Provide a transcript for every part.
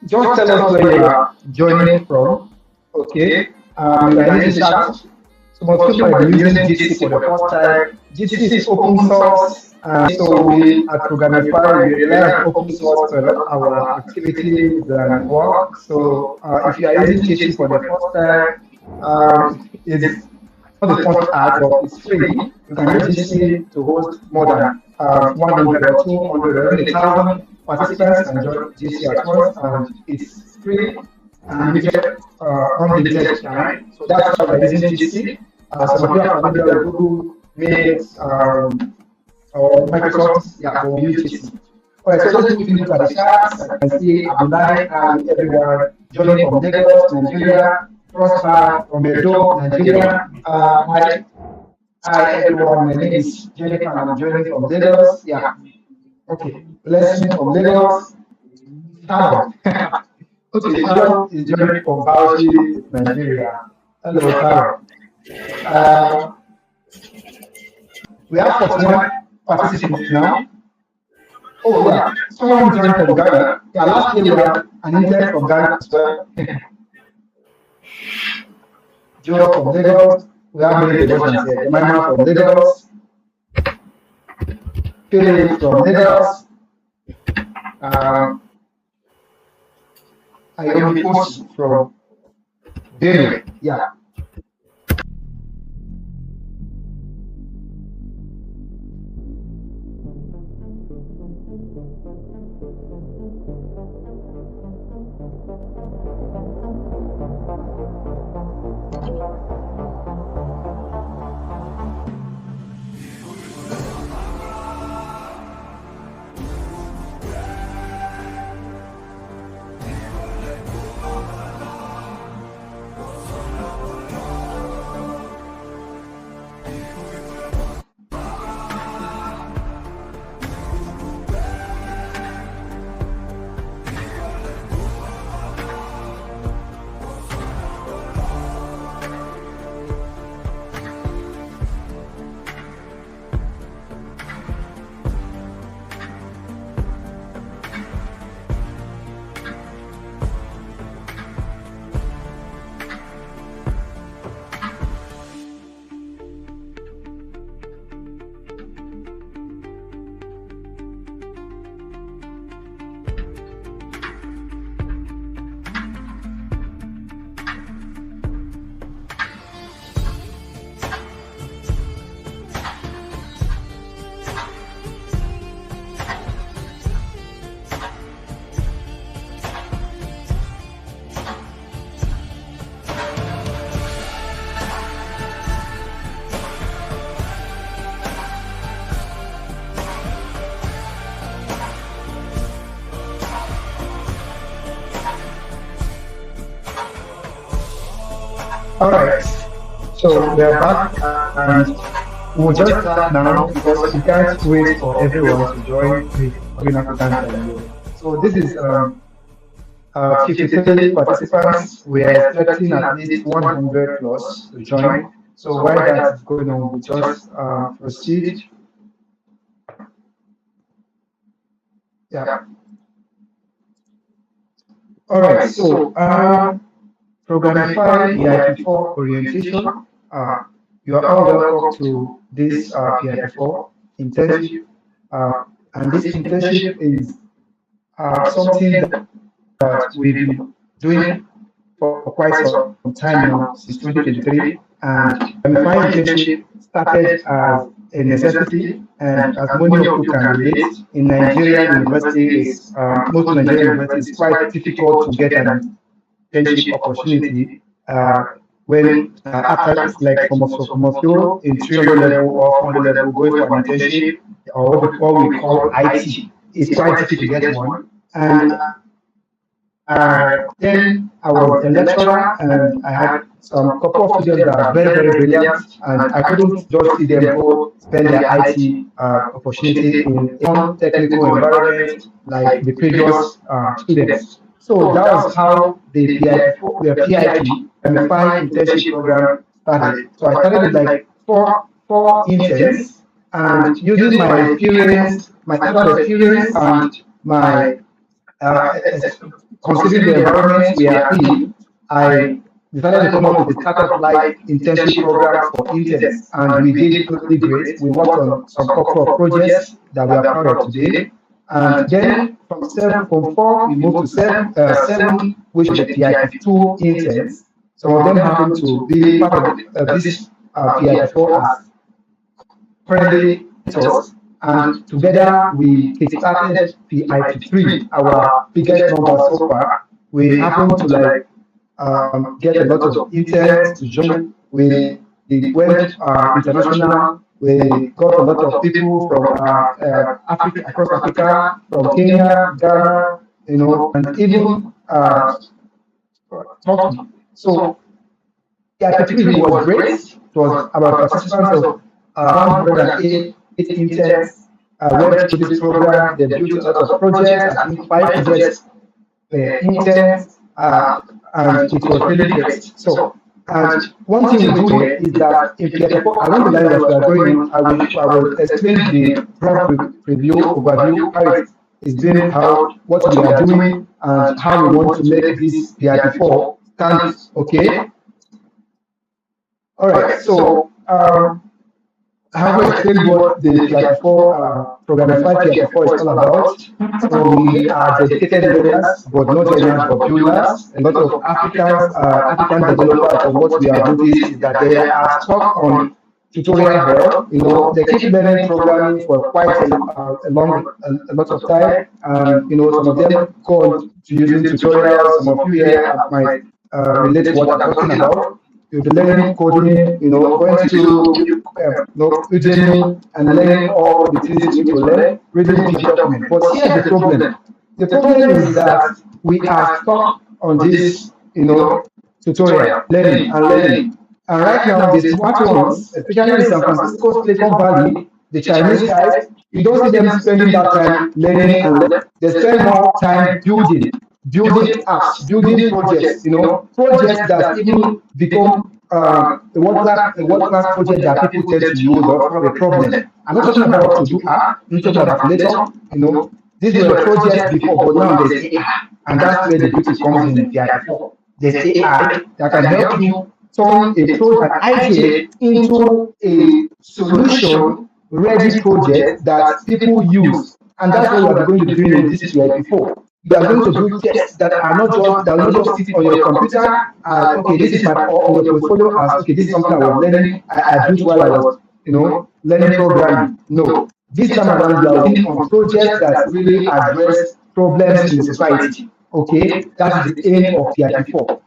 just tell us where you are joining from. Okay. You can use chat. Some of you might be using GC for the first time. GC is open source. So we at Programmify, we rely on open source for a lot of our activities and work. So if you are using GC for the first time, it's not the first add, but it's free. You can use GC to host more than 100 or 200 or even 1,000 participants can join GC at once, and it's free and you get unlimited time. So that's why we're using GC. Some of you are familiar with Google Meet or Microsoft, yeah, or UGC. All right, so if you look at the charts, I can see Abdullah and everyone joining from Lagos, Nigeria, Prosper from Edo, Nigeria. Hi everyone, my name is Jennifer and I'm joining from Lagos. Yeah, okay, blessing from Lagos. Sharon. Okay, Sharon is joining from Bauchi, Nigeria. Hello, Sharon. We have 41 participants now. Oh yeah, someone joined from Ghana. Yeah, last year we had an intern from Ghana as well. Joe from Lagos. We have many Lagosians here. Jemima from Lagos. Philip from Lagos. Ayomi Post from Benue. Yeah. All right, so we are back and we'll just start now because we can't wait for everyone to join the Green African Time. So this is 53 participants. We are expecting at least 100 plus to join. So while that is going on, we just proceed. Yeah. All right, so Programmify PIP4 orientation. You are all welcome to this PIP4 internship. And this internship is something that we've been doing for quite some time now, since 2023. And Programmify internship started as a necessity, and as many of you can relate, in Nigerian universities, most Nigerian universities, it's quite difficult to get an internship opportunity when after it's like from a few in 300 level or 400 level going for an internship or what we call IT. It's quite difficult to get one. And then I was a lecturer and I had some couple of students that are very, very brilliant, and I couldn't just see them go spend their IT opportunity in a non-technical environment like the previous students. So that was how the PIP internship program started. So I started with like four interns, and using my experience, my total experience, and my considering the environment we are in, I decided to come up with a startup-like internship program for interns, and we did really great. We worked on some couple of projects that we are proud of today. And then from 4, we moved to 7, which is the PIP2 interns. Some of them happen to be part of this PIP4 as friendly mentors. And together we kickstarted PIP3, our biggest number so far. We happen to get a lot of interns to join. We went international. We got a lot of people from Africa, across Africa, from Kenya, Ghana, and even Turkey. So PIP3 was great. It was about participants of around 108 interns went through this program. They built a lot of projects, I think 5 projects per interns, and it was really great. So, and one thing we do here is that if you get along the line that we are going, I will explain the broad preview overview, how it is being out, what we are doing, and how we want to make this PIP4 stand. Okay. All right. So, I will explain what the PIP4 Programmify PIP4 is all about. So we are dedicated learners, but not learners but builders. A lot of African developers, and what we have noticed is that they are stuck on tutorial hell. They keep learning programming for quite a lot of time, and some of them go on to using tutorials. Some of you here might relate to what I'm talking about. You'll be learning coding, going to Udemy and learning all the things you need to learn, reading big document. But here's the problem. The problem is that we are stuck on this, tutorial, learning. And right now, the smart ones, especially in San Francisco, Silicon Valley, the Chinese guys, you don't see them spending that time learning and learning. They spend more time building apps, building projects, projects that even become a world-class project that people tend to use or have a problem. I'm not talking about to do app, I'm talking about later, these were projects before, but now there's AI, and that's where the beauty comes in PIP4. There's AI that can help you turn an idea into a solution-ready project that people use, and that's what we're going to be doing in this PIP4. You are going to do tests that are not just sit on your computer. Okay, this is my on your portfolio. Okay, this is something I was learning. I built while I was, learning programming. No, this time around you are working on projects that really address problems in society. Okay, that is the aim of PIP4.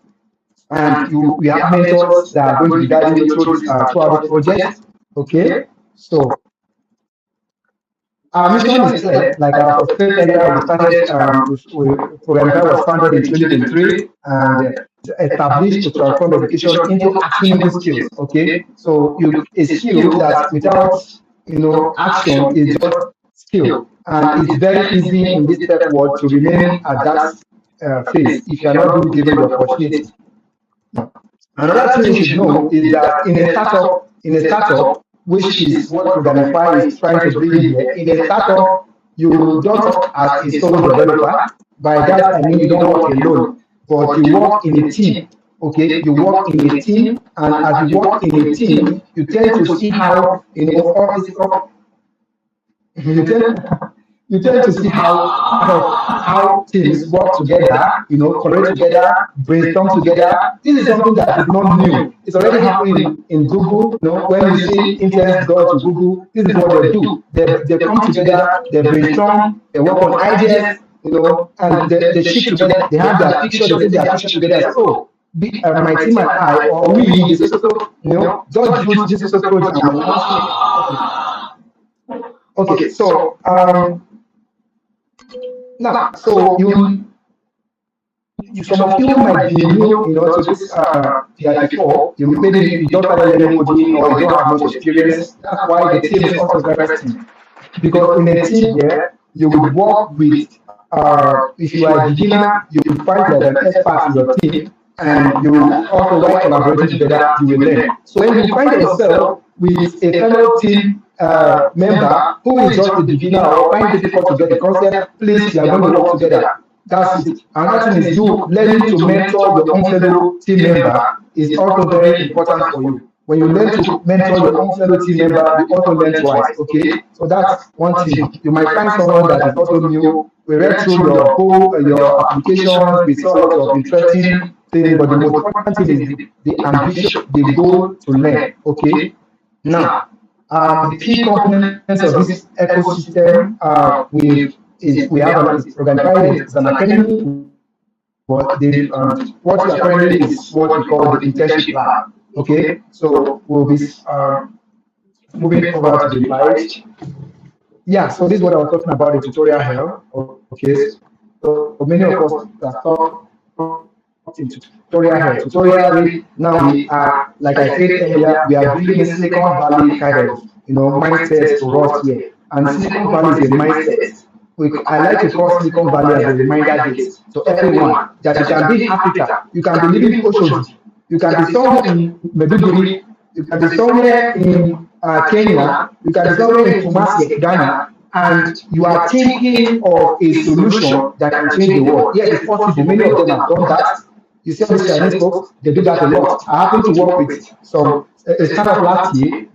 And we have mentors that are going to be guiding you throughout the project. Okay, so. Our mission is clear. Like I was saying earlier, we started, Programmify was founded in 2023 and established to transform education into actionable skills. Okay, so a skill that without action is just skill, and it's very easy in this step world to remain at that phase if you are not being given the opportunity. Another thing you should know is that in a startup, which is what Programmify is trying to bring here. In a startup, you don't work as a solo developer. By that, I mean you don't work alone, but you work in a team. Okay, you work in a team, and as you work in a team, you tend to see how you tend to see how teams work together, collaborate together, brainstorm together. This is something that is not new. It's already happening in Google. When you see interns go to Google, this is what they do. They come together, they brainstorm, they work on ideas, and they ship together. They have their picture, they put their picture together. So, my team and I, or we, just use this approach. Okay, so now, so some of you might be new, to this PIP4. Maybe you don't have any coding or you don't have much experience. That's why the team is also interesting. Because in a team here, you will work with, if you are a beginner, you will find an expert in your team, and you will also work collaborating together, you will learn. So when you find yourself with a fellow team member who is just a beginner or find it difficult to get the concept, please, you are going to work together. That's it. Another thing is you learning to mentor your own fellow team member is also very important for you. When you learn to mentor your own fellow team member, you also learn twice. Okay, so that's one thing. You might find someone that is also new. We read through your whole your applications. We saw a lot of interesting things, but the most important thing is the ambition, the goal to learn. Okay, now the key components of this ecosystem we have Programmify is an academy. What we are currently is what we call the internship lab. Okay, so we'll be moving over to the slide. Yeah, so this is what I was talking about the tutorial here. Okay, so many of us are taught in tutorial here. Tutorial now we are, like I said earlier, we are building a Silicon Valley kind of mindset for us here. And Silicon Valley is a mindset. I like to call Silicon Valley as a reminder gate to everyone that you can be in Africa, you can be living in Oshodi, you can be somewhere in Maiduguri, you can be somewhere in Kenya, you can be somewhere in Kumasi, Ghana, and you are thinking of a solution that can change the world. Yes, it's possible. Many of them have done that. You see all these Chinese folks, they do that a lot. I happen to work with a startup last year,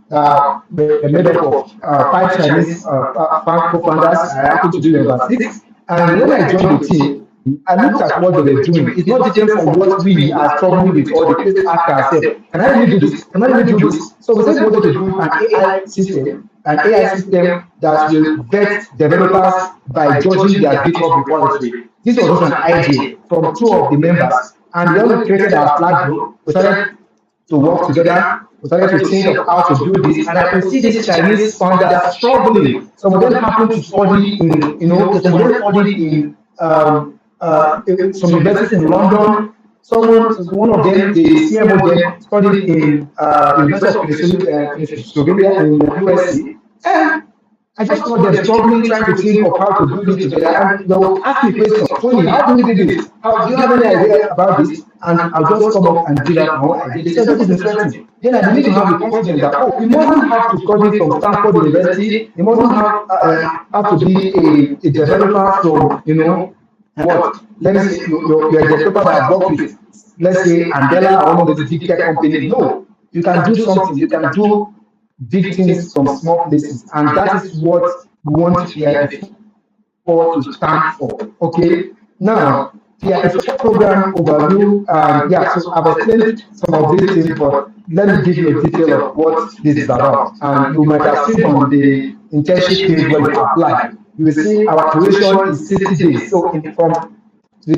made up of 5 Chinese co-founders. I happened to do about 6. And when I joined the team, I looked at what they were doing. It's not different from what we are struggling with, or the place ask ourselves, can I really do this? Can I really do this? So we said we wanted to do an AI system that will vet developers by judging their GitHub repository. This was an idea from 2 of the members. And when we created our Slack group, we started to work together. We started to think of how to do this, and I could see these Chinese founders struggling. Some of them happened to study in, some of them studied in some universities in London. One of them, the CMO there, studied in University of Pennsylvania in the USC. And I just saw them struggling, trying to think of how to do this together. And they will ask me questions, Tony, how do we do this? Do you have any idea about this? And I'll just come up and do that more. They said, this is interesting. Then I need to have the confidence that, you mustn't have to study from Stanford University. You mustn't have to be a developer from, what? Let me say you're a developer that I work with, let's say Andela or one of the big tech companies. No, you can do something. You can do big things from small places, and that is what we want PIP4 to stand for. Okay, now PIP4 program overview. So I've explained some of these things, but let me give you a detail of what this is about. And you might have seen on the internship page where you apply, you will see our duration is 60 days. So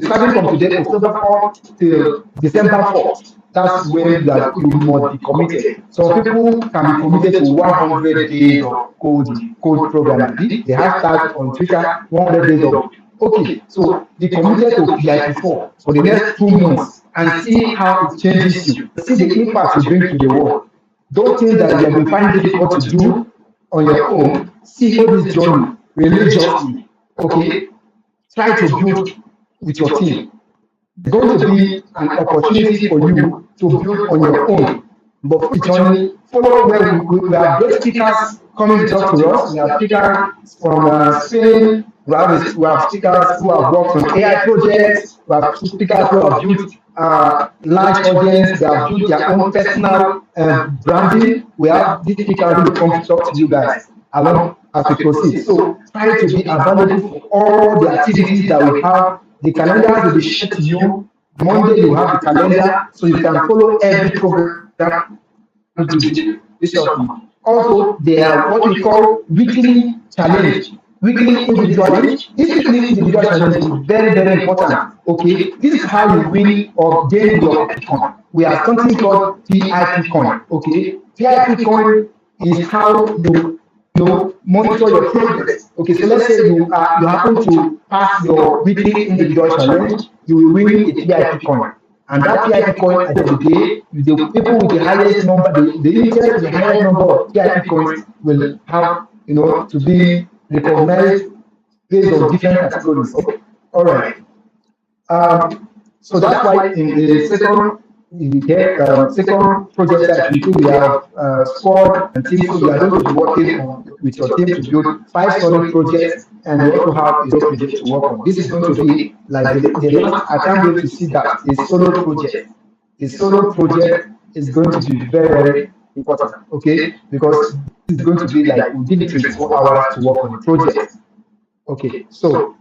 starting from today, October 4th till December 4th. That's when you must be committed. Some people can be committed to 100 days of code programming. They have tagged on Twitter 100 days of. Okay, so be committed to PIP4 for the next 2 months and see how it changes you. See the impact you bring to the world. Don't think that you will find it difficult to do on your own. See all this journey religiously. Okay, try to build with your team. It's going to be an opportunity for you to build on your own. But for the journey, follow where we have great speakers coming to talk to us. We have speakers from Spain. We have speakers who have worked on AI projects. We have speakers who have built large audience. They have built their own personal branding. We have these speakers who will come to talk to you guys along as we proceed. So try to be available for all the activities that we have. The calendar will be shared to you. Monday you have the calendar, so you can follow every program. Also, there are what we call weekly challenge. Weekly individual challenge. This weekly individual challenge is very, very important. Okay, this is how you win or gain your coin. We have something called PIP coin. Okay, PIP coin is how you monitor your progress. Okay, so let's say you happen to pass your weekly individual challenge, you will win a PIP coin. And that PIP coin at the end of the day, the people with the highest number, the interest with the highest number of PIP coins will have, to be recognized based on different categories. Okay. All right. So that's why in the second second project that we have squad and team. So you are going to be working with your team to build 5 solid projects, and you also have a project to work on. This is going to be like the last. I can't wait to see that a solo project. A solo project is going to be very, very important. Okay, because it's going to be like we give it 24 hours to work on the project. Okay, so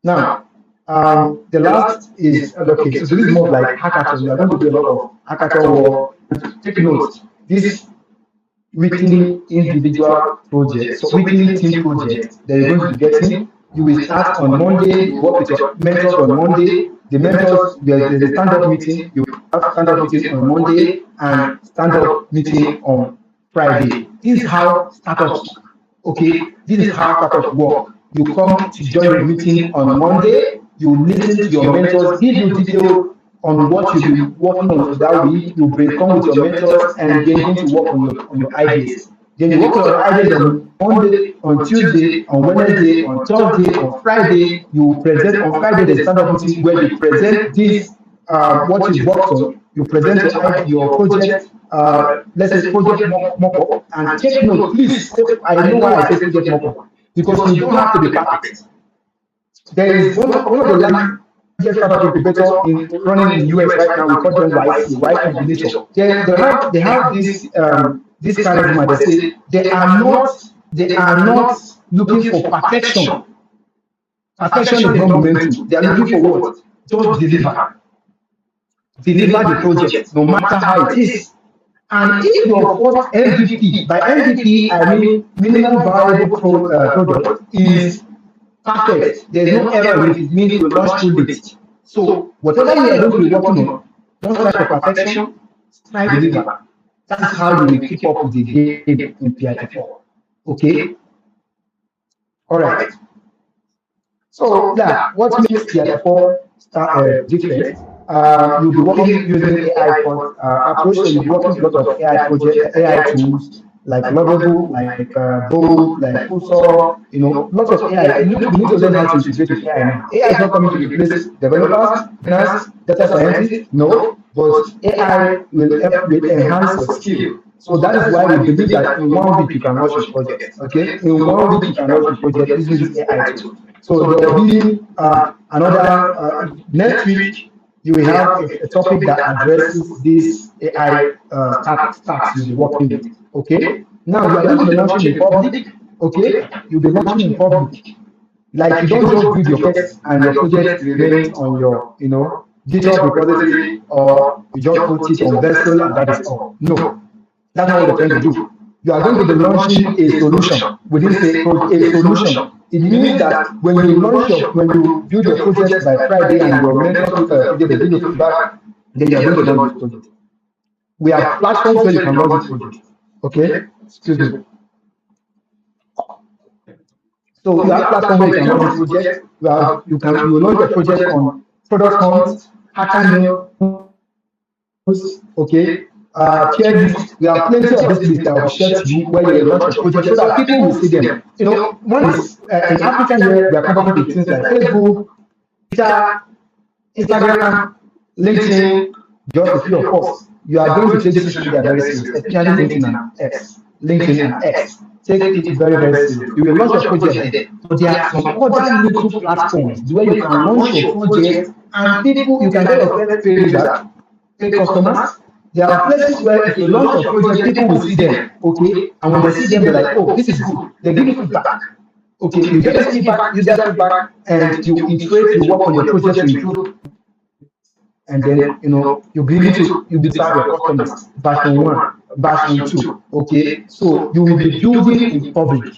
now, the last is okay. So this is more like hackathon. We are going to do a lot of hackathon work. Take note. This weekly individual project, so weekly team project that you're going to be getting. You will start on Monday. You work with your mentors on Monday. The mentors, there's a stand-up meeting. You have stand-up meeting on Monday and stand-up meeting on Friday. This is how startups. Okay, this is how startups work. You come to join the meeting on Monday, you listen to your mentors, give you detail on what you'll be working on that week, you come with your mentors and then going to work on your ideas. Then you work on your ideas on Monday, on Tuesday, on Wednesday, on Thursday, on Friday. You present on Friday the stand-up meeting where you present this what you worked on. You present your project, let's say project mock-up, and take note, please. I know why I say project mock-up. Because you don't have to be perfect. There is one of the largest startup incubators running in the US right now. We call them YC, Y Combination. They have this charisma. They say they are not looking for perfection. Perfection is not momentum. They are looking for what? Just deliver. Deliver the project, no matter how it is. And if your first MVP, by MVP I mean minimum viable product, is perfect, there's no error with it, means you launch too late. So whatever you are going to be working on, don't try for perfection, try to deliver. That's how you will keep up with the game in PIP4. Okay? Alright. So yeah, what makes PIP4 different? You'll be working using AI approach, so you'll be working with a lot of AI projects, AI tools like Lovable, like Bold, like Pulsar, lots of AI. You need to learn how to integrate with AI now. AI is not coming to replace developers, designers, data scientists, no, but AI will help with enhance your skill. So that is why we believe that in 1 week you can launch your project. Okay, in 1 week you can launch your project using this AI tool. So there will be another next week. You will have a topic that addresses this AI stacks you'll be working with. Okay. Now you are going to be launching in public. Okay. You'll be launching in public. Like you don't just build your text and your project remains on your, GitHub repository, or you just put it on Vessel and that is all. No, that's not what you're trying to do. You are going to be launching a solution. We didn't say a solution. It means that when you build your project by Friday and your mentor give you feedback, then you are going to launch this project. We have platforms where you can launch this project. Okay? Excuse me. So you have platforms where you can launch this project. You launch a project on Product Hunt, Hacker News, okay? Share list. We have plenty of this list that will share to you where you launch a project so that people will see them. One is in Africa here, we are comfortable with things like Facebook, Twitter, Instagram, LinkedIn, just a few of us. You are going to take this social media very seriously, especially LinkedIn and X. LinkedIn and X. Take it very, very seriously. You will launch a project there, but there are some other little platforms where you can launch your project and people, you can get your first paid customers. There are places where if you launch a project, people will see them, okay? And when they see them, they're like, oh, this is good. They give you feedback. Okay, you get the feedback, use that feedback, and you iterate, you work on your project to improve. And then, you'll be able to, you'll be serve your customers. Version 1, version 2, okay? So you will be building in public.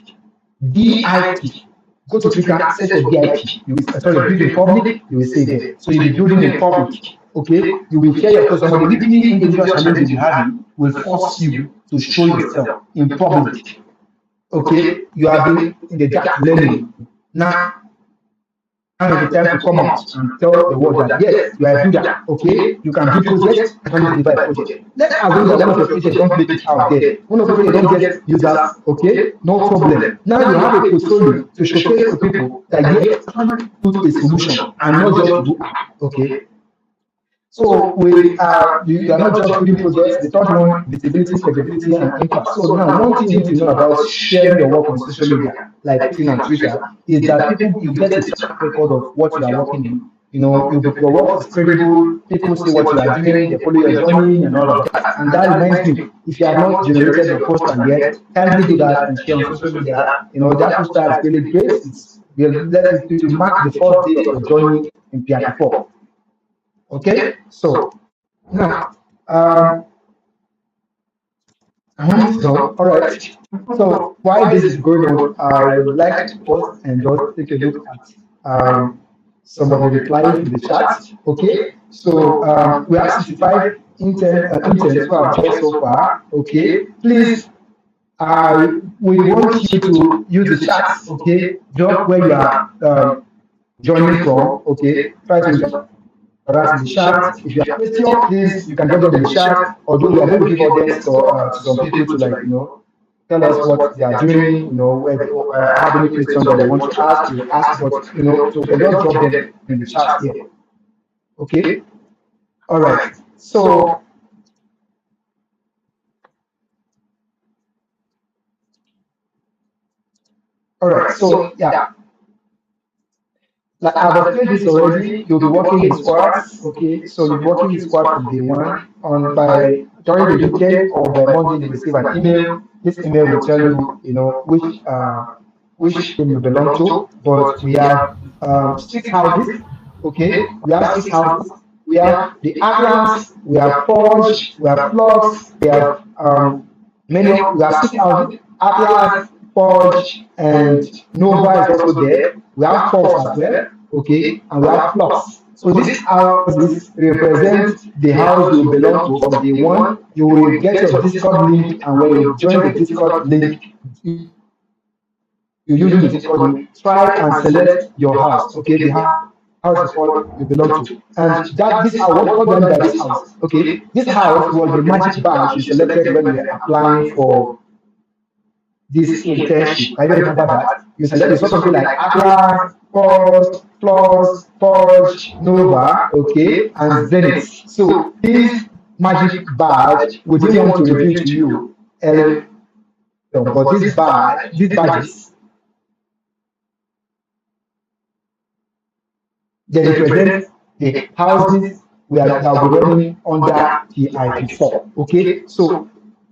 BIP. Go to Twitter, search for BIP. Build in public, you will say there. So you'll be building in public. Okay, you will share your customers. The weekly individual challenges you have will force you to show yourself in public. Okay, you have been in the dark learning. Now is the time to come out and tell the world that yes, you are a builder. Okay, you can build projects and can deliver a project. Let's assume that one of your projects don't make it out there. One of your projects don't get users. Okay, no problem. Now you have a portfolio to showcase to people that yes, you can put a solution and not just do app. Okay. So you are not just building projects. The third one, visibility, credibility, and impact. So now one thing you need to know about sharing your work on social media, like LinkedIn and Twitter, is that you get a track record of what you are working in. Your work is credible. People see what you are doing. They follow your journey and all of that. And that reminds me, if you have not generated your poster yet, kindly do that and share on social media. That poster is really great. It will mark the first day of your journey in PIP4. Okay, so now so all right. So while this is going on, I would like to pause and just take a look at some of the replies in the chat. Okay, so we have 65 interns who have joined so far. Okay, please, we want you to use the chat. Okay, drop where you are joining from. Okay, try to in the chat. If you have questions, please, you can drop them in the chat. Although we are going to give audience to some people to tell us what they are doing, where they have any questions that they want to ask, you ask, but so we can just drop them in the chat here. Okay. All right. So all right. So yeah. Like I've explained this already, you'll be working in squads, okay? So you'll be working in squad from day one. During the weekend or by Monday, you receive an email. This email will tell you, which team you belong to. But we have 6 houses, okay? We have 6 houses. We have the Atlas, we have Forge, we have Flux, we have we have 6 houses, Atlas, Forge, and Nova is also there. We have Pulse as well, okay, and we have Flux. So these houses represent the house you belong to from day one. You will get your Discord link, and when you join the Discord link, you use the Discord link, try and select your house, okay, the house is what you belong to. And this house, what do I mean by this house? Okay, this house was the magic badge you selected when you were applying for this internship. I don't remember that. You select something like Atlas, Plus, Forge, Nova, okay, and Zenith. So this magic badge, we didn't want to reveal to you, but these badges, they represent the houses we are running under PIP4. Okay, so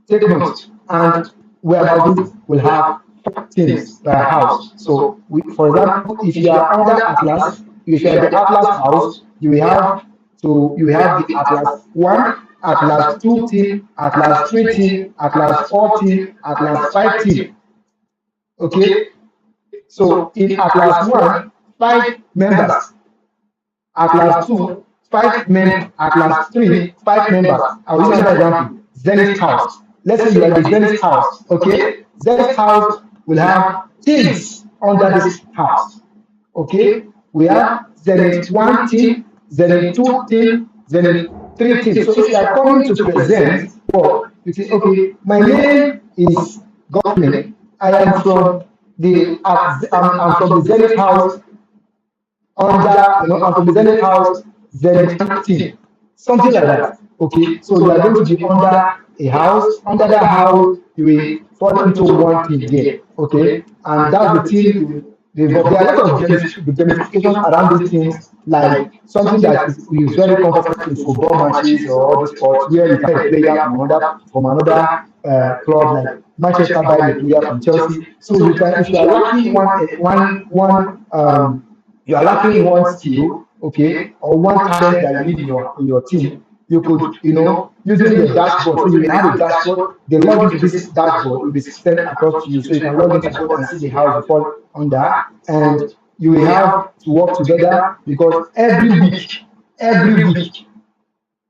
take note. And warehouses will have 4 teams per house. So, for example, if you are under Atlas, if you are the Atlas house, you have the Atlas 1, Atlas 2 team, Atlas 3 team, Atlas 4 team, Atlas 5 team. Okay? So in Atlas 1, 5 members. Atlas 2, 5 members. Atlas 3, 5 members. I'll use another example. Zenith house. Let's say you are the Zenith house, okay? Zenith house will have teams under this house, okay? We have Zenith 1 team, Zenith 2 team, Zenith 3 team. So if you are coming to present, you say, okay, my name is Godwin. I am from the Zenith house I'm from the Zenith house, Zenith team, something like that. Okay, so you are going to be under a house. Under that house, you will fall into one team there. Okay, and that's the team. There are a lot of gamifications around these things, like something that is very comfortable in football matches or other sports, where you can play from another club, like Manchester by the player from Chelsea. So you can, if you are lacking you are lacking one skill, okay, or one talent that you need in your team, you could, using your dashboard. So you will have a dashboard. The log into this dashboard will be sent across to you, so you can log into the board and see the house you fall under, and you will have to work together, because every week,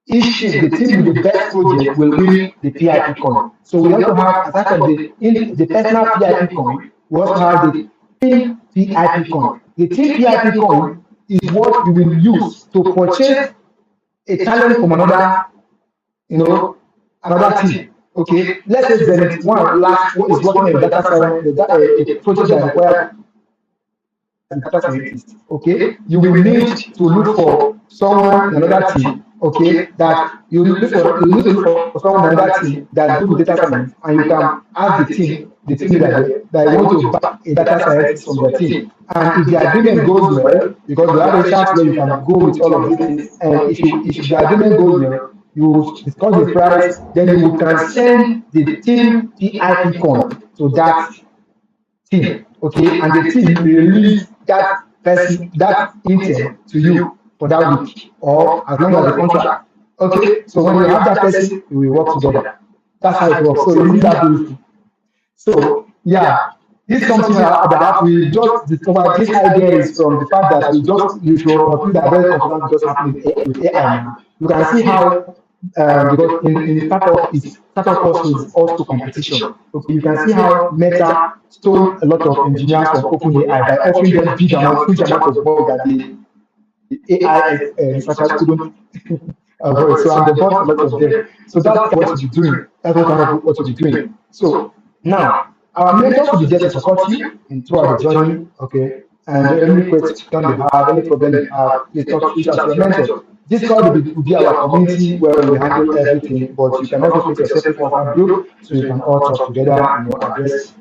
each team, the team with the best project will win the PIP coin. So we also have, aside from the personal PIP coin, we also have the team PIP coin. The team PIP coin is what you will use to purchase a talent from another team. Okay, let's say Zenith one is working in data science, a project that requires the data scientist, okay, you will need to look for someone in another team, okay, that you need to look for someone in another team that's good with data science, and you can ask the team leader there that you want to back a data scientist from their team. And if the agreement goes well, because we have a chat where you can go with all of these things, and if the agreement goes well, you discuss the price, then you will transcend the team PIP form to that team, okay, and the team will release that person, that intern to you for that week or as long as the contract. Okay, so when you have that person, you will work together. That's how it works. So you need that ability. So yeah, this is something that we just discovered. This idea is from the fact that we just usually people that are very confident just happening with AI now. You can see how because in startup also is also competition. Okay, you can see how Meta stole a lot of engineers from OpenAI by offering them huge amount of money that the AI researchers couldn't avoid. So and they bought a lot of them. So that's what we'll be doing. That's what kind of what we'll be doing. So now our mentors will be there to support you throughout the journey. Okay, and any question you have, any problem you have, please reach out to your mentor. This call will be our community where we handle everything, but you can also create a separate WhatsApp group so you can all talk together and address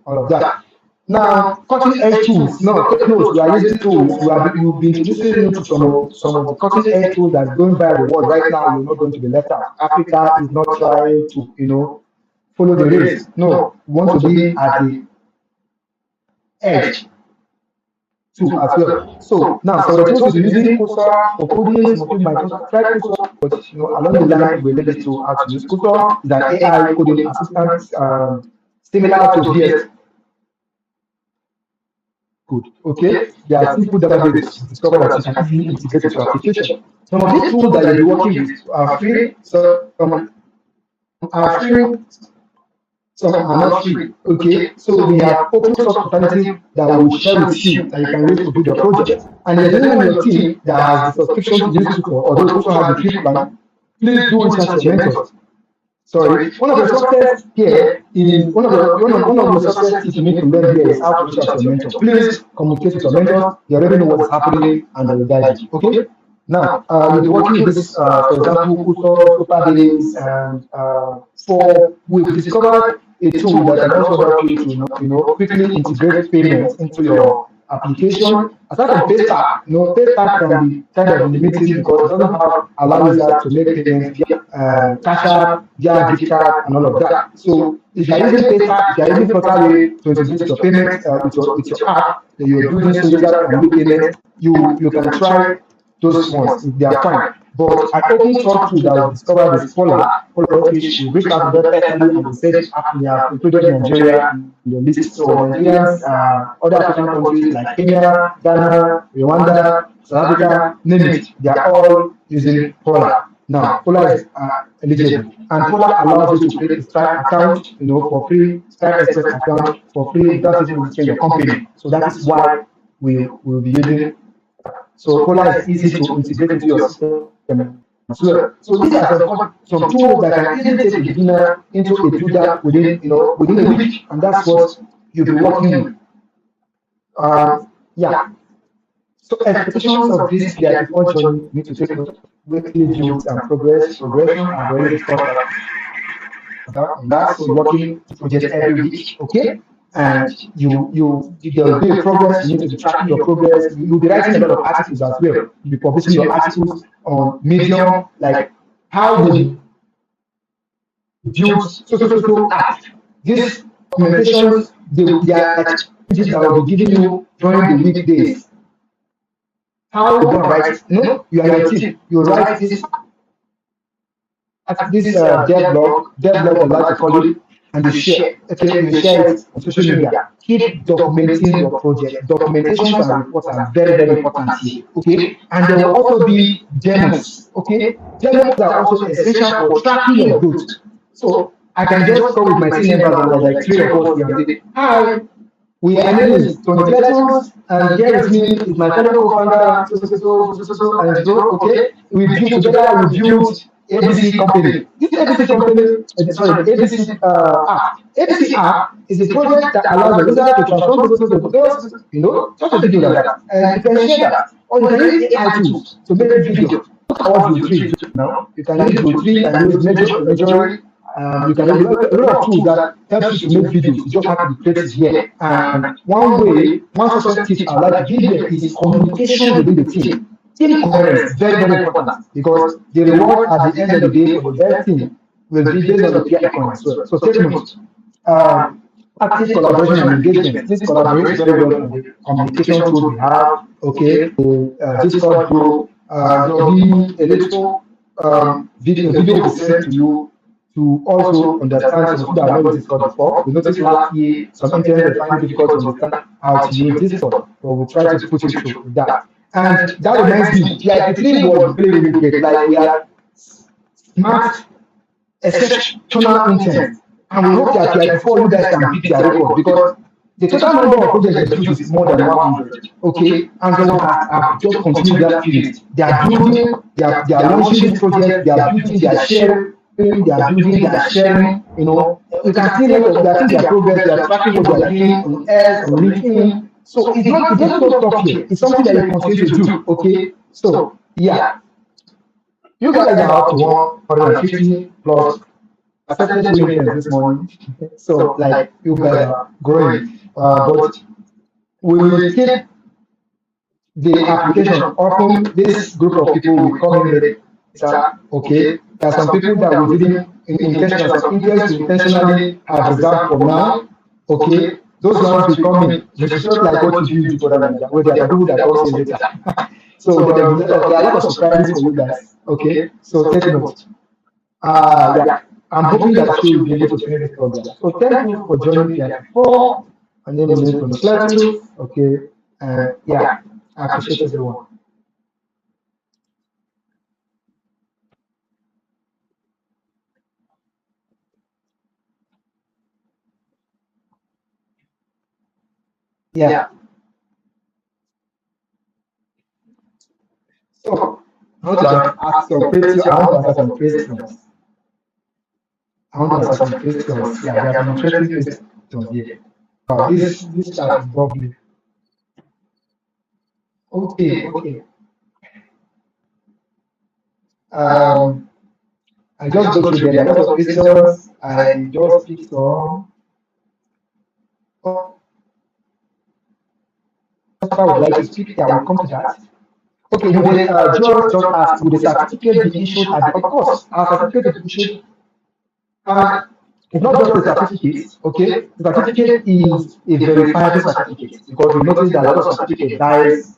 all of that. Now, cutting edge tools. No, take notes. We are using tools. You'll be introducing you to some of the cutting edge tools that's going by the world right now. You're not going to be left out. Africa is not trying to follow the race. No, we want to be at the edge too as well. So now, so the tools we're using Coursera for coding, some of my try Coursera, but along the line we related to how to use Coursera is an AI coding assistant similar to VS Code. Okay, there are simple databases discovered that you can easily integrate into your application. Some of these tools that you'll be working with are free, some are free, some are not free. Okay, so we have open source alternative that we will share with you that you can use to build your project. And if there's anyone in your team that has the subscription to this tool or those also have the free plan, please do reach out to your mentors. Sorry, one of the success here in one of the success tips you need to learn here is how to reach out to your mentor. Please communicate with your mentor. You already know what's happening and they will guide you. Okay. Now, you'll be working with this, for example, Super Days, and we've discovered a tool that can also help you to quickly integrate payments into your application. Aside from PayStack, PayStack can be kind of limiting because it doesn't allow users to make payments via Cash App, via gift card, and all of that. So if you're using PayStack, if you're using Flutterwave to introduce your payments with your app, that you're doing so users can make payments, you can try those ones if they are fine. But an open source tool that was discovered is Polar, which we reached out to them personally and they said we have included Nigeria in the list. So Nigerians, other African countries like Kenya, Ghana, Rwanda, South Africa, name it, they are all using Polar. Now, Polar is eligible, and Polar allows you to create a Stripe account, for free, Stripe Express account for free, without even registering your company. So that is why we will be using. So Polar is easy to integrate into your system as well. So these are some tools that can easily take a beginner into a builder within a week, and that's what you'll be working with. Yeah. So expectations of this PIP4 journey need to take weekly views and progression and already discussed that. So working project every week, okay? And there will be a progress. You need to be tracking your progress. You'll be writing a lot of articles as well. You'll be publishing your articles on Medium, like how we build so app. These documentations, they are changes that will be giving you during the weekdays. How you gonna write it? You are your team. You write this dev blog, I like to call it, and you share. Okay, you share it on social media. Keep documenting your project. Documentations and reports are very, very important here. Okay, and there will also be demos. Okay, demos are also essential for tracking your growth. So I can just go with my team members and like 3 of us here and say, "Hi, we are named Tony Cletus, and here with me is my fellow co-founder, and okay, we built together, we built ABC company. This ABC company, sorry, the ABC app. ABC app is a project that allows the user to transform photos to videos, just a video like that. And you can share that. Or you can use AI tools to make video. Look at what Go3 now. You can use Go3, you can use Midjourney, you can use a lot of tools that help you to make videos. You just have to be creative here. And one success tip I like to give here is communication within the team. Team coherence, very, very important, because the reward at the end of the day for the best team will be based on the PIP as well. So take note. Active collaboration and engagement. This collaborates very well on the communication tools we have. Okay, Discord group. There'll be a little video will be sent to you to also understand some people that know Discord before. We noticed last year some interns find it difficult to understand how to use Discord, but we'll try to put you through with that. And that reminds me, PIP3 was really, really great. Like, we are smart, exceptional interns. And we hope that PIP4 you guys can beat their record, because the total number of projects they produce is more than 100. Okay, and they have just continued that period. They are building, they are launching this project, they are building, they are sharing, they are building, they are sharing. You can see that they are seeing their progress, they are tracking what they are doing on X, on LinkedIn. So it's not just stop here. It's something that you continue to do. Okay, so yeah, you guys are up to 150 plus. Accepted this morning, so like you guys are growing, but we will keep the application open. This group of people will come in later. Okay, there are some people that we didn't intentionally have reserved for now. Okay, those ones will come in. It's just like what you do for them, where there are people that come in later. So there are a lot of surprises for you guys. Okay, so take note. Yeah. I'm hoping that you will be able to finish this program. So thank you for joining PIP4. My name is Nick. Okay, yeah, I appreciate everyone. Yeah. So, I want to ask some questions. I want to answer some questions. Yeah, there are some interesting questions here. This chat is lovely. Okay. I just go through there. A lot of questions. I just pick some. I would like to speak. I will come to that. Okay, George just asked, would the certificate be issued at the, of course, our certificate is issued. It's not just a certificate, okay? The certificate is a verifiable certificate, because we noticed that a lot of certificate dies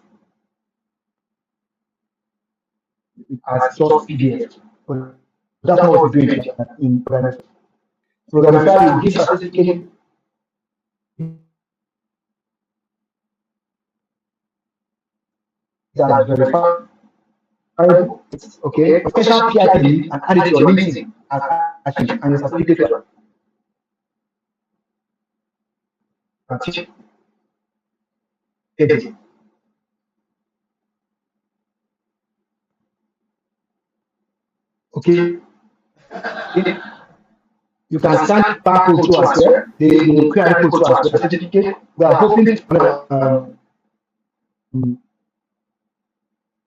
as just PDF. But that's not what we're doing in Programmify. Programmify will give certificate that verify, okay, a special PIP link and add it to your LinkedIn and your certificate. Okay. You can scan barcode to us here. The QR code to us, the certificate. We are hoping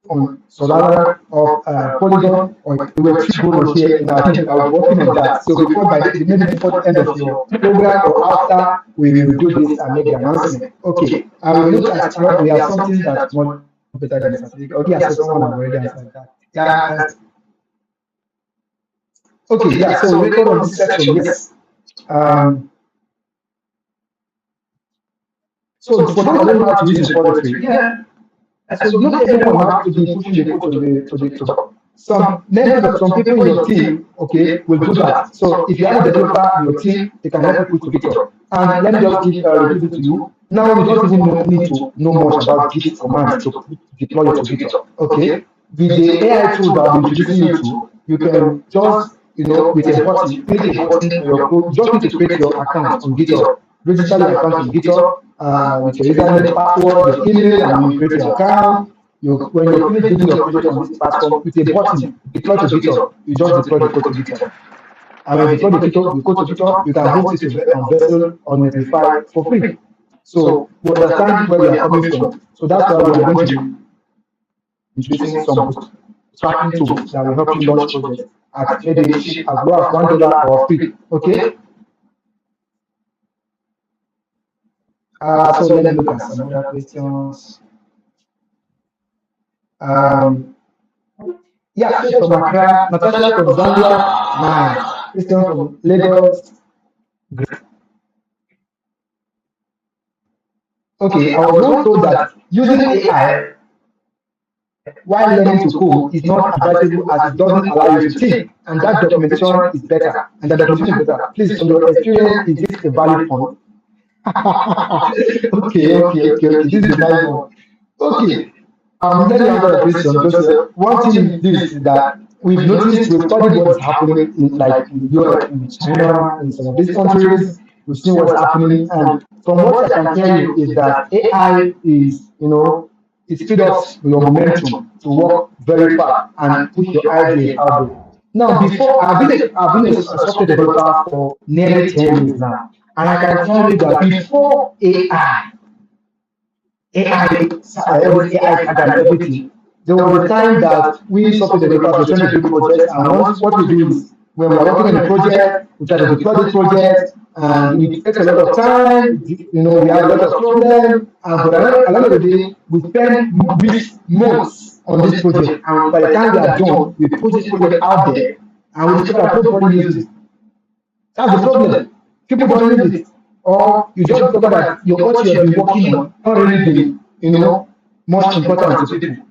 on Solana or Polygon or Web3 bonus here in our team. I was working on that. So before maybe before the end of your program or after, we will do this and make the announcement. Okay. I will look at we have something that's more better than the certificate. Okay, I saw someone already answered that. Yeah. Okay, yeah, so record on this section, yes. So for those who don't know how to use the repository, yeah. So not everyone has to be pushing the code to the some people in your team, okay, will do that. So if you have a developer in your team, they can help you put to GitHub. And let me just give it to you. Now we don't even need to know much about Git commands to deploy it to GitHub. Okay. With the AI tool that I'm introducing you to, you can just with a button, click a button for your code. You just need to create your account on GitHub. Register your account on GitHub with your username, password, your email, and you create your account. when you finish building your project on this platform, with a button, deploy to GitHub, you just deploy the code to GitHub. And when you deploy the code to GitHub, you can host it on Vessel or Netlify for free. So we understand where we are coming from. So that's why we are going to be introducing some tracking tools that will help you launch projects at maybe cheap as low as $1 or free. Okay. So let me look at some other questions. Yeah, straight from Accra, Natasha from Zambia, nice. Christian from Lagos. Great. Okay, I was once told that using AI while learning to code is not advisable as it doesn't allow you to think, and that documentation is better. Please, from your experience, is this a valid point? Okay. This is a nice one. Okay. Let me answer the question. Just one thing with this is that we've studied what is happening in Europe, in China, in some of these countries. We've seen what's happening, and from what I can tell you is that AI is, it speeds up your momentum to work very fast and push your ideas out there. Now, before I've been a software developer for nearly 10 years now, and I can tell you that before all this AI and everything, there was a time that we software developers were trying to do projects, and what we do is when we're working on a project, we try to deploy the project, and it takes a lot of time, we have a lot of problems, but at the end of the day, we spend weeks, months on this project, and by the time we are done, we put this project out there, and we discover that nobody uses it. That's the problem. People don't use it. Or you just discover that what you have been working on not really been, much important to people.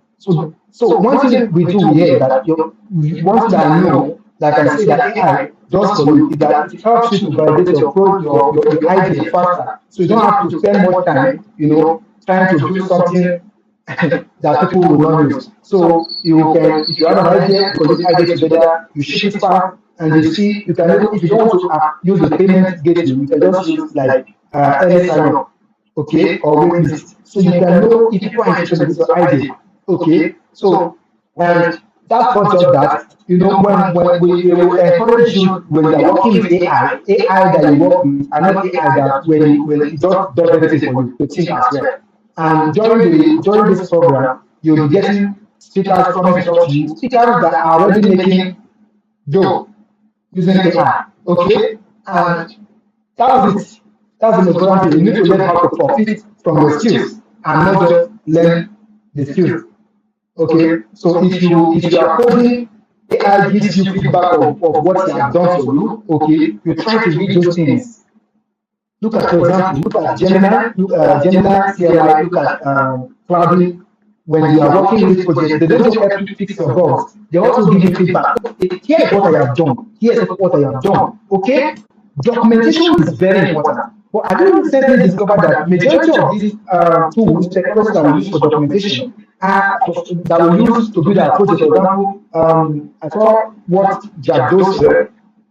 So one thing we do here that once that I know, like I say, that AI does for you is that it helps you to validate your idea faster. So you don't have to spend more time, trying to do something that people will not use. So you can, if you have an idea, you put this idea together, you ship it fast, and you see, you can, if you don't want to use the payment gateway, you can just use like any sign up, okay, or waitlist. So you can know if people are interested in your idea, okay. So and that's not just that, when we encourage you when you're working with AI that you work with, and not AI that when it does everything for you to think as well. And during this program, you'll be getting speakers coming to talk to you, speakers that are already making dough using AI. Okay? And that's it. That's the important thing. You need to learn how to profit from your skills and not just learn the skills. Okay? So if you are coding, AI gives you feedback of what they have done for you. Okay? You try to read those things. Look at, for example, look at Gemini, CLI, look at Cloudly. When you are working with projects, they don't just help you fix your bugs. They also give you feedback. Here's what I have done. Here's what I have done. Okay? Documentation is very important. But I didn't recently discover that majority of these tools, technologies that we use for documentation, that we use to build our project. For example, I saw what Jack Dorsey,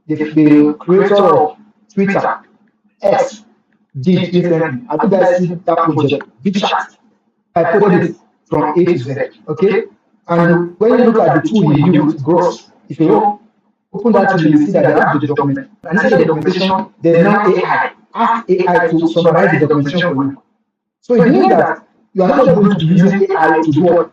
the creator of Twitter, X, did recently. I think I see that project, big chat. I coded it from A to Z. Okay? And when you look at the tool you use, Gross, if you open that tool, you see that they have the document. And inside the documentation, there's now AI. Ask AI to summarize the documentation for you. So it means that you are not just going to be using AI to do what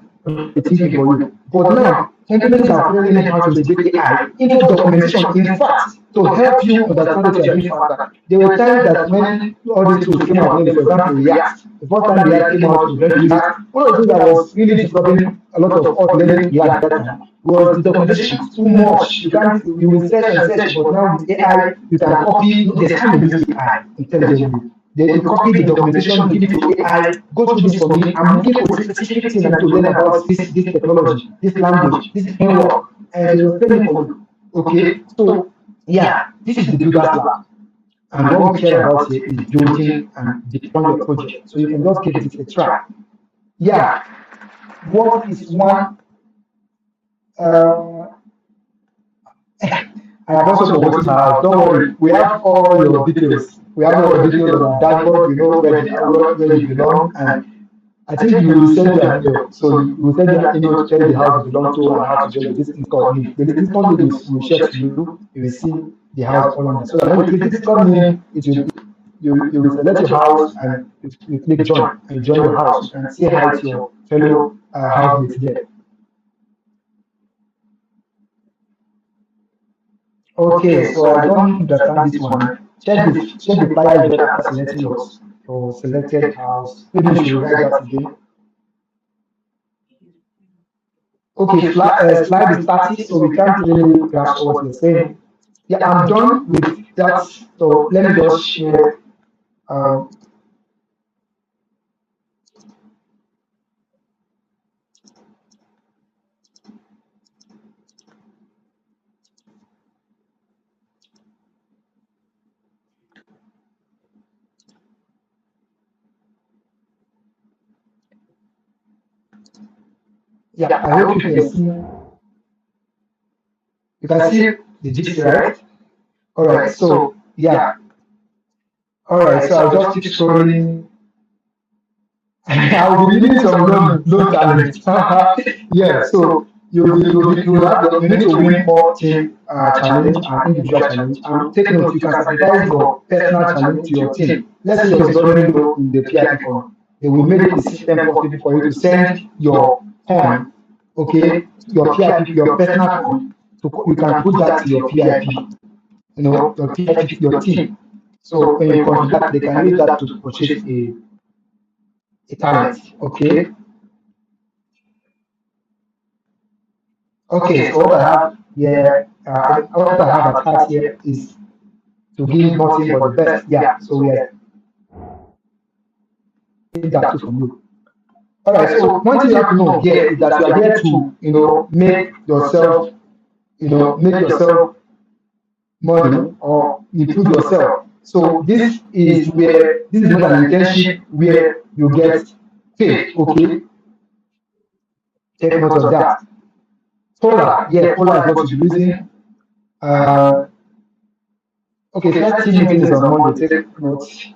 it's thinking for you. But now, companies are learning how to integrate AI into documentation, in fact, to help you understand what you are doing faster. There were times that when all these tools came out, for example, React, the first time React came out to React, one of the things that was really disturbing a lot of us learning React at that time was the documentation too much. You will search and search, but now with AI, you can copy, there's time to use AI intelligently. They copy the documentation, give it to AI, go through this for me. I'm looking for specific things to learn about this technology, this language, this framework, and it will tell me for you. Okay, so yeah, this is the bigger plan. And what we care about here is building and deploying your project. So you can just give it a try. Yeah, what is one? I have also forgotten now. Don't worry, we have all your details. We have all the details on our dashboard. We know where you belong, and I think you will send your email. So you will send your email to tell the house you belong to and how to join this Discord link. The Discord link will share to you. You will see the house all on there. So that when you click Discord link, you will select your house and you click join and you join your house. You can say hi to your fellow housemates there. Okay, so I don't understand this one. Check the flyer you get after selecting your selected house. Maybe you should write that again. Okay, slide is static, so we can't really grasp what you're saying. Yeah, I'm done with that. So let me just share. Um, yeah, I hope you can see. You can see the GC, right? All right. So yeah. All right. So I'll just keep scrolling. I'll be needing some low talent. Yeah. So you need to win more team challenge and individual challenge. And take note, you can sacrifice your personal challenge to your team. Let's say you're running low in the PIP form. They will make the system possible for you to send your coin, okay, your PIP, your personal coin. So you can put that to your PIP, your PIP, your team. So when you contribute that, they can use that to purchase a talent, okay? Okay, so what I have here, what I have attached here is to give nothing but the best. Yeah, so we are taking that too from you. All right, so one thing you have to know here is that you are here to, make yourself, make yourself money or improve yourself. So this is not an internship where you get paid, okay? Take note of that. Polar, yeah, Polar is what you're using. Okay, first team meeting is on Monday, take notes.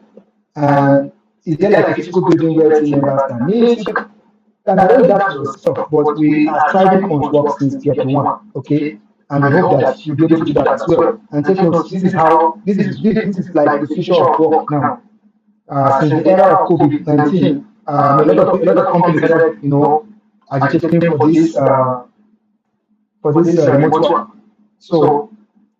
And is there like a physical building where team members can meet? You can arrange that for yourself, but we are striving on to work since tier 1, okay? And we hope that you'll be able to do that as well. And take notes, this is like the future of work now. Since the era of COVID-19, a lot of companies started, agitating for this remote work. So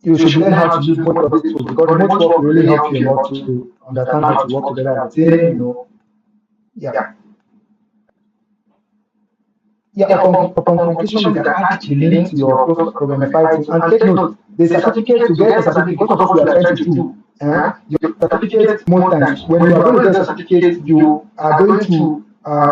you should learn how to use both of these tools because remote work will really help you a lot to understand how to work together as a team, Yeah. Yeah, upon completion, you can add the link to your Programmify team. And take note, the certificate, to get a certificate, because of what we are trying to do, your certificate, most times, when you are going to get a certificate, you are going to,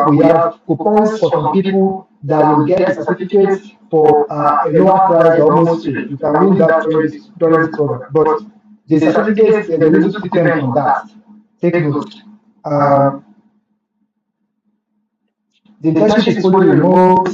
we have coupons for some people that will get a certificate for a lower price, almost free. You can win that during this program. But the certificate, there's a little stipend on that. Take note. The internship is fully remote.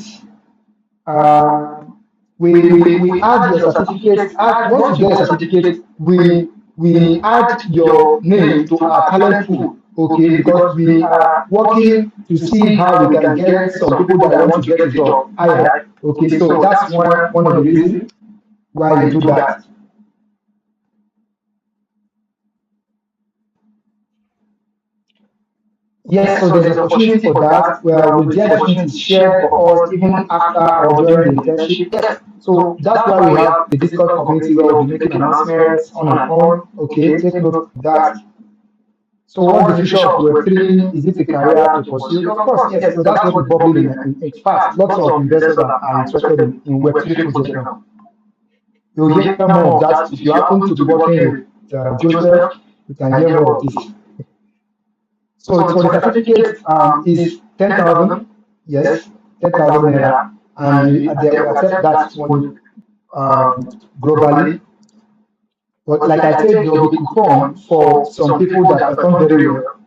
We add your certificate. Once you get a certificate, we add your name to our talent pool, okay? Because we are working to see how we can get some people that want to get a job higher, okay? So that's one of the reasons why we do that. Yes, so there's an opportunity for that, where with the opportunity is shared for us even after or during the internship. Yes. So that's why we have the Discord community where we'll be making announcements on and on. Okay, take note of that. So what's the future of Web3? Is it a career to pursue? Of course, yes. So that's what we're bubbling in fact. Lots of investors are interested in Web3 projects now. You'll hear more of that. If you happen to be working with Joseph, you can hear more of this. So for the certificate is 10,000, yes, 10,000 naira, and they accept that one globally. But like I said, there will be coupon for some people that perform very well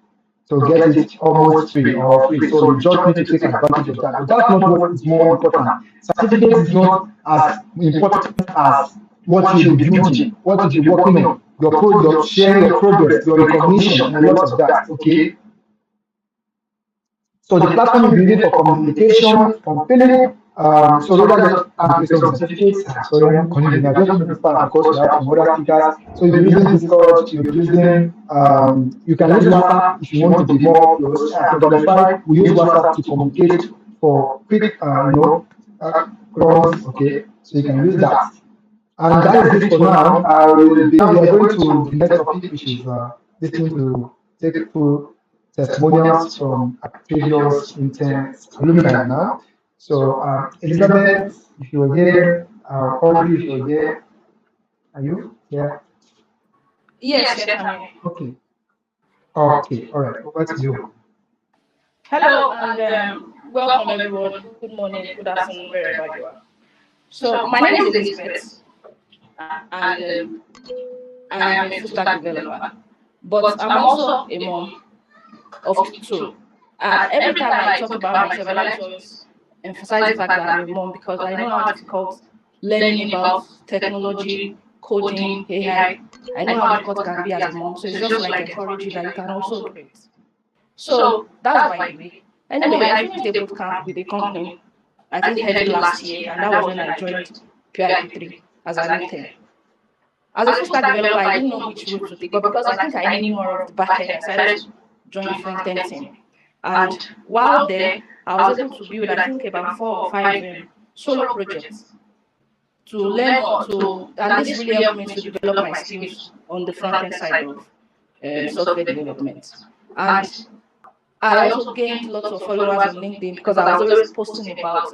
to get it almost free or free. So you just need to take advantage of that. But that's not what is more important. Certificate is not as important as what you'll be building, what you'll be working on, your sharing your progress, your recognition, and lots of that. Okay. So the platform is used for communication, from filling. So those are just application of certificates. Sorry, I'm calling you. I just want to be fast because we have some other speakers. So you'll be using Discord, you'll be using, you can use WhatsApp if you want to be more close. Programmify, we use WhatsApp to communicate for quick, runs. Okay, so you can use that. And that is it for now. We are going to the next topic, which is listening to take full testimonials from previous interns, alumni now. So, Elizabeth, if you're here, Audrey, if you're here, are you here? Yes, yes, I'm here. Okay. Okay. All right. Over to you. Hello and welcome everyone. Good morning, good afternoon, wherever you are. So my name is Elizabeth, and I am a full stack developer. But I'm also a mom of two. And every time I talk about myself, I like to always emphasize the fact that I'm a mom because I know how difficult learning about technology, coding, AI. I know how difficult it can be as a mom. So it's just like encouraging that you can also do it. So that's by the way. Anyway, I finished a bootcamp with a company, I think early last year, and that was when I joined PIP4 as an intern. As a full stack developer, I didn't know which route to take, but because I think I knew more of the back end, I decided to join the front end team. And while there, I was able to build, I think, about 4 or 5 solo projects to learn more. And this really helped me to develop my skills on the front end side of software development. And I also gained lots of followers on LinkedIn because I was always posting about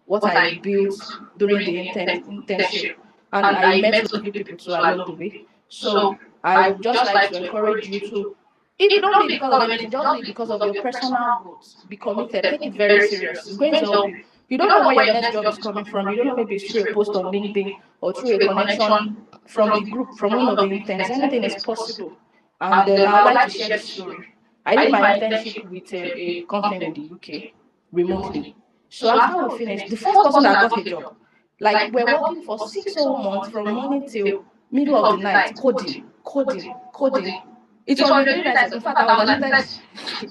what I built during the internship. And I met lovely people too along the way. So I would just like to encourage you to, if you don't do it because of anything, just do it because of your personal growth. Be committed, take it very serious. It's going to help you. You don't know where your next job is coming from. You don't know, maybe it's through a post on LinkedIn or through a connection from the group, from one of the interns. Anything is possible. And I would like to share this story. I did my internship with a company in the UK remotely. So after we finished, the first person that got a job, like we're working for 6 whole months from morning till middle of the night, coding. It was really nice. In fact, I was admitted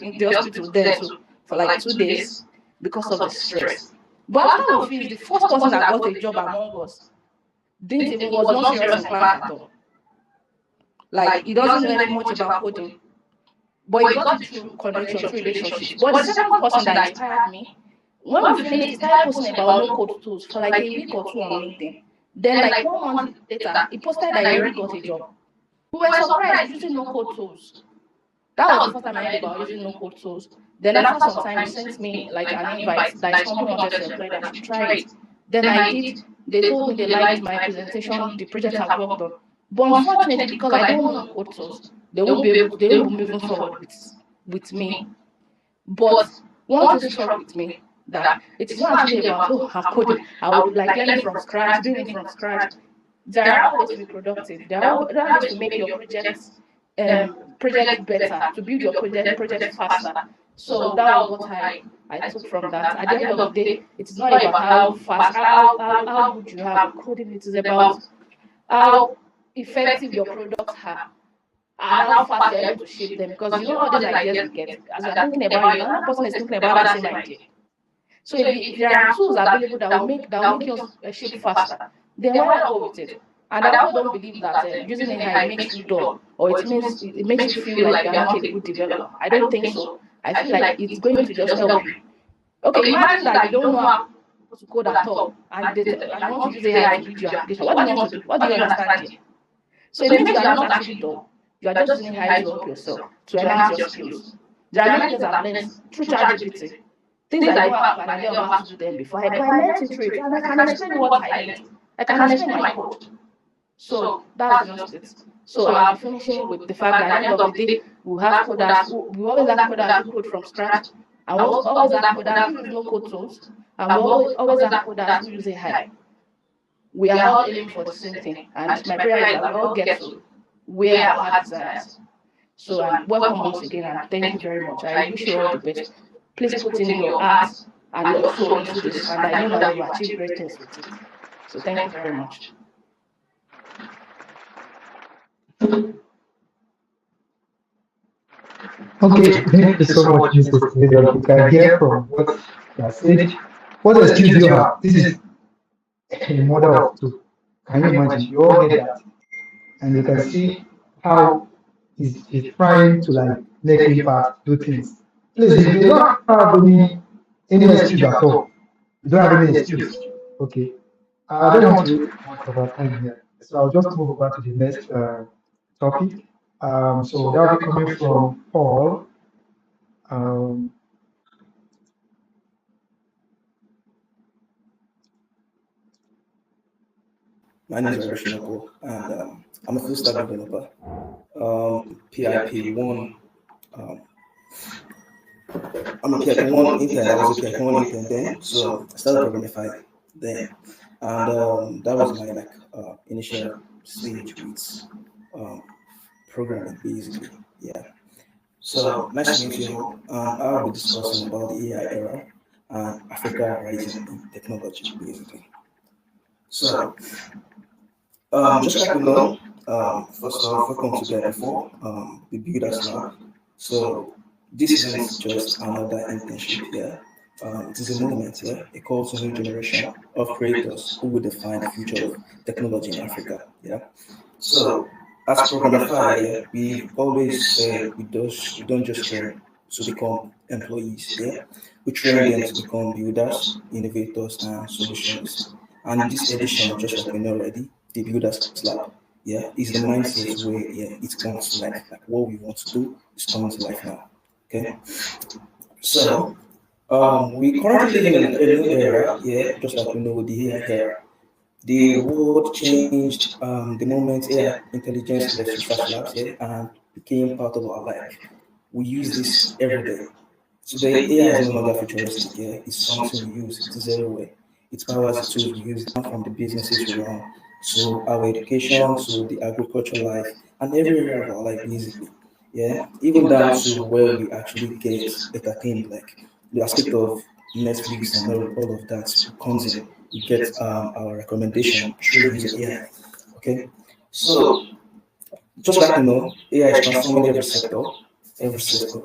in the hospital then too for like 2 days because of the stress. But after we finished, the first person that got a job among us was not serious in class at all. Like he doesn't know anything much about coding. But he got it through connection, through relationships. But the second person that inspired me, when we finished, he started posting about no-code tools for like a week or two on LinkedIn. Then, like 1 month later, he posted that he already got a job. We were surprised using no-code tools. That was the first time I heard about using no-code tools. Then after some time, he sent me like an invite that his company wanted to employ, that I should try it. Then I did. They told me they liked my presentation, the project I've worked on. But unfortunately, because I don't know code tools, they won't be moving forward with me. But one thing struck with me, that it is not actually about, oh, I'm coding, I would like learning from scratch, doing it from scratch. There are other ways to be productive. There are other ways to make your project better, to build your project faster. So that was what I took from that. At the end of the day, it is not about how fast, how good you have coding. It is about how effective your products are and how fast you're able to ship them. Because you know all these ideas we get, as you're thinking about it, another person is thinking about that same idea. So if there are tools available that will make yours ship faster, then why not go with it? And I also don't believe that using AI makes you dull, or it makes you feel like you're not a good developer. I don't think so. I feel like it's going to just help you. Okay, imagine that you don't know how to code at all, and you want to use AI to build your application. What do you want to do? What do you understand here? So it means you are not actually dull. You are just using AI to help yourself, to enhance your skills. There are many things I've learned through ChatGPT. Things I don't have an idea of how to do them before. But I learned it through it, and I can explain what I need. I can explain my code. So that's just it. So I'll be finishing with the fact that at the end of the day, we have coders. We always have coders who code from scratch, and we always have coders who use no-code tools, and we always have coders who use AI. We are all aiming for the same thing, and my prayer is that we all get to where our heart desires. So welcome once again, and thank you very much. I wish you all the best. Please put in your heart and your soul into this, and I know that you will achieve great things with it. So thank you very much. Okay, thank you so much, Mrs. William. You can hear from what you have said. What excuse do you have? This is a mother of two. Can you imagine? You all get that. And you can see how he's trying to like make impact, do things. Please, if you don't have any excuse at all, you don't have any excuse. Okay. I don't want to waste much of our time here. So I'll just move over to the next topic. So that'll be coming from Paul. Um, My name is Arishinopo, and I'm a full stack developer. PIP1. Um, I'm a PIP1 intern. I was a PIP1 intern then, so I started Programmify then, and that was my initial stage with um, programming, basically. Yeah. So nice to meet you all. I'll be discussing about the AI era and Africa rising in technology, basically. So just like we know, first off, welcome to PIP4, the Builders Lab. So this isn't just another internship here. It is a movement here, a call to new generation of creators who will define the future of technology in Africa. Yeah. So as Programmify, yeah, we always say we don't just train to become employees. Yeah. We train them to become builders, innovators, and solutionists. And in this edition, just like we know already, the Builders Lab, yeah, is the mindset where yeah, it comes to life. Like what we want to do is coming to life now. Okay. So we currently living in a new era, yeah, just like we know the AI era. The world changed the moment AI intelligence left research labs, yeah, and became part of our life. We use this every day. Today, AI is no longer futuristic, yeah, it's something we use, it is everywhere. It powers the tools we use from the businesses we run to our education to the agricultural life and every area of our life, basically. Yeah, even down to where we actually get entertained, like the aspect of Netflix and all of that comes in. We get our recommendation through using AI. Okay, so just like we know, AI is transforming every sector, every sector.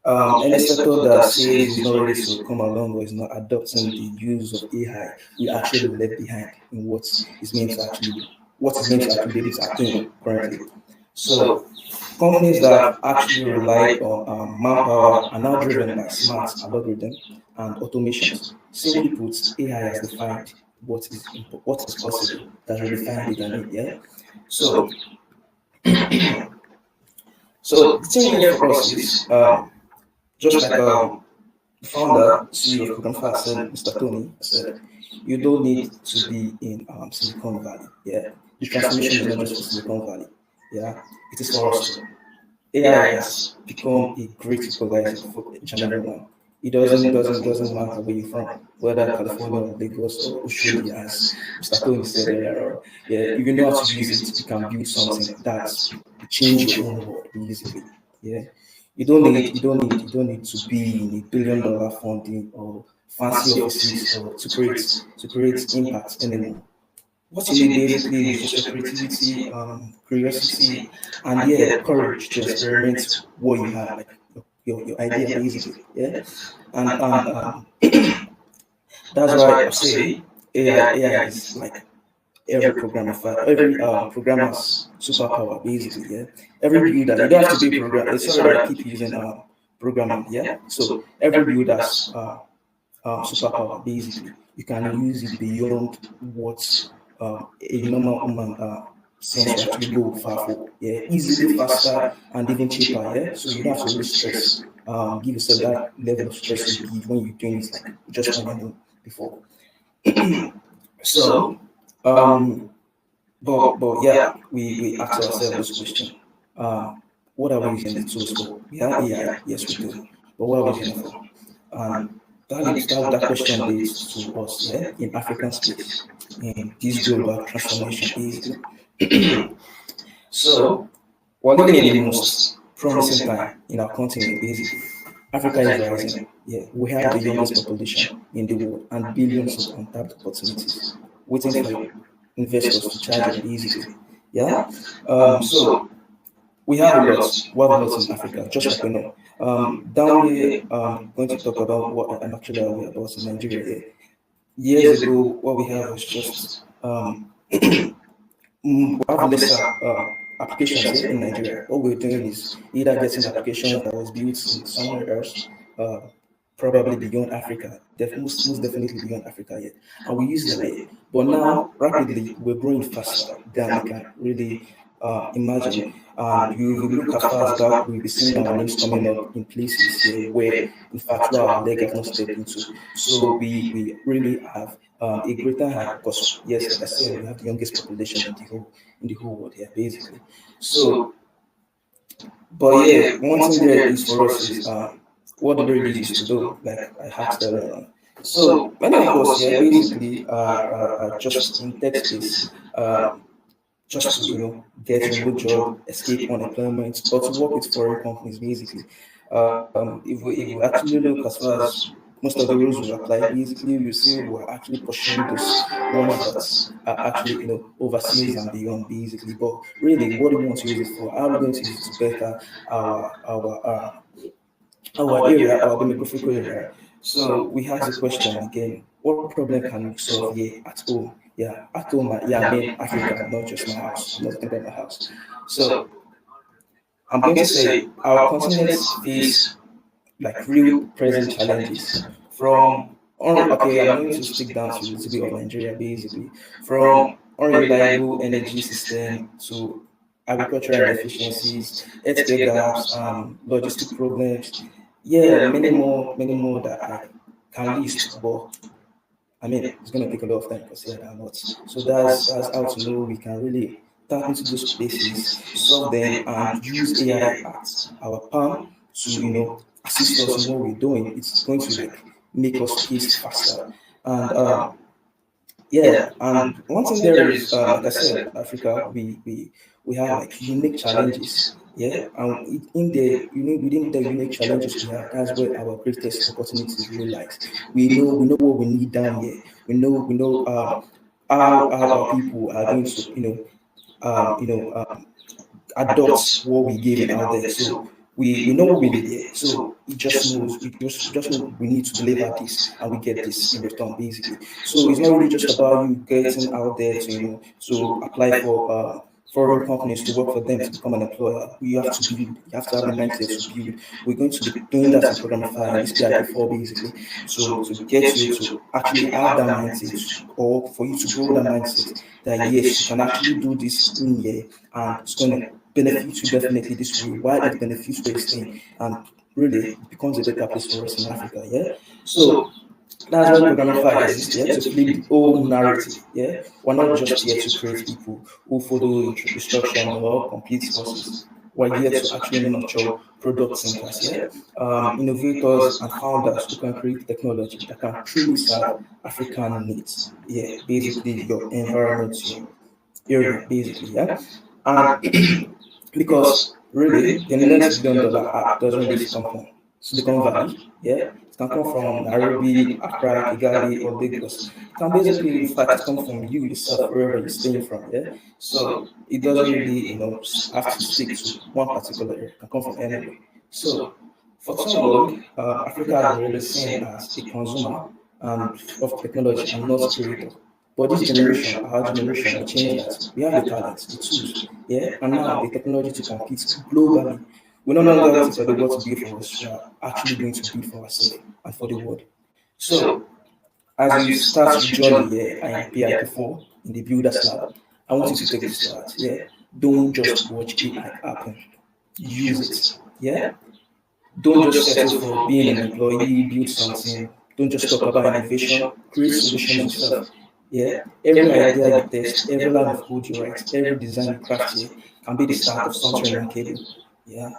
Any sector that says it's not ready to come along or is not adopting the use of AI, we actually left behind in what is meant to actually be able to attain currently. So companies that have actually relied on manpower are now driven by smart algorithms and automations. Simply put, AI has defined what is possible. It has redefined it. I mean, yeah. So, so the thing here for us is just like the founder, CEO of Programmify said, Mr. Tony said, you don't need to be in Silicon Valley. Yeah, the transformation is not just for Silicon Valley. Yeah, it is for us too. AI has become a great equalizer for each and everyone. It doesn't matter where you're from, whether California or Lagos or Australia, as Mr. Tony said earlier. Yeah, if you know how to use it, you can build something that will change your own world, basically. Yeah. You don't need to be in $1 billion funding or fancy offices or to create impact anymore. What you need basically is just your creativity, curiosity, and yeah, courage to experiment what you have, like your idea basically. Yeah. And that's why I say AI is like every programmer's superpower basically. Yeah. Every builder, you don't have to be a programmer. Sorry that I keep using programming. Yeah. So every builder's superpower basically, you can use it beyond what a normal human sense will actually go far for. Yeah, easily faster and even cheaper. Yeah, so you don't have to really stress. Give yourself that level of stress you give when you're doing it like just on your own before. So, um, but yeah, we ask ourselves this question: what are we using the tools for? We have AI, yes, we do, but what are we using it for? And that question leads to us, yeah, in African space, in this global transformation, basically. So we're living in the most promising time in our continent, basically. Africa is rising. Yeah, we have the youngest population in the world and billions of untapped opportunities waiting for investors to charge on, basically. Yeah. So we have a lot. We have a lot in Africa, just like we know. Down here, going to talk about what I'm actually aware about in Nigeria. Yeah. Years ago, what we have was just we have lesser applications here in Nigeria. What we're doing is either getting applications that was built in somewhere else, uh, probably beyond Africa, most definitely beyond Africa yet, and we use them here. But now, rapidly, we're growing faster than we can really imagine. And you look as far as back, we'll be seeing our names coming up in places here where, in fact, where our leg has not stepped into. So we really have a greater height because, yes, like I said, we have the youngest population in the whole world here, basically. So, but yeah, one thing there is for us is what do we really use to do? Like I asked earlier on. So many of us here basically are just in tech space, just to get remote job, escape unemployment, or to work with foreign companies basically. If we actually look as far as most of the roles we apply, basically you see we're actually pursuing those ones that are actually overseas and beyond basically. But really, what do we want to use it for? How are we going to use it to better our area, our demographical area? So we ask the question again: what problem can we solve here at home? Yeah, at home. Yeah, I mean Africa, not just my house. I'm not talking about my house. So I'm going to say our continents face like real present challenges from okay, I'm going to stick down to a little bit of Nigeria basically, from unreliable energy system to agricultural inefficiencies, healthcare gaps, logistic problems. Yeah, many more that I can list, but I mean, it's going to take a lot of time because yeah, there are lots. So that's how to know we can really tap into those places, solve them, and use AI at our palm to assist us in what we're doing. It's going to like make us pace faster. And yeah, and one thing there is, like I said, Africa, we have like unique challenges. Yeah, and in the within the unique challenges we have, that's where our greatest opportunities really lies. We know what we need down here. We know how our people are going to um, you know um, adopt what we're giving out there. So we know what we need here. So it just knows we just know we need to deliver this and we get this in return basically. So it's not really just about you getting out there to to apply for foreign companies to work for them to become an employer. You have to build, you have to have the mindset to build. We're going to be doing that in Programmify and this PIP4 basically. So to get you to actually have that mindset or for you to grow that mindset that yes, you can actually do this in here and it's going to benefit you definitely this way while it benefits where you're staying, and really it becomes a better place for us in Africa. Yeah. So that's why Programmify exists, yeah, to flip the old narrative. Yeah, we're not just here to create people who follow instruction or complete courses. We're here to actually nurture product thinkers, yeah, innovators and founders who can create technology that can truly serve African needs. Yeah, basically your environment, your area, basically, yeah, and because really the next $1 billion app doesn't really come from Silicon Valley, yeah. It can come from Nairobi, Accra, Kigali, or Lagos. It can basically, in fact, come from you yourself, wherever you're staying from, yeah. So it doesn't really, have to stick to one particular area. It can come from anywhere. So for too long, Africa has been really seen as a consumer of technology and not creator. But this generation, our generation, we change that. We have the talents, the tools, yeah, and now the technology to compete globally. We're no longer waiting for the world to build for us. We are actually going to build for ourselves and for the world. So, as you start your journey here in PIP4 in the Builders Lab, I want you to take this to heart. Yeah, don't just watch AI happen. Use it. Yeah, don't just settle for being an employee. Build something. Don't just talk about innovation. Create solutions yourself. Yeah, every idea you test, every line of code you write, every design you craft here can be the start of something remarkable. Yeah,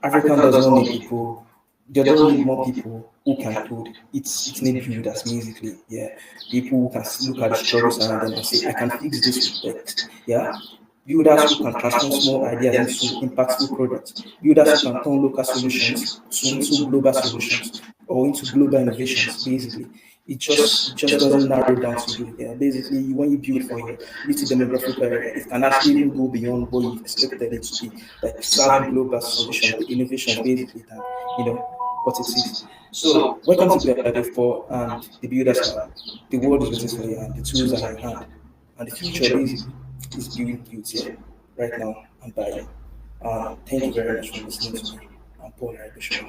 African does not need people. They don't need more people who can code. It's need builders basically. Yeah, people who can look at the struggles around them and say, I can fix this with text. Yeah, builders who can transform small ideas into impactful products. Builders who can turn local solutions into global solutions or into global innovations basically. it just doesn't narrow down to you. Yeah, basically, when you build for your little demographic area, it can actually even go beyond what you've expected it to be, like serving global solutions, the innovations basically that what it is. So welcome to PIP4 and the Builders Lab. The world is waiting for you and the tools are in your hand. And the future basically is being built here, right now, and by you. Thank you very much for listening to me. I'm Paul Bishop.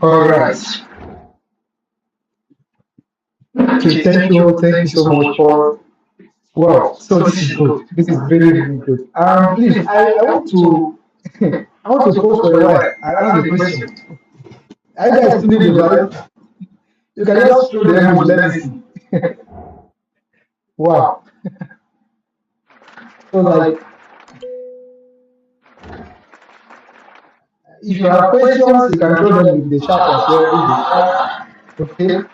All right. Okay, thank you so much for. Wow, so this is good. This is really, really good. Please, I want to I want to pause for a while and ask the question. Are you guys feeling the vibe? You can just throw the emoji, let me see. Wow. So like, if you have questions, you can throw them in the chat as well. Okay.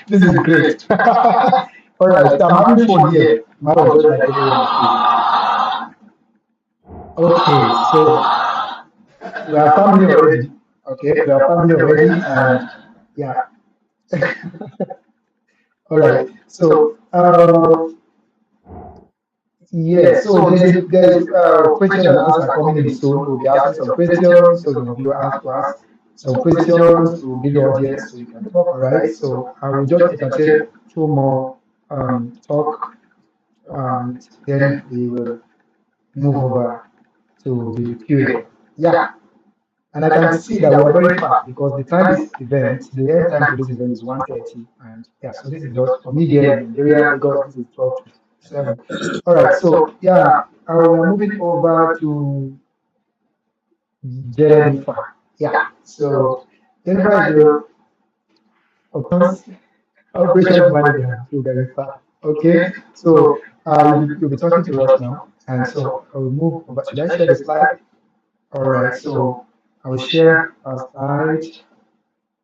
This is great. All right, so I'm having fun here. Matter just like everyone. Okay, so we are family already. Okay, we are family already, and yeah. All right. So yeah. So there's question and answer coming in soon. We'll be asking some questions. So some of you ask to ask some questions to give the audience so you can talk. All right. So I will just entertain two more talk, and then we will move over to the Q&A. Yeah. And I can see that we're very fast because the time this event, the end time for this event is 1:30. And yeah, so this is just for me here in Nigeria, Lagos, this is 12 to 7. All right, so yeah, we're moving over to Jennifer. Yeah, so Jennifer is the operations manager to Jennifer. Okay, so you'll be talking to us now. And so I will move over. Should I share the slide? All right, so I will share a slide.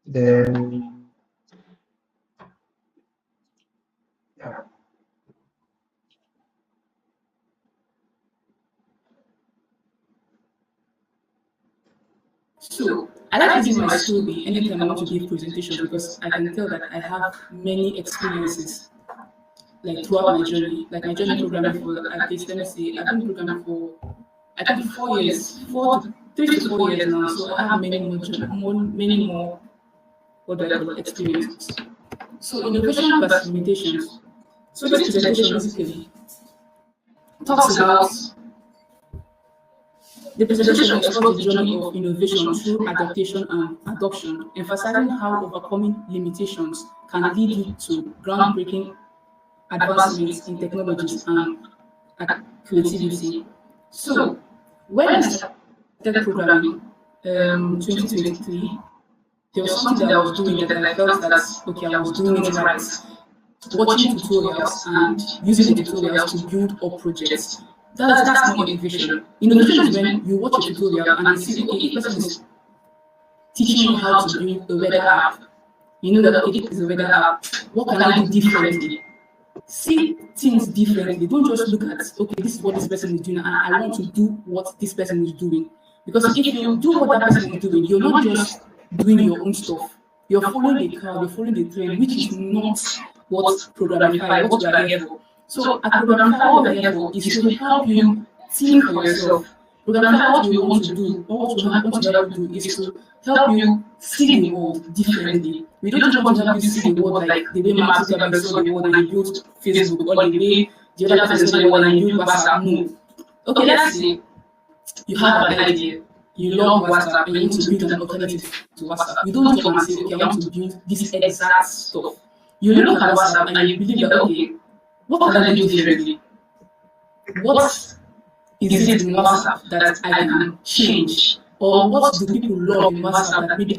Then, yeah. So I like using my story anytime I want to give presentations because I can tell that I have many experiences like throughout my journey. Like my journey programming for at least, let me see, I've been programming for I think 4 years, 3 to 4 years now. So I have many more what do I call it, experiences. So innovation plus limitations. So this presentation basically talks about the presentation explores the journey of innovation through adaptation and adoption, emphasizing how overcoming limitations can lead you to groundbreaking advancements in technologies and creativity. So, when I started programming 2023, there was something that I was doing that I felt that, okay, I was doing it right. Watching tutorials and using the tutorials to build up projects. That's not innovation. Innovation is when you watch a tutorial and you see, okay, if person is teaching you how to build a weather app, you know that, okay, this is a weather app. What can I do differently? See things differently. Don't just look at, okay, this is what this person is doing, and I want to do what this person is doing. Because if you do what that person is doing, you're not just doing your own stuff. You're following the crowd, you're following the trend, which is not what Programmify, what we are here for. So at Programmify, what we are here for is to help you think for yourself. Programmify, what we want to do, or what we want to help you do is to help you see the world differently. We don't just want to help you see the world like the way Mark Zuckerberg saw the world and he built Facebook, or the way the other person saw the world and he built WhatsApp. No. Okay, let's say you have an idea. You love WhatsApp and you want to build an alternative to WhatsApp. You don't come and say, okay, I want to build this exact stuff. You look at WhatsApp and you believe that, okay, what can I do differently? What is it in WhatsApp that I can change? Or what do people love in WhatsApp that maybe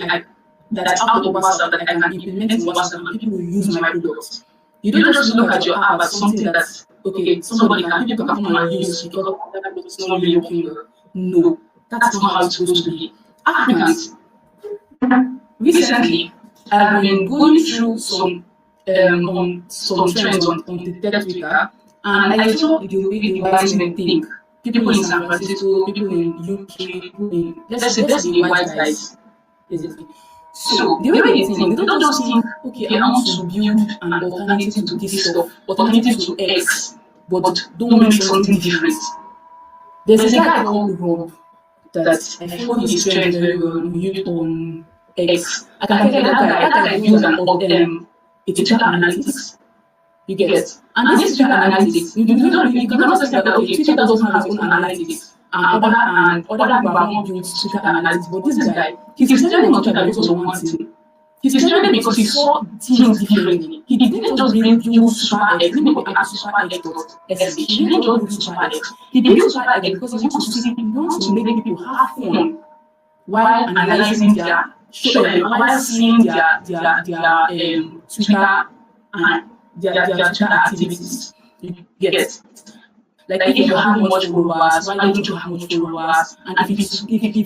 that's out of WhatsApp that I can implement in WhatsApp and people will use my product? You don't just look at your app as something that's, okay, people can come and use because that product is not really working well. No, that's not how it's supposed to be. Africans, recently, I've been going through some on some trends on the tech Twitter, and I saw the way the wise men think. People in San Francisco, people in UK, people in let's say the white guys, basically. So the way they think, they don't just think, okay, I want to build an alternative to this stuff, alternative to X, but don't make something different. There's a guy called Rob that I follow his trend very well on X. I can tell you that guy builds a Twitter analytics. You get, and this Twitter analytics, you cannot say that okay, Twitter doesn't have its own analytics, and other people have not built Twitter analytics, but this guy, he's trending on Twitter because of one thing. He's trending because he saw things differently. He didn't just build Super X, he didn't add Super X.sh, he didn't just build Super X. He built Super X because he wants to make people have fun while analyzing their show, while seeing their Twitter and their Twitter activities. You get, like if you have much followers, why don't you have much followers? And if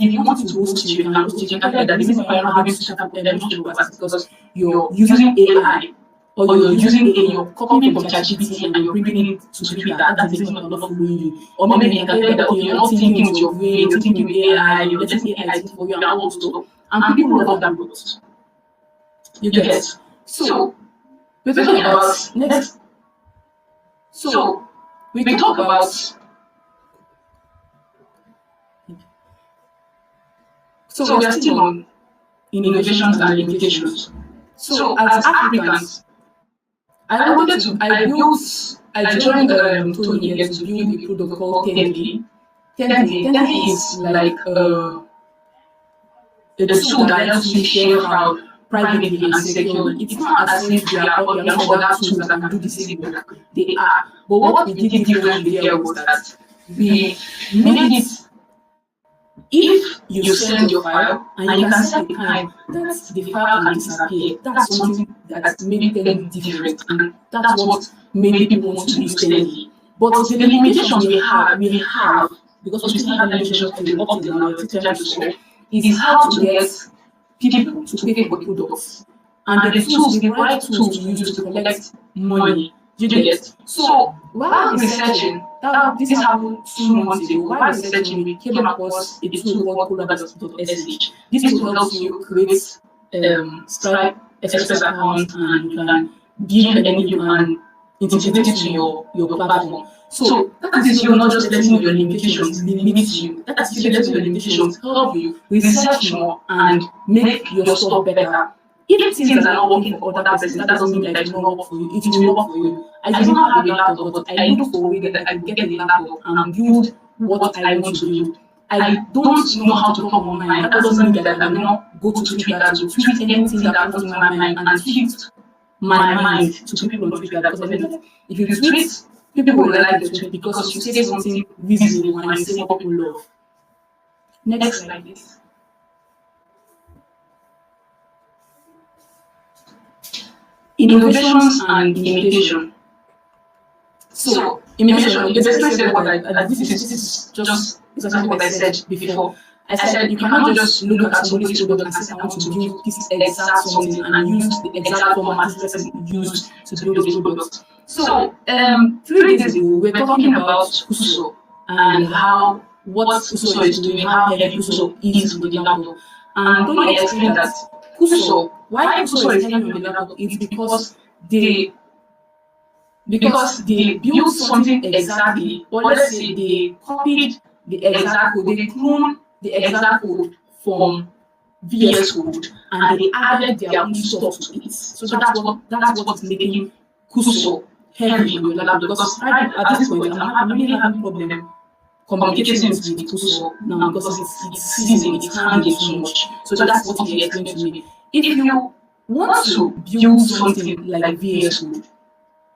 you want to host you can host it. You can tell that the reason why you're not having much followers is because you're using AI, or you're using you're copying from ChatGPT and you're bringing it to Twitter. That's the reason why I'm not following you. Or maybe you can tell that okay, you're not thinking with your brain, you're thinking with AI, you're letting AI think for you and all stuff. And people love that route. You get. So we're talking about next. So we talk about we are still on innovations and limitations. So as Africans, I joined Tony here to build a product called 10K. 10K is like a tool that helps you share crowd privately and securely. It's not as if there are not other tools that can do the same work. They are. But what we did differently here was that we made it, if you send your file and you can set the time that the file can disappear, that's something that made them different, and that's what made people want to use 10K. But the limitations we have, because we still have limitations to the up till now, is how to get people to pay for products, and the tools, the right tools to use to collect money. You get. So while researching, this happened 2 months ago. While researching, we came across a tool called Programmify. This tool helps you create Stripe Express account, and you can you can integrate it to your platform. So that is you not just letting your limitations limit you. That is you letting your limitations help you research more and make your stuff better. If things are not working for other persons, that doesn't mean that it will not work for you. It will work for you. I don't have a laptop, but I look for a way that I can get a laptop and build what I want to build. I don't know how to talk online. That doesn't mean that I will not go to Twitter to tweet anything that comes in my mind and tweet my mind to people on Twitter. Because I know if you tweet, people will like the tweet because you say something reasonable and you say what people love. Next slide, please. Innovations and imitation. So, imitation, you basically said what this is just exactly what I said before. I said you cannot just look at somebody's product and say I want to build this exact something and use the exact format this person used to build this product. So 3 days ago we were talking about Kuso and what Kuso is doing, how heavy Kuso is with the laptop. And Tony explained that Kuso, why Kuso is heavy on the laptop is because they built something exactly, or let's say they copied the exact code, they cloned the exact code from VS Code and they added their own stuff to it. So that's what's making Kuso heavy on your laptop. Because at this point I'm really having a problem communicating with Kuso now because it's season, it's hanging so much. So that's what he explained to me. If you want to build something like VS Code,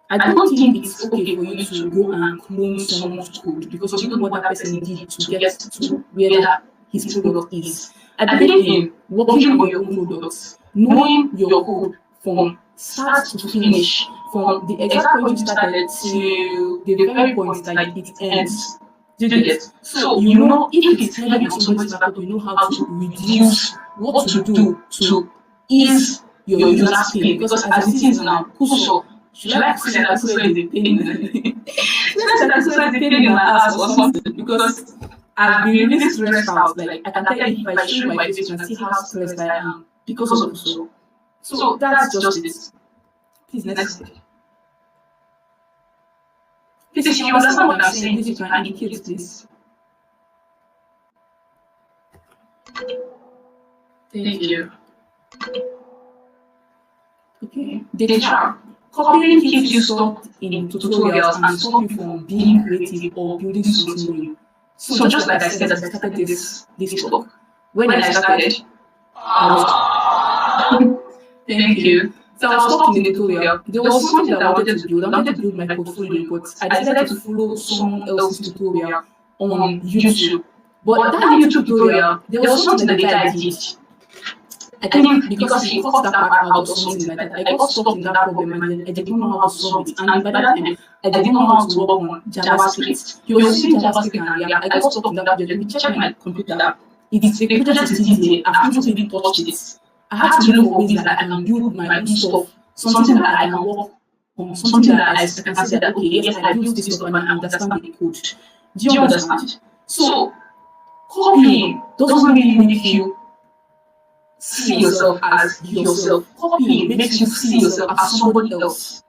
I don't think it's okay for you to go and clone someone's code because you don't know what that person did to get to where his product is. I believe in working on your own products, knowing your code from start to finish, from the exact point you started to the very point that it ends. Did you get? So you know if it's heavy on somebody's laptop, you know how to reduce what to do to ease your user's pain, because as it is now, Kuso, should I say that Kuso is a pain? Let's say that Kuso is a pain in my ass or something, because I've been really stressed out. Like, I can tell you, if I show my face, you can see how stressed I am because of Kuso. So that's just it. Please, next slide. Please, if you understand what I'm saying, please, you can indicate, please. Thank you. Okay. The trap. Copying keeps you stuck in tutorials and stop you from being creative or building something new. So just like I said, as I started this talk, when I started, thank you. So I was stuck in the tutorial. There was something that I wanted to build. I wanted to build my portfolio, but I decided to follow someone else's tutorial on YouTube. But that YouTube tutorial, there was something that the guy did. I think because he cut that part out or something like that, I got stuck in that problem and then I didn't know how to solve it. And by that time, I didn't know how to work on JavaScript. He was using JavaScript and React. I got stuck in that project. Let me check my computer. It is the project is still there. I've not even touched it. I had to look for ways that I can build my own stuff, something that I can work on, something that I can say that, okay, yes, I built this stuff and I understand the code. Do you understand? So, copying doesn't really make you see yourself as yourself. Copying makes you see yourself as somebody else.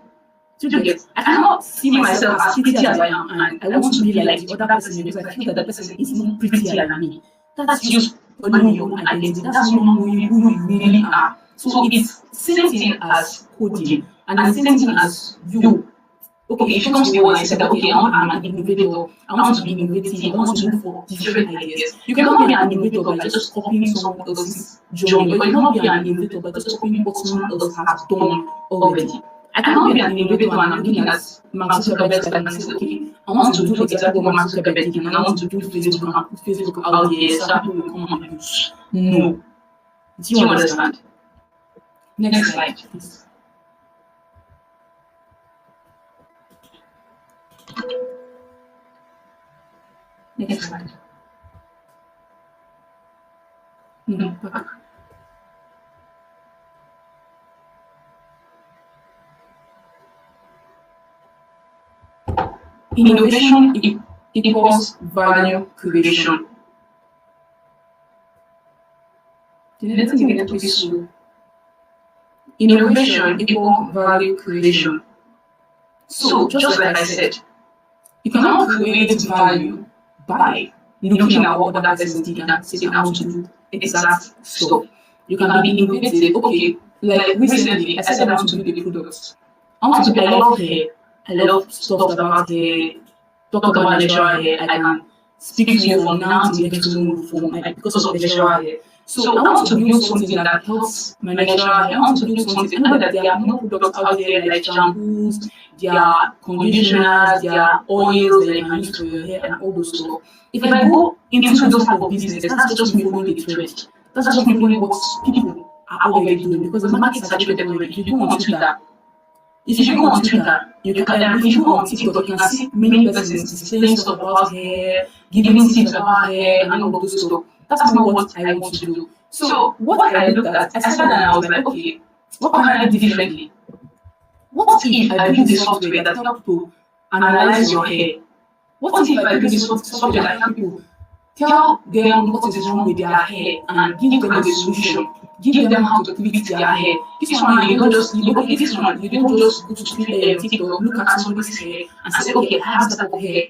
Do you get? I cannot see myself as pretty as I am, and I want to be like the other person because I feel that the person is not prettier than me. That's just knowing your own identity. That's not knowing who you really are. So it's same thing as coding, and the same thing as you. Okay, if you come to me and I said, okay, I want to be an innovator, I want to be innovative, I want to look for different ideas. You cannot be an innovator by just copying someone else's journey, or you cannot be an innovator by just copying what someone else has done already. I cannot be an innovator and I'm looking at Mark Zuckerberg and say, okay, I want to do exactly what Mark Zuckerberg did, and I want to do Facebook and put Facebook out there so that people will come and use. No. Do you understand? Next slide, please. Next slide. No, back. Innovation equals value creation. Let's get it pretty slow. Innovation equals value creation. So, just like I said, you cannot create value by looking at what other person did and saying, I want to do exact stuff. You can be innovative. Okay, like recently, I said I want to build a product. I love hair. I love stuff about hair, talk about natural hair. I can speak to you from now to next tomorrow because of natural hair. So I want to build something that helps my natural hair. I want to build something. I know that there are more products out there like shampoos, there are conditioners, there are oils that you can use for your hair and all those stuff. If I go into those type of business, that's just me following the trend. That's just me following what people are already doing because the market is saturated already. If you go on Twitter, you can, if you go on TikTok, you can see many persons displaying stuff about hair, giving tips about hair, and all of those stuff. That's not what I want to do. So what I looked at, I started and I was like, okay, what can I do differently? What if I build this software that helps people analyze your hair? What if I build this software that helps people tell them what is wrong with their hair and give them a solution? Give them how to tweak their hair. This one, you don't just go to TikTok, look at somebody's hair and say, okay, I have this type of hair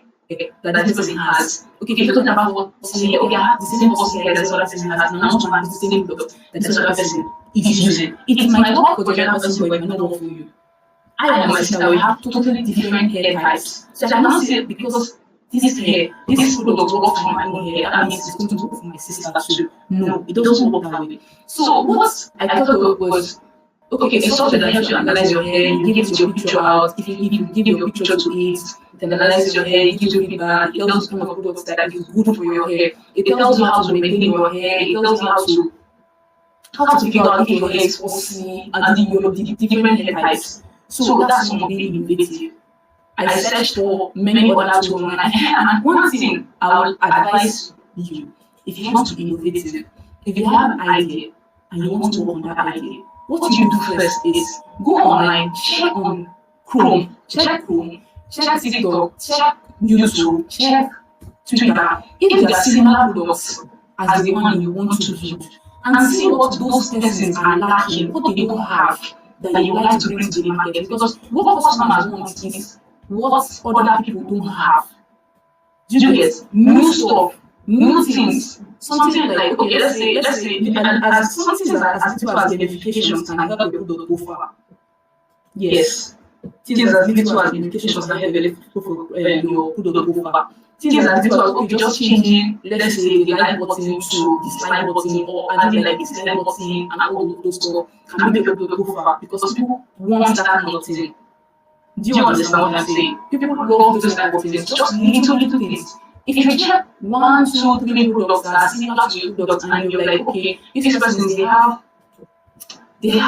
that this person has. Okay, if you're talking about what's hair, okay, I have the same person hair that this other person has, and I want to have the same product that this other person is using. It might work for the other person, but it might not work for you. I and my sister, we have totally different hair types. So I cannot say because this hair, this product works for my own hair, that means it's going to work for my sister too. No, it doesn't work that way. So what I thought was, okay, a software that helps you analyze your hair, you give your picture out, if you give your picture to it, it analyzes your hair, it gives you feedback, it tells you kind of products that is good for your hair, it tells you how to maintain your hair, it tells you how to figure out if your hair is fussy and the different hair types. So that's not being innovative. I searched for many other tools online, and one thing I will advise you, if you want to be innovative, if you have an idea and you want to work on that idea, what you do first is go online, check on Chrome, check TikTok, check YouTube, check Twitter, if there are similar products as the one you want to build, and see what those persons are lacking, what they don't have that you like to bring to the market. Because what customers want is what other people don't have. Do you get new stuff, new things? Something like, okay, let's say, and as something as little as gamifications can help the product go far. Yes, things as little as gamifications can help your product go far. Things as little as, okay, just changing, let's say, the like button to dislike button, or adding like dislike button and all of those stuff can make your product go far, because people want that kind of thing. Do you understand what I'm saying? People love those type of things, just little things. If you check 1, 2, 3 products that are similar to your product, and you're like, okay, these persons, they have they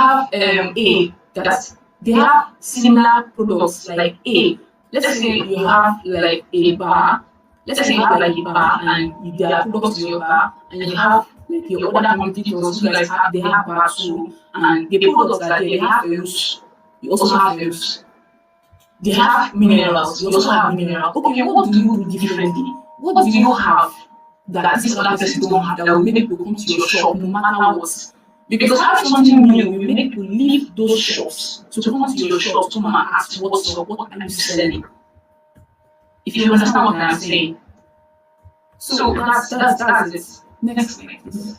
have similar products like A. Let's say you have like a bar. Let's say you have like a bar and there are products to your bar, and you have like your other competitors who guys have, they have bar too, and the products that they have use, you also have use. They have minerals, you also have minerals. Okay, what do you do differently? What do you have that this other person don't have that will make people come to your shop no matter what? Because having something new will make people leave those shops to come to your shop to come and ask, what's up, what are you selling? If you understand what I'm saying. So that's it. Next slide, please.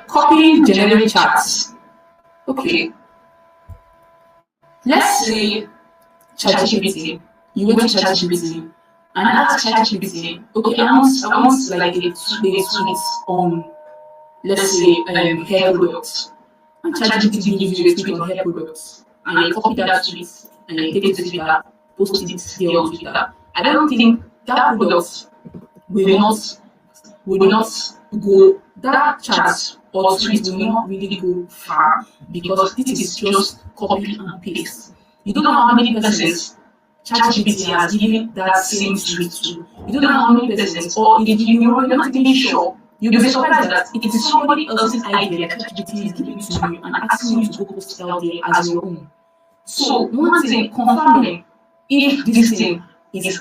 Copying generic charts. Okay. Let's say ChatGPT. You went to ChatGPT and ask ChatGPT, okay, I want like a tweet on, let's say, hair products. And ChatGPT gives you a tweet on hair products, and you copy that tweet and you take it to Twitter, post it here on Twitter. I don't think that product will not go, that chat or tweet will not really go far, because this is just copy and paste. You don't know how many persons ChatGPT has given that same tweet to. You don't know how many persons, or if you're not even sure, you'll be surprised that it is somebody else's idea that ChatGPT is giving to you and asking you to go post it out there as your own. So one thing, confirming if this thing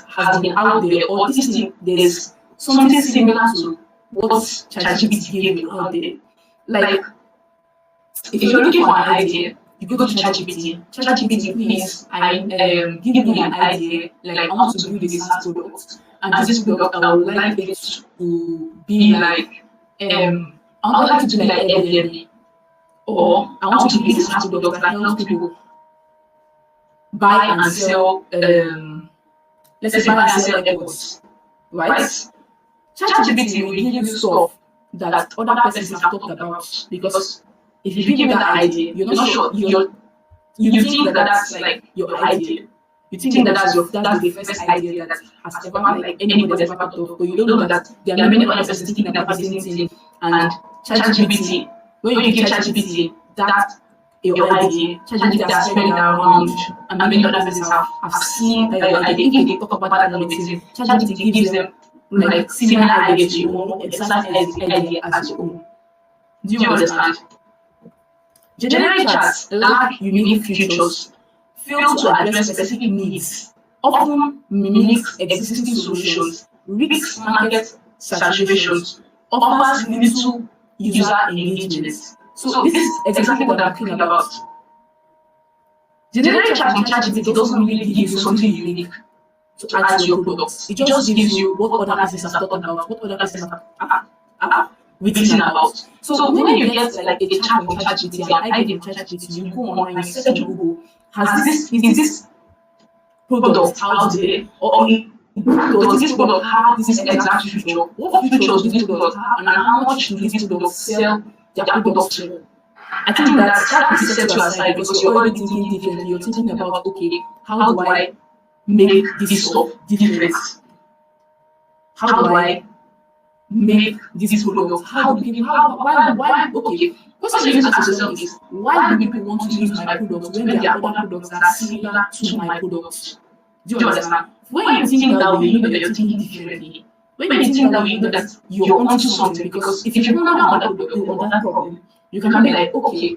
has been out there, or this thing there's something similar to what ChatGPT gave you out there. Like, if you're looking for an idea, you go to ChatGPT. ChatGPT, please, give me an idea. Like, I want to build this SaaS product, and this product I would like it to be like, I would like to be like Airbnb, or I want to build this SaaS product that helps people buy and sell. Let's say buy and sell airpods, right? ChatGPT will give you stuff that other persons have talked about, because if you give that idea, you're not sure, you think that that's like your idea. You think that that's the first idea that has ever, like, anybody has ever thought of, but you don't know that there are many other persons thinking about the same thing. And ChatGPT, when you give ChatGPT that your idea, ChatGPT has spread it around, and many other persons have seen that your idea. If they talk about that in a meeting, ChatGPT gives them like similar ideas to your own, exact idea as your own. Do you understand? Generic charts lack unique features, fail to address specific needs, often mimics existing solutions, risks market saturations, offers little user engagement. So this is exactly what I'm talking about. Generic charts in ChatGPT doesn't really give you something unique to add to your products. It just gives you what other persons have thought about, what other persons have written about. So when you get like a chat from ChatGPT, an idea from ChatGPT, you go online, you search on Google, is this product out there, or does this product have this exact feature? What features do this product have, and how much do these products sell their products for? I think that is set you aside, because you're already thinking differently. You're thinking about, okay, how do I make this stuff different? How do I make these products? How do people, why, okay, question you need to ask yourself is, why do people want to use my products when there are other products that are similar to my products? Do you understand? When you think that way, you know that you're thinking differently. When you think that way, you know that you're onto something, because if you don't know about that problem, you can be like, okay,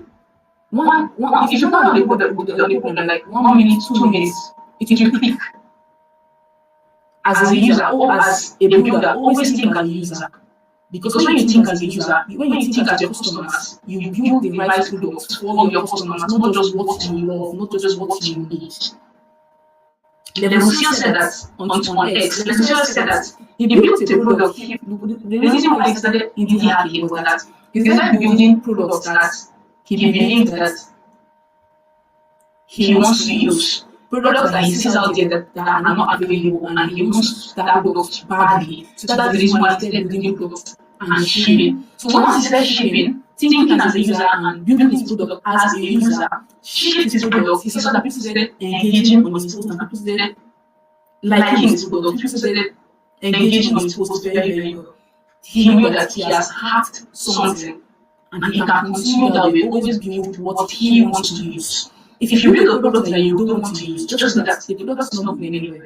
if you don't know the problem, like 1 minute, 2 minutes, it will click. As a user or as a builder, always think as a user. Because when you think as a user, when you think as your customers, you build the right products for your customers, not just what you love, not just what you need. Levencio said that on X. Levencio said that he built a product. The reason why he started indie hacking was that he started building products that he believed that he wants to use. Products that he sees out there that are not available, and he wants that product badly. So that's the reason why he started building products and shipping. So once he started shipping, thinking as a user and building his product as a user, shipped his product, he saw that people started engaging on his post, and people started liking his product, people started engaging on his post very, very well. He knew that he has hacked something, and he can continue that way, always build what he wants to use. If you build a product that you don't want to use, just know that the product is not going anywhere.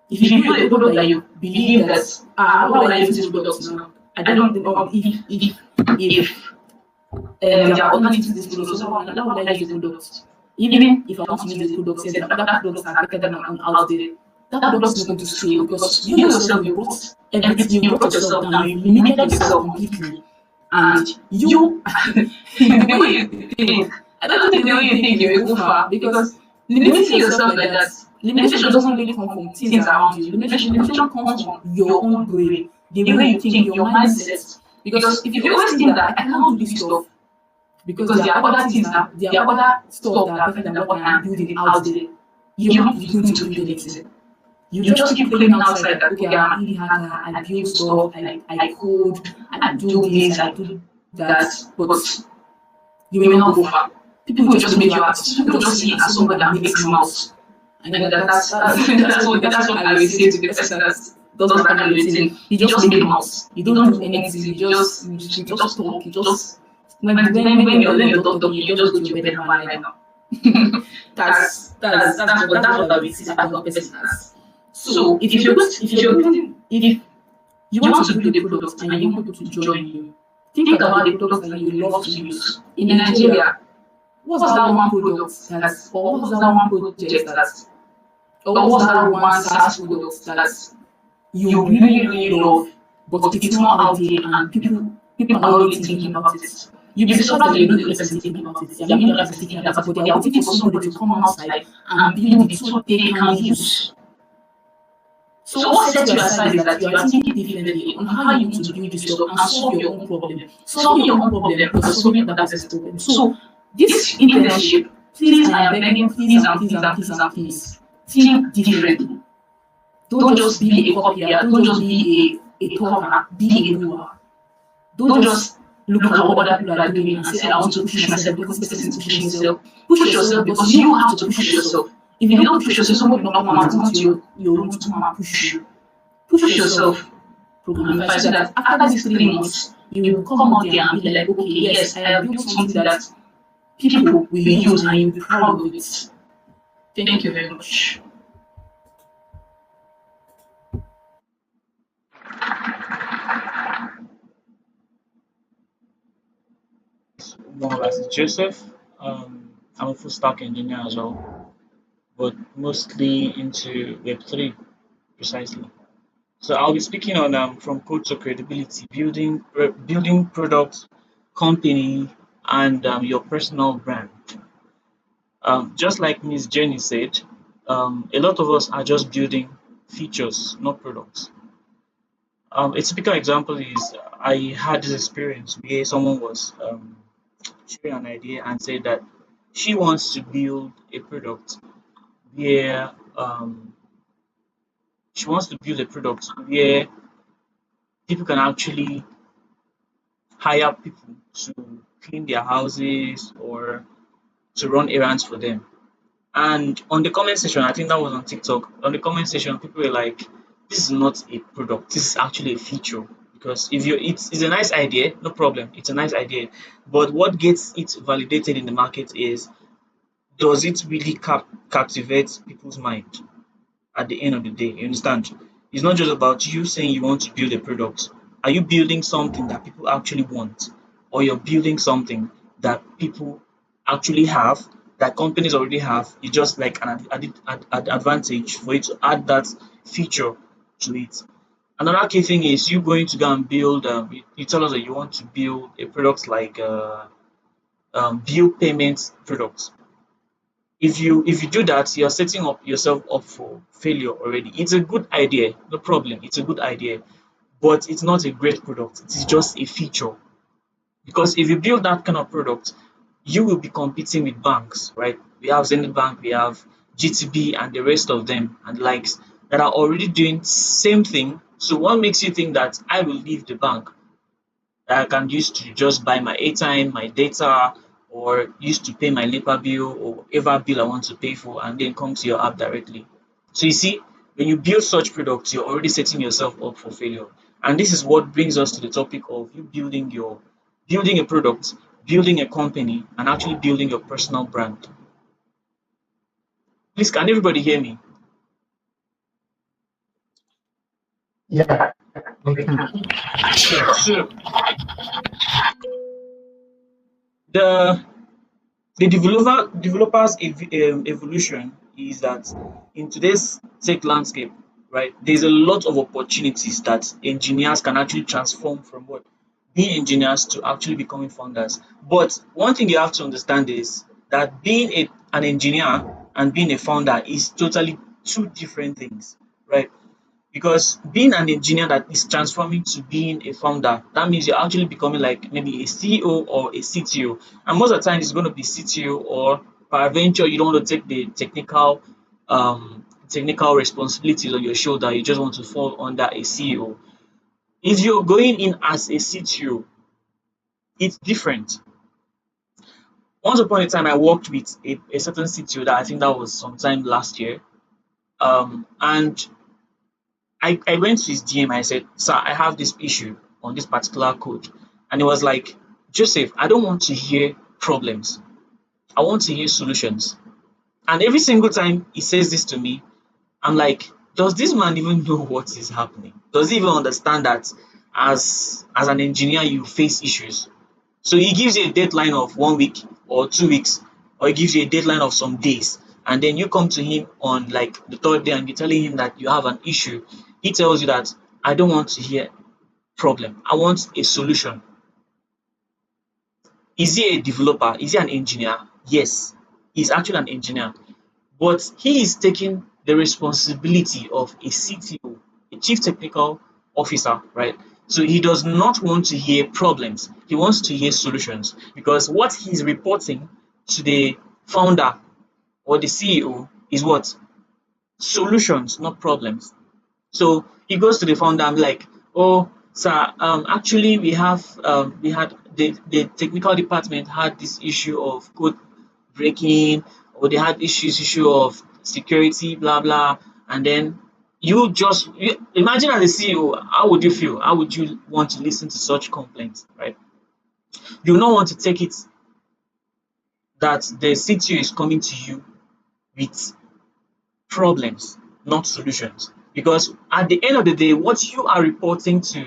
If you build a product that you believe that, why would I use this product now? I don't know if there are alternatives to this product, so why would I use the product? Even if I want to use the product, yes, there are other products that are better than out there. That product is not going to stay, because you yourself, you brought everything, you brought yourself down, you limited yourself completely. And you, the way you think, I don't think the way you think you will go far, because limiting yourself like that, limitation doesn't really come from things around you. Limitation comes from your own brain, the way you think, your mindset. Because if you always think that I cannot do this stuff, because there are other things that, there are other stuff that are better than what I am building out there, you're not going to build anything. You just keep claiming outside that, okay, I'm an indie hacker, I build stuff, I code, I do this, I do that, but you may not go far. People will just make you artist. People will just see it as somebody that makes mouse. And that's what I will say to the person that does that kind of thing. You just make mouse. You don't do anything. You just talk. You just when you're done talking, you just go to your bed and lie down. That's what I will see that kind of person as. So if you want to build a product and you want people to join you, think about the products that you love to use. In Nigeria, what's that one product that, or what's that one project that, or what's that one SaaS product that you really, really love, but it's not out there and people are not really thinking about it? You discover that you're not the only person thinking about it. You're not the only person thinking about it, but they are waiting for somebody to come outside and build it so they can use. So what sets you aside is that you are thinking differently on how you want to build this stuff and solve your own problem. Solve your own problem plus solving other person's problem. So this internship, please, I am begging, please, think differently. Don't just be a copier, don't just be a talker, be a doer. Don't just look at what other people are doing and say, I want to push myself because this person is pushing himself. Push yourself because you have to push yourself. If you don't push yourself, somebody will not come and come to your room to come and push you. Push yourself. Programmify, so that after these 3 months, you will come out there and be like, okay, yes, I have built something that people will use and you'll be proud of it. Thank you very much. More as Joseph. I'm a full stack engineer as well, but mostly into Web3 precisely. So I'll be speaking on from code to credibility, building product, company, and your personal brand. Just like Miss Jenny said, a lot of us are just building features, not products. A typical example is I had this experience where someone was sharing an idea and said that she wants to build a product where people can actually hire people to clean their houses or to run errands for them. And on the comment section, I think that was on TikTok, on the comment section, people were like, this is not a product, this is actually a feature. Because if you it's a nice idea, no problem, it's a nice idea. But what gets it validated in the market is, does it really captivate people's mind at the end of the day? You understand? It's not just about you saying you want to build a product. Are you building something that people actually want? Or you're building something that people actually have, that companies already have? It's just like an advantage for you to add that feature to it. Another key thing is you going to go and build, you tell us that you want to build a product like bill payment products. If you do that, you're setting up yourself up for failure already. It's a good idea, no problem. It's a good idea, but it's not a great product. It is just a feature. Because if you build that kind of product, you will be competing with banks, right? We have Zenith Bank, we have GTB, and the rest of them and likes that are already doing same thing. So what makes you think that I will leave the bank that I can use to just buy my airtime, my data, or use to pay my NEPA bill or whatever bill I want to pay for, and then come to your app directly? So you see, when you build such products, you're already setting yourself up for failure. And this is what brings us to the topic of you building a product, building a company, and actually building your personal brand. Please, can everybody hear me? Yeah, we can. Sure. So the developers evolution is that in today's tech landscape, right, there's a lot of opportunities that engineers can actually transform from what being engineers to actually becoming founders. But one thing you have to understand is that being an engineer and being a founder is totally two different things, right? Because being an engineer that is transforming to being a founder, that means you're actually becoming like maybe a CEO or a CTO. And most of the time, it's going to be CTO, or peradventure, you don't want to take the technical responsibilities on your shoulder. You just want to fall under a CEO. If you're going in as a CTO, it's different. Once upon a time, I worked with a certain CTO that I think that was sometime last year. And I went to his DM. I said, "Sir, I have this issue on this particular code." And he was like, "Joseph, I don't want to hear problems. I want to hear solutions." And every single time he says this to me, I'm like, does this man even know what is happening? Does he even understand that as an engineer you face issues? So he gives you a deadline of 1 week or 2 weeks, or he gives you a deadline of some days, and then you come to him on like the third day and you're telling him that you have an issue. He tells you that I don't want to hear problem. I want a solution. Is he a developer? Is he an engineer? Yes, he's actually an engineer. But he is taking the responsibility of a CTO, a chief technical officer, right? So he does not want to hear problems. He wants to hear solutions, because what he's reporting to the founder or the CEO is what? Solutions, not problems. So he goes to the founder and be like, "Oh, sir, actually we had the technical department had this issue of code breaking, or they had issue of security, blah blah." And then imagine as a CEO, how would you feel? How would you want to listen to such complaints, right? You will not want to take it that the CTO is coming to you with problems, not solutions. Because at the end of the day, what you are reporting to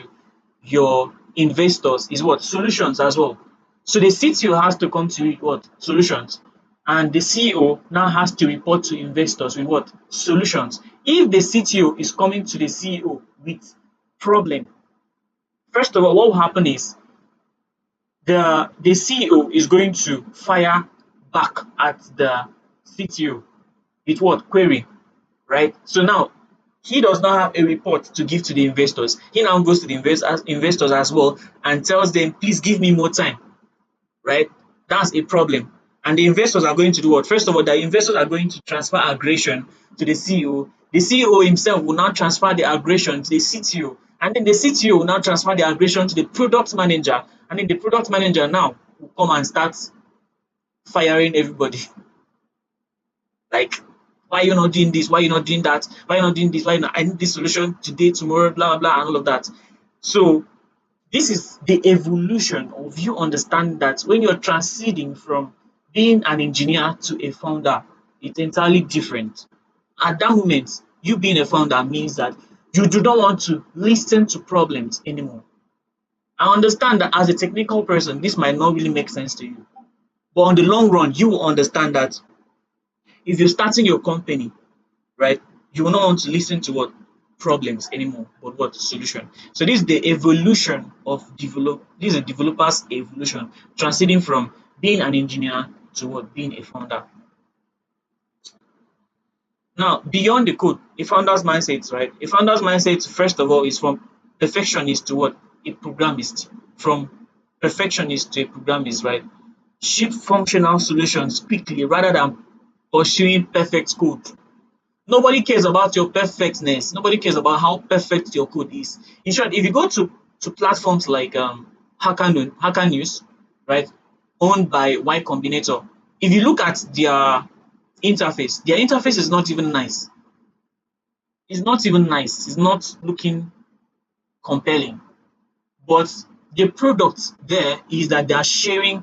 your investors is what? Solutions as well. So the CTO has to come to you with what? Solutions. And the CEO now has to report to investors with what? Solutions. If the CTO is coming to the CEO with problem, first of all, what will happen is the CEO is going to fire back at the CTO with what? Query, right? So now he does not have a report to give to the investors. He now goes to the investors as well and tells them, "Please give me more time," right? That's a problem. And the investors are going to do what? First of all, the investors are going to transfer aggression to the CEO. The CEO himself will now transfer the aggression to the CTO. And then the CTO will now transfer the aggression to the product manager. And then the product manager now will come and start firing everybody. Like, Why are you not doing this? Why are you not doing that? Why are you not doing this? Why not? I need this solution today, tomorrow, blah, blah, blah, and all of that. So this is the evolution of you understanding that when you're transiting from being an engineer to a founder, it's entirely different. At that moment, you being a founder means that you do not want to listen to problems anymore. I understand that as a technical person, this might not really make sense to you. But on the long run, you will understand that if you're starting your company, right, you will not want to listen to what problems anymore, but what solution. So this is the evolution of this is a developer's evolution, transiting from being an engineer to what being a founder. Now, beyond the code, a founder's mindset, right? A founder's mindset, first of all, is from perfectionist to what? A programmist. From perfectionist to a programmist, right? Ship functional solutions quickly rather than pursuing perfect code. Nobody cares about your perfectness. Nobody cares about how perfect your code is. In short, if you go to platforms like Hacker News, right, owned by Y Combinator, if you look at their interface is not even nice. It's not even nice. It's not looking compelling. But the product there is that they are sharing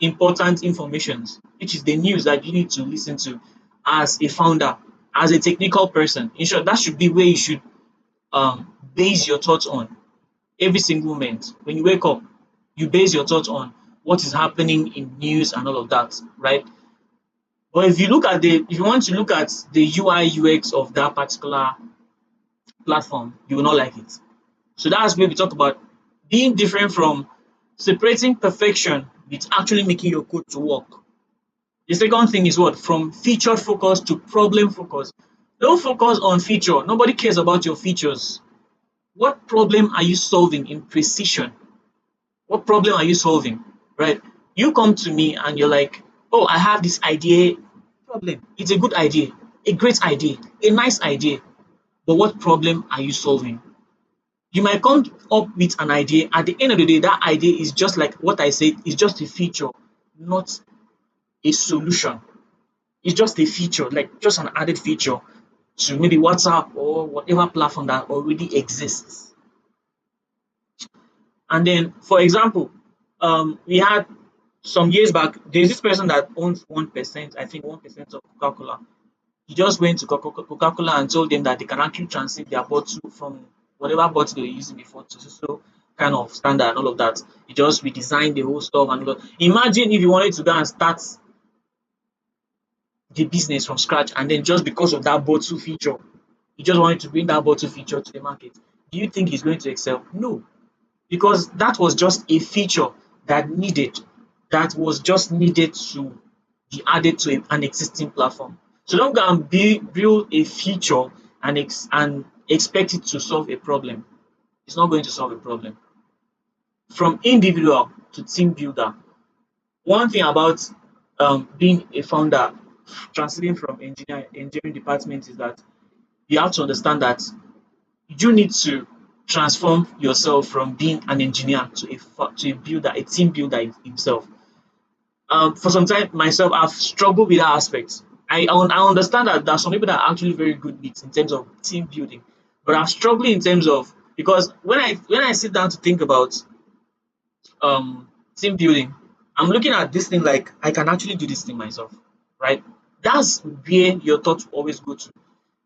important informations, which is the news that you need to listen to as a founder, as a technical person. In short, that should be where you should base your thoughts on every single moment. When you wake up, you base your thoughts on what is happening in news and all of that, right? But if you want to look at the UI UX of that particular platform, you will not like it. So that's where we talk about being different from separating perfection with actually making your code to work. The second thing is what? From feature focus to problem focus. Don't focus on feature. Nobody cares about your features. What problem are you solving in precision? What problem are you solving? Right? You come to me and you're like, oh, I have this idea problem. It's a good idea, a great idea, a nice idea. But what problem are you solving? You might come up with an idea. At the end of the day, that idea is just like what I said, is just a feature, not a solution. It's just a feature, like just an added feature to maybe WhatsApp or whatever platform that already exists. And then, for example, we had some years back, there's this person that owns 1%, I think 1% of Coca-Cola. He just went to Coca-Cola and told them that they can actually transit their bottle from whatever bottle they were using before to so kind of standard and all of that. He just redesigned the whole stuff and all that. Imagine if you wanted to go and start the business from scratch and then just because of that bottle feature, he just wanted to bring that bottle feature to the market. Do you think he's going to excel? No, because that was just a feature that was just needed to be added to an existing platform. So don't go and build a feature and expect it to solve a problem. It's not going to solve a problem. From individual to team builder, one thing about being a founder, transiting from engineering department, is that you have to understand that you need to transform yourself from being an engineer to a builder, a team builder himself. For some time myself, I've struggled with that aspect. I understand that there are some people that are actually very good with in terms of team building, but I'm struggling in terms of, because when I sit down to think about team building, I'm looking at this thing like I can actually do this thing myself, right? That's where your thoughts always go to.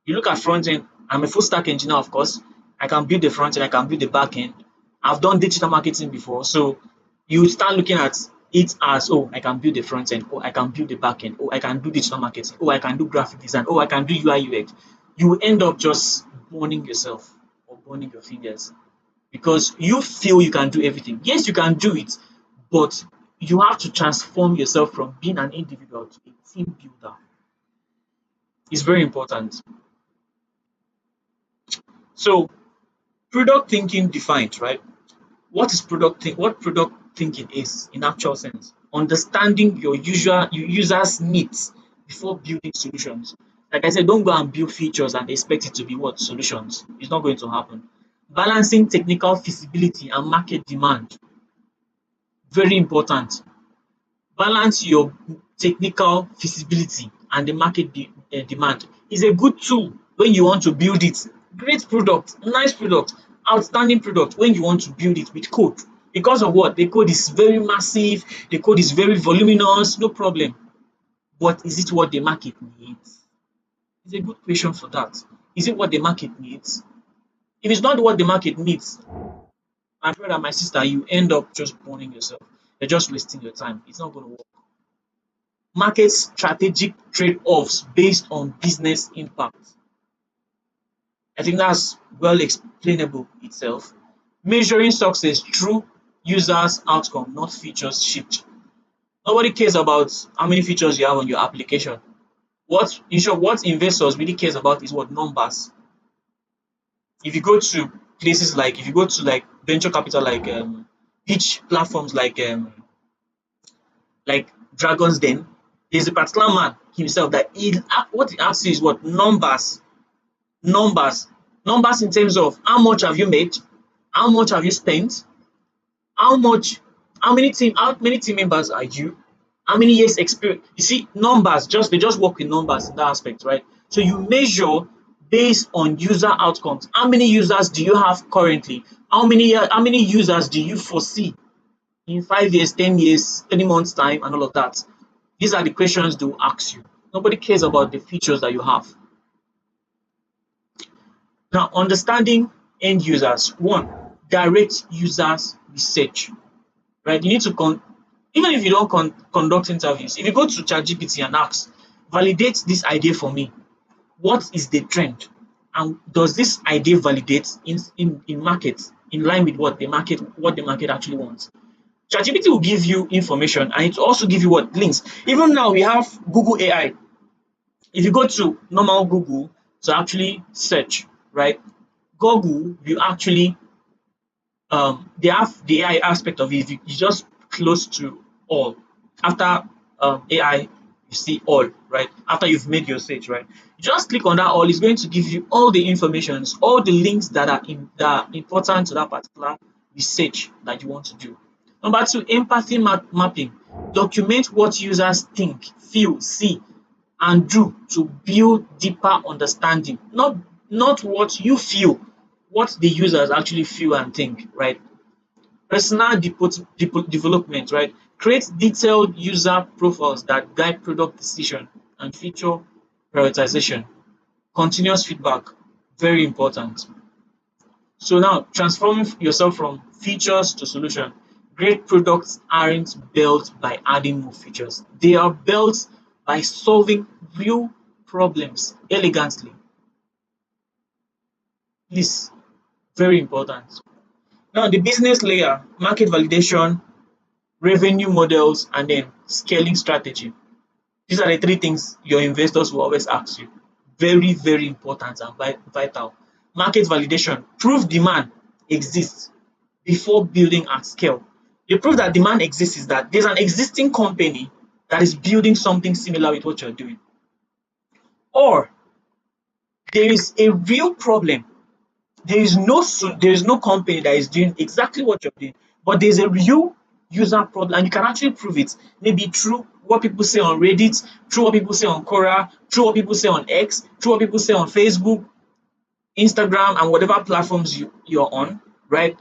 You look at front end. I'm a full stack engineer, of course. I can build the front end, I can build the back end. I've done digital marketing before, so you start looking at it as, oh, I can build the front end, oh, I can build the back end, oh, I can do digital marketing, oh, I can do graphic design, oh, I can do UI UX. You will end up just burning yourself or burning your fingers because you feel you can do everything. Yes, you can do it, but you have to transform yourself from being an individual to a team builder. It's very important. So, product thinking defined, right? What product thinking is in actual sense? Understanding your users' needs before building solutions. Like I said, don't go and build features and expect it to be what solutions. It's not going to happen. Balancing technical feasibility and market demand. Very important. Balance your technical feasibility and the market demand. It's a good tool when you want to build it. Great product, nice product, outstanding product when you want to build it with code. Because of what? The code is very massive, the code is very voluminous, no problem. But is it what the market needs? It's a good question for that. Is it what the market needs? If it's not what the market needs, my brother, my sister, you end up just burning yourself. You're just wasting your time. It's not going to work. Market strategic trade-offs based on business impact. I think that's well explainable itself. Measuring success through users' outcome, not features shipped. Nobody cares about how many features you have on your application. What in short, what investors really cares about is what? Numbers. If you go to places like, if you go to like venture capital like pitch platforms like Dragon's Den, there's a particular man himself that what he asks you is what? Numbers. Numbers in terms of how much have you made, how much have you spent, how many team members are you, how many years experience. You see, numbers, they just work with numbers in that aspect, right? So you measure based on user outcomes. How many users do you have currently? How many users do you foresee in 5 years, 10 years, 30 months time, and all of that? These are the questions they will ask you. Nobody cares about the features that you have. Now, understanding end users. One, direct users research. Right? You need to even if you don't conduct interviews, if you go to ChatGPT and ask, validate this idea for me. What is the trend? And does this idea validate in market in line with what the market actually wants? ChatGPT will give you information, and it will also give you what? Links. Even now we have Google AI. If you go to normal Google to actually search, right? Google will actually they have the AI aspect of it. You just close to all. After AI, you see all, right? After you've made your search, right? You just click on that all. It's going to give you all the informations, all the links that are important to that particular research that you want to do. Number two, empathy mapping. Document what users think, feel, see, and do to build deeper understanding. Not what you feel, what the users actually feel and think, right? Personal development, right? Create detailed user profiles that guide product decision and feature prioritization. Continuous feedback, very important. So now, transform yourself from features to solution. Great products aren't built by adding more features. They are built by solving real problems elegantly. Please, very important. Now, the business layer, market validation, revenue models, and then scaling strategy. These are the three things your investors will always ask you. Very, very important and vital. Market validation, prove demand exists before building at scale. The proof that demand exists is that there's an existing company that is building something similar with what you're doing. Or there is a real problem. There is no company that is doing exactly what you're doing, but there's a real user problem, and you can actually prove it. Maybe through what people say on Reddit, through what people say on Quora, through what people say on X, through what people say on Facebook, Instagram, and whatever platforms you're on, right?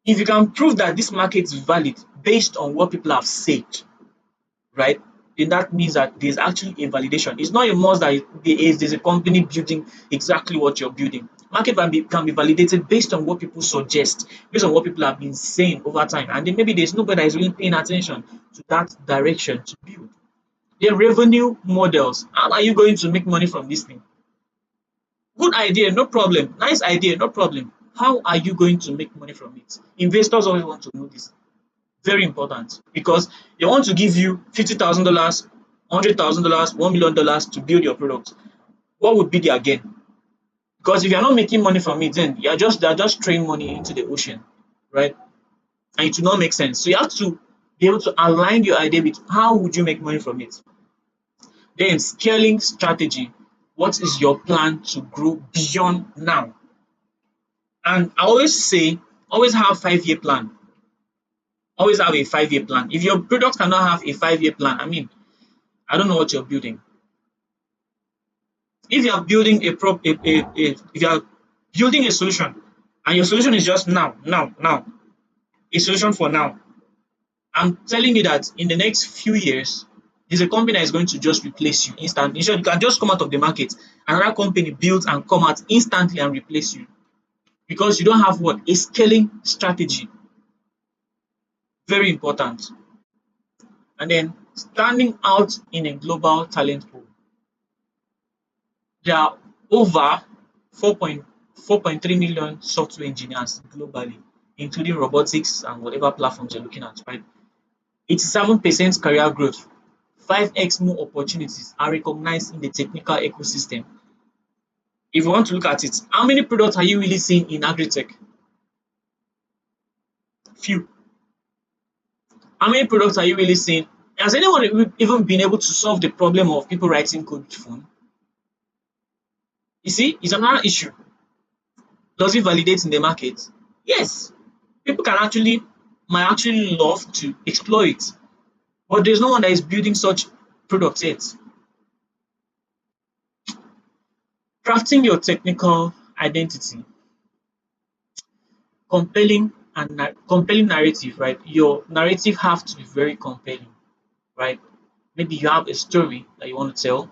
If you can prove that this market is valid based on what people have said, right, then that means that there's actually a validation. It's not a must that there's a company building exactly what you're building. Market can be validated based on what people suggest, based on what people have been saying over time, and then maybe there's nobody that is really paying attention to that direction to build. Then revenue models. How are you going to make money from this thing? Good idea, no problem. Nice idea, no problem. How are you going to make money from it? Investors always want to know this. Very important, because they want to give you $50,000, $100,000, $1 million to build your product. What would be their gain? Because if you're not making money from it, then they're just throwing money into the ocean, right? And it will not make sense. So you have to be able to align your idea with how would you make money from it. Then scaling strategy. What is your plan to grow beyond now? And I always say, always have a 5-year plan. Always have a 5-year plan. If your product cannot have a 5-year plan, I mean, I don't know what you're building. If you are building if you are building a solution and your solution is just now, a solution for now, I'm telling you that in the next few years, there's a company that is going to just replace you instantly. You can just come out of the market, another company builds and come out instantly and replace you because you don't have what? A scaling strategy. Very important. And then standing out in a global talent pool. There are over 4.3 million software engineers globally, including robotics and whatever platforms you're looking at, right? 87% career growth, 5x more opportunities are recognized in the technical ecosystem. If you want to look at it, how many products are you really seeing in agri-tech? Few. How many products are you really seeing? Has anyone even been able to solve the problem of people writing code with phone? You see, it's another issue. Does it validate in the market? Yes. People might actually love to explore it, but there's no one that is building such products yet. Crafting your technical identity, compelling narrative, right? Your narrative have to be very compelling, right? Maybe you have a story that you want to tell.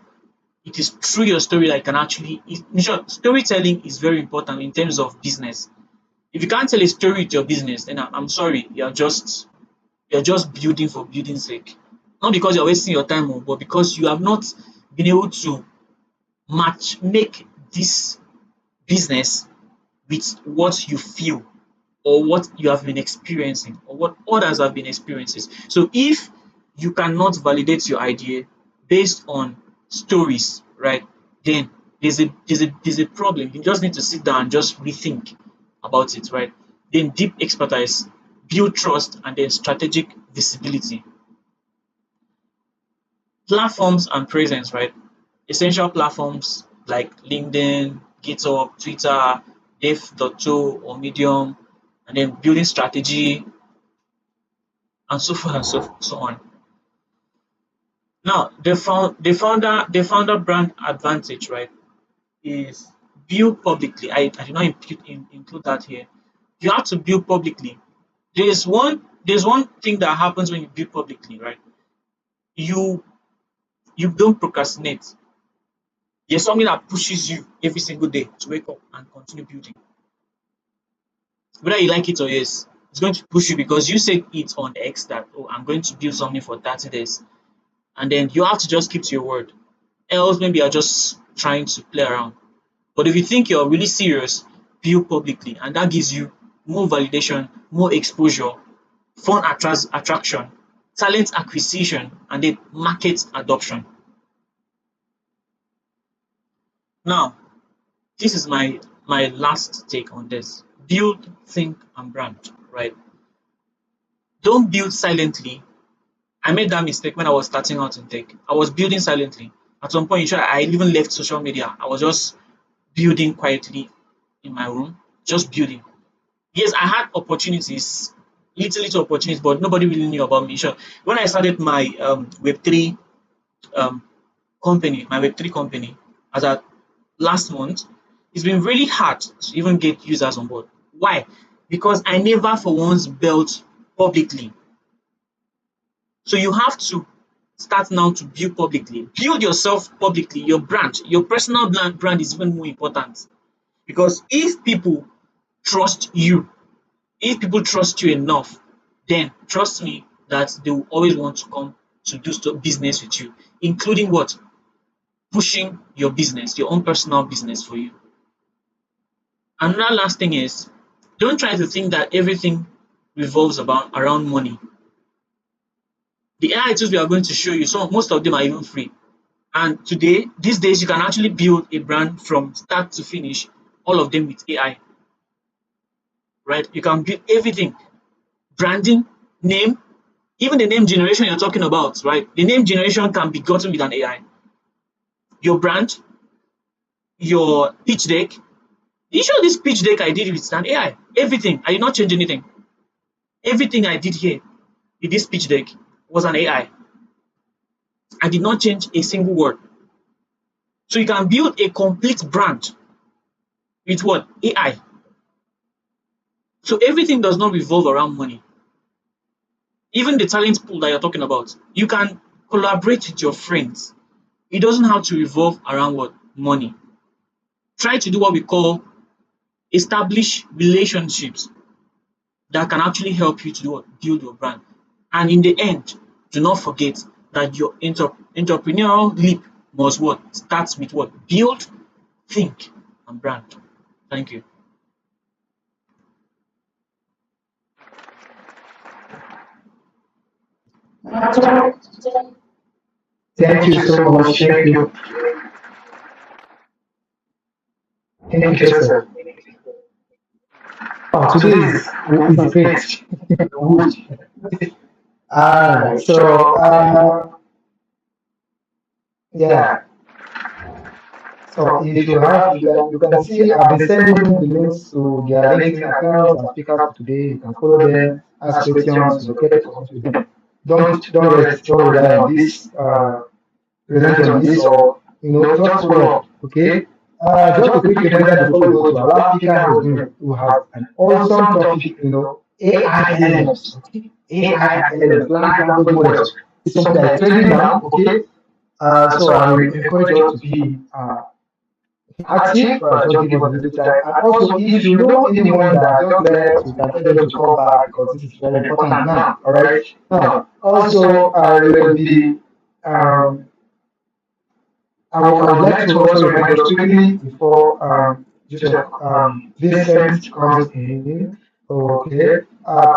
It is through your story that you can actually, in short, storytelling is very important in terms of business. If you can't tell a story with your business, then I'm sorry, you're just building for building's sake. Not because you're wasting your time, but because you have not been able to make this business with what you feel or what you have been experiencing or what others have been experiencing. So if you cannot validate your idea based on stories, right, then there's a problem. You just need to sit down and just rethink about it, right? Then deep expertise, build trust, and then strategic visibility. Platforms and presence, right? Essential platforms like LinkedIn, GitHub, Twitter, Dev.to or Medium, and then building strategy and so forth and so on. Now, the founder brand advantage, right, is build publicly. I did not include that here. You have to build publicly. There's one thing that happens when you build publicly, right? You you don't procrastinate. There's something that pushes you every single day to wake up and continue building. Whether you like it or yes, it's going to push you because you said it on X that, oh, I'm going to build something for 30 days. And then you have to just keep to your word. Else, maybe you're just trying to play around. But if you think you're really serious, build publicly. And that gives you more validation, more exposure, fun attraction, talent acquisition, and then market adoption. Now, this is my last take on this. Build, think, and brand, right? Don't build silently. I made that mistake when I was starting out in tech. I was building silently. At some point, I even left social media. I was just building quietly in my room, just building. Yes, I had opportunities, little opportunities, but nobody really knew about me. Sure. When I started my Web3 um, company, my Web3 company, as at last month, it's been really hard to even get users on board. Why? Because I never for once built publicly. So you have to start now to build publicly. Build yourself publicly, your brand, your personal brand is even more important. Because if people trust you, if people trust you enough, then trust me that they will always want to come to do business with you, including what? Pushing your business, your own personal business for you. Another last thing is, don't try to think that everything revolves around money. The AI tools we are going to show you, most of them are even free. And these days, you can actually build a brand from start to finish, all of them with AI, right? You can build everything, branding, name, even the name generation you're talking about, right? The name generation can be gotten with an AI. Your brand, your pitch deck. You show this pitch deck I did with an AI. Everything. I did not change anything. Everything I did here with this pitch deck was an AI. I did not change a single word. So you can build a complete brand with what? AI. So everything does not revolve around money. Even the talent pool that you're talking about, you can collaborate with your friends. It doesn't have to revolve around what? Money. Try to do what we call establish relationships that can actually help you to do what? Build your brand. And in the end, do not forget that your entrepreneurial leap must what? Starts with what? Build, think, and brand. Thank you. Thank you so much. Thank you. Thank you, Joseph. Oh, today is great. Good. Alright, so yeah. So if you have, you can see I've been sending the links to their LinkedIn accounts and speakers for today. You can follow them, ask questions, get to connect with them. Don't rely on this present on this or just follow up. Okay. Just a quick reminder before we go to our last speaker who has an awesome topic. AI LLMs. Okay. AI and LLMs, large language models. It's something that is trending now. Okay. So I will encourage us to be active, just give us a little time. And also, if you know anyone that just left, you can tell them to come back because this is very important now. All right. Now, also, there will be I would like to also remind us quickly before Vincent comes in. Okay.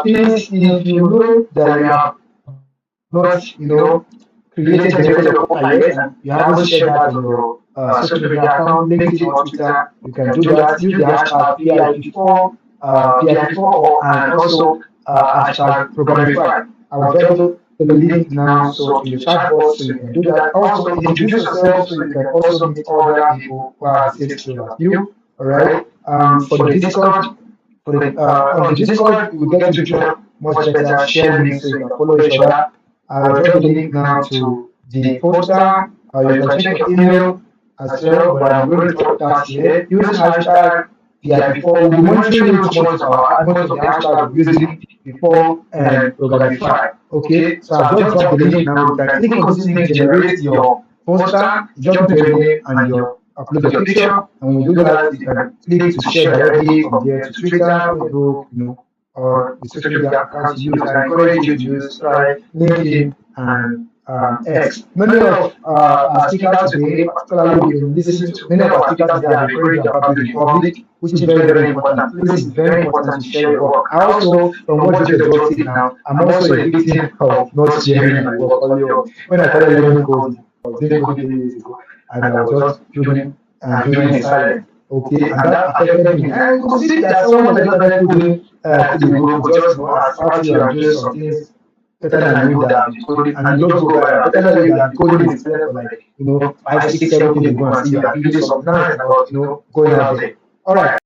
Please, if you know that you have not, created the message of offer yet and you haven't shared that on your social media account, LinkedIn or Twitter, you can do that. Use the hashtag PIP4, PIP4 and also hashtag Programmify. I will drop the link now so in the chat box so you can do that. Also introduce yourself so you can also meet other people who have the same skill as you. All right. For the Discord, on the Discord, we get to introduce much better. Share links so you can follow each other. I will drop the link now to the poster. You can check your email as well, but I'm going to drop that here. Use hashtag PIP4. We'll be monitoring you most of the hashtags we're using before and Programmify. Okay, so I've just dropped the link now. You can click on this link, generate your poster, just put your name and your upload your picture. And when you do that, you can click to share directly from there to Twitter, Facebook, or the social media accounts you use. I encourage you to use try LinkedIn and X. Many of our speakers today, particularly if you listen to many of our speakers today, have encouraged you about building public, which is very, very important. Please, it's very important to share your work. I also, from what you just said now, I'm also a victim of not sharing my work early on. When I started learning coding, I was doing coding 3 years ago, and I was just building in silence. Okay, and that affected me. And you could see that someone that just started coding a group could just ask you and doing some things better than you that have been coding, and you just go viral. Better than you that have been coding in silence for like 5, 6, 7 days ago and see you are building something. Now it's about going out there. All right.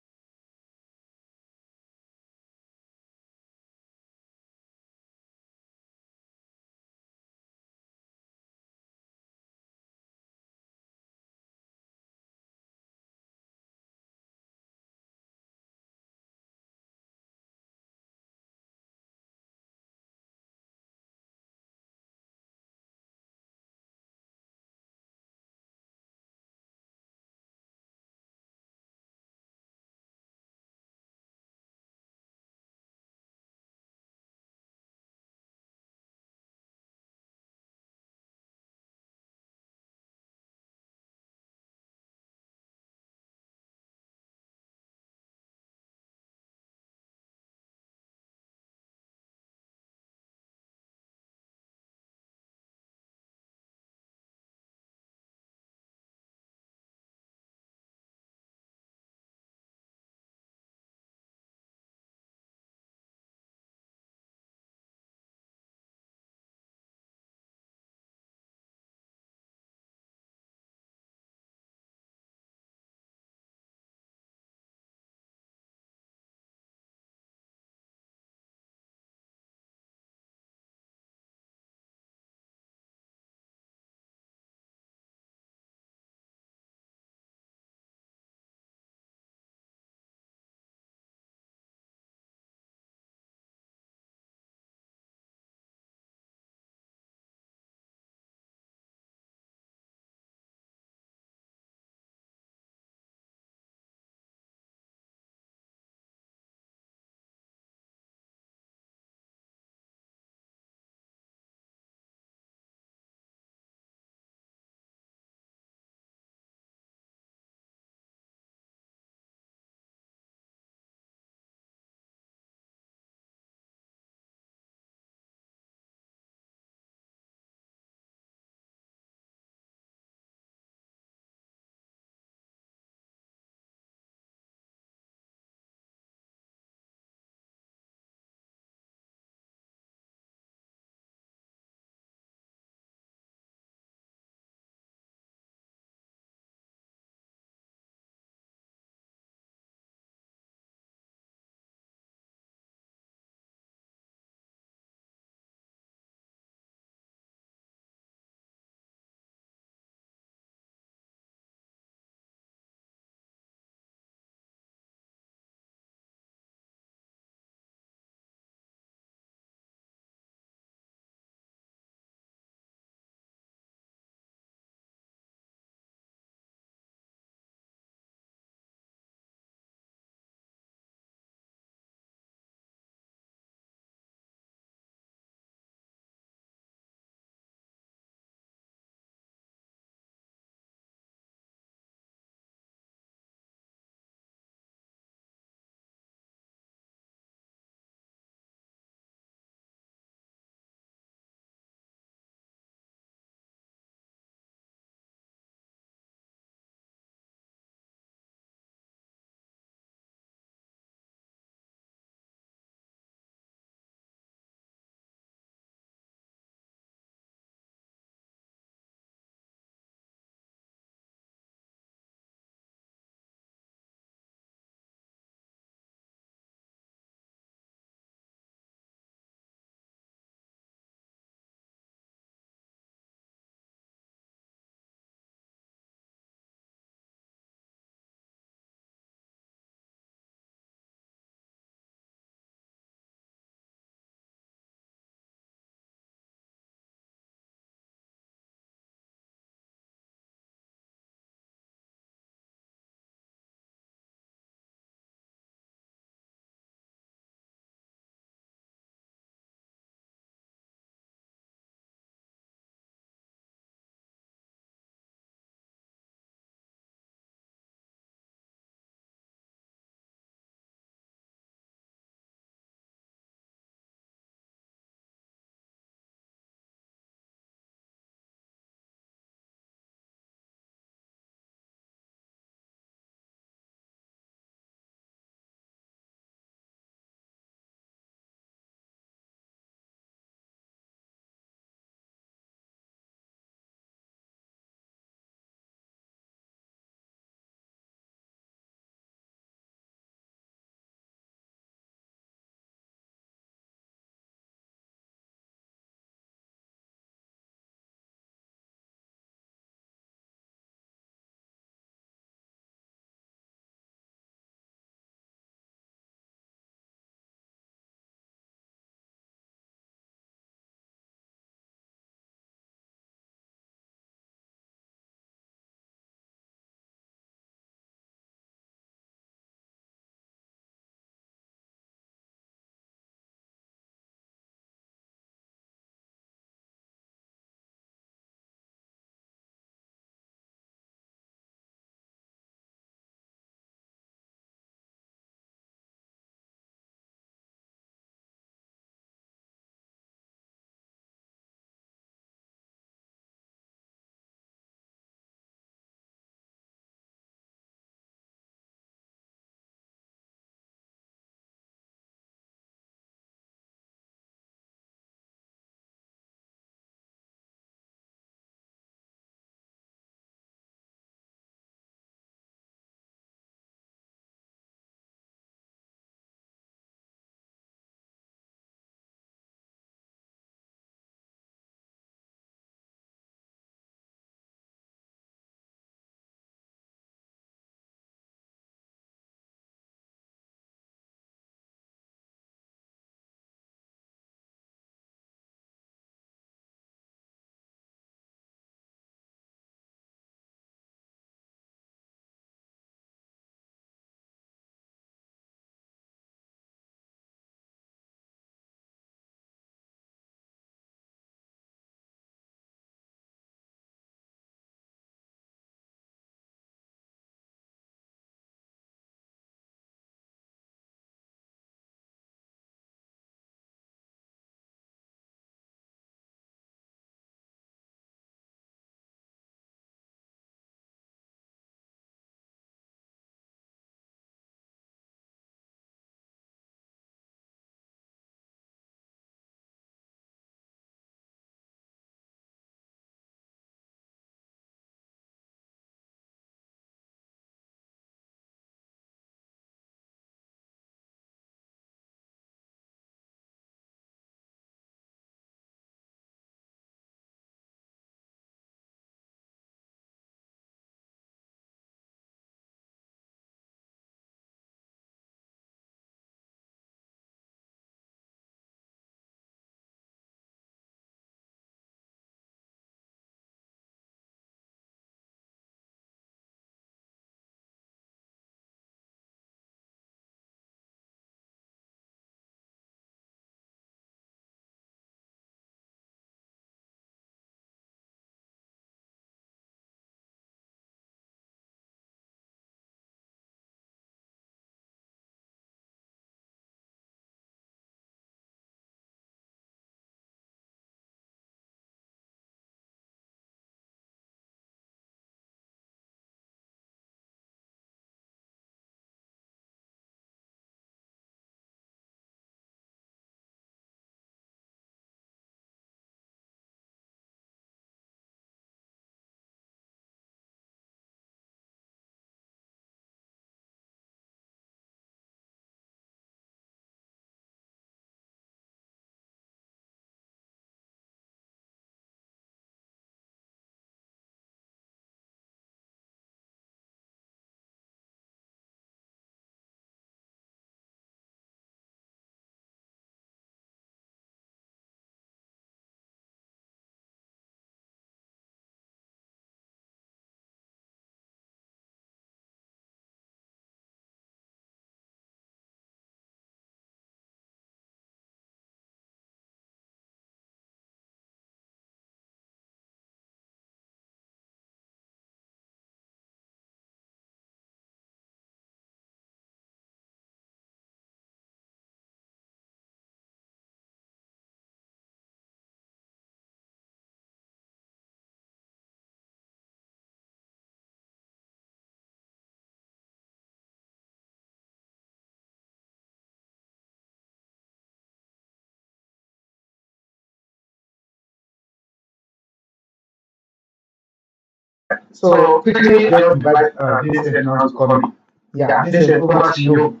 So quickly, let's invite Vincent now to come in. Yeah, Vincent, over to you.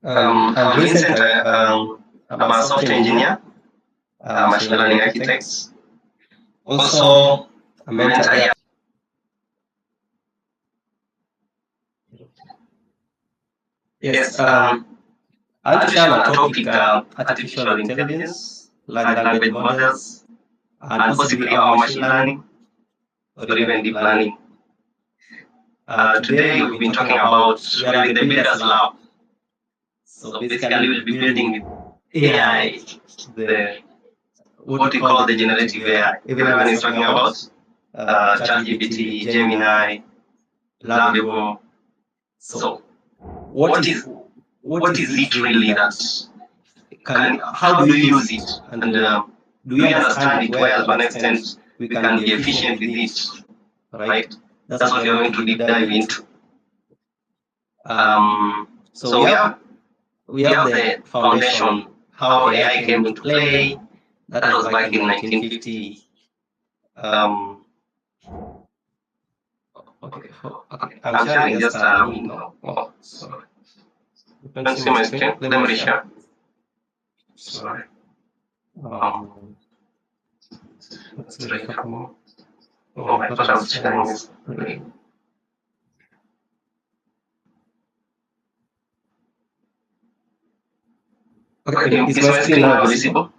I'm Vincent. I'm a software engineer, machine learning architect, also a mentor here. Yes, I want to share on a topic, artificial intelligence, large language models, and possibly our machine learning or even deep learning. Today we've been talking about, we are in the builders lab. So basically we'll be building with AI, what we call the generative AI. Everyone is talking about ChatGPT, Gemini, Lovable. So what is it really that how do you use it, and do we understand it well to an extent we can be efficient with it, right? That's what we are going to deep dive into. So we have the foundation, how AI came into play. That was back in 1950. Okay, I'm sharing just no. Oh, sorry. You can see my screen. Let me reshare. Sorry. Let's try a couple more. Oh, I thought I was sharing this. Okay, is my screen now visible?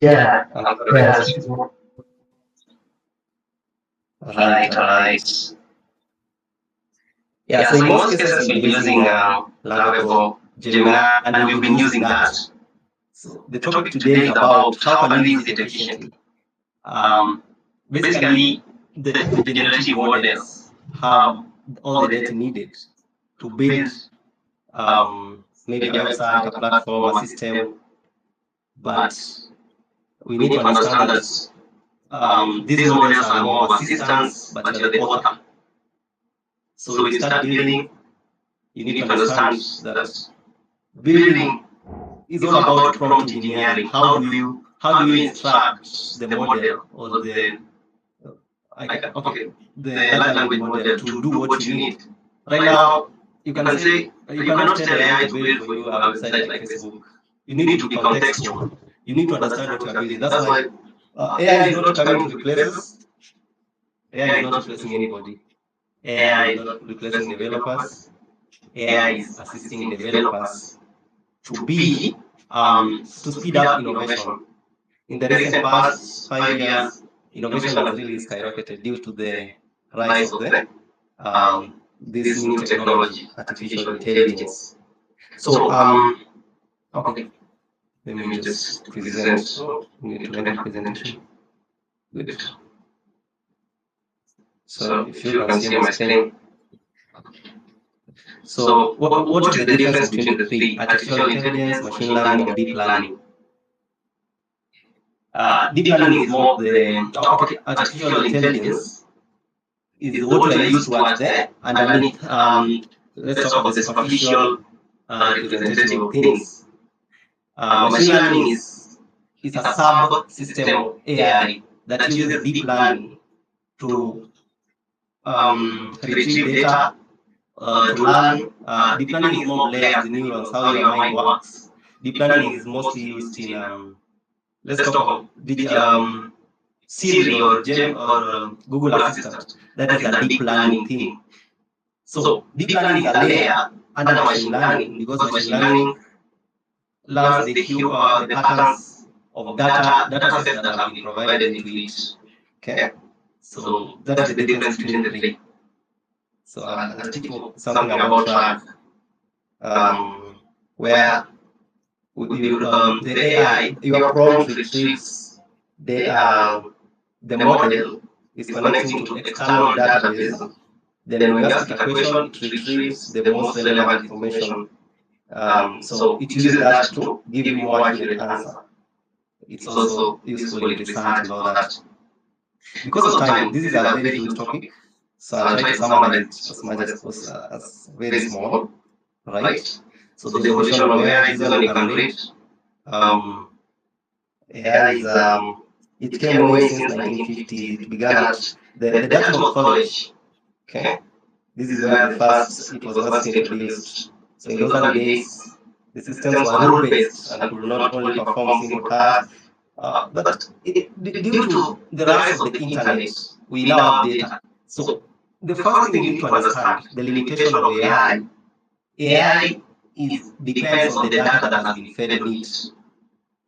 Yeah. Yes. Right. Yeah, so in most cases we'll be using Lovable, Gemini, and we've been using that. So the topic today is about how can we use it efficiently. Basically, the generative models have all the data needed to build maybe a website, a platform, a system, but we need to understand that these models are more of assistants, but you're the author. So when you start building, you need to understand that building is all about prompt engineering. How do you instruct the model or the large language model to do what you need? Right now, you can say you cannot tell AI to build for you a website like Facebook. You need to be contextual. You need to understand what you are building. That's why AI is not coming to replace us. AI is not replacing anybody. AI is not replacing developers. AI is assisting developers to be to speed up innovation. In the recent past 5 years, innovation has really skyrocketed due to the rise of the this new technology, artificial intelligence. So okay, let me just present. So we need to render presentation. Good. So if you can see my screen. So what is the difference between the three? Artificial intelligence, machine learning, and deep learning. Deep learning is more the artificial intelligence is what we are used to at the underneath. Let's talk about the superficial representative of things. Machine learning is a sub-system of AI that uses deep learning to retrieve data, to learn. Deep learning is more layers, the neurons, how your mind works. Deep learning is mostly used in let's talk about Siri or Google Assistant. That is a deep learning thing. So deep learning is a layer under machine learning because machine learning learns the patterns of data sets that have been provided into it. Okay, so that is the difference between the three. So I'll teach you something about track, where the AI, your prompt retrieves the model is connecting to external database. Then when you ask it a question, it retrieves the most relevant information. So it uses that to give you more accurate answer. It's also useful in research and all that. Because of time, this is a very huge topic, so I'll try to summarize it as much as possible, as very small, right? So the definition of AI, this one you can read. AI is it came way since 1950s. It began at the Dartmouth College. Okay, this is where it was first introduced. So in those early days, the systems were rule-based and could not only perform simple tasks, but due to the rise of the internet, we now have data. So the first thing you need to understand the limitation of AI. AI depends on the data that has been fed on it.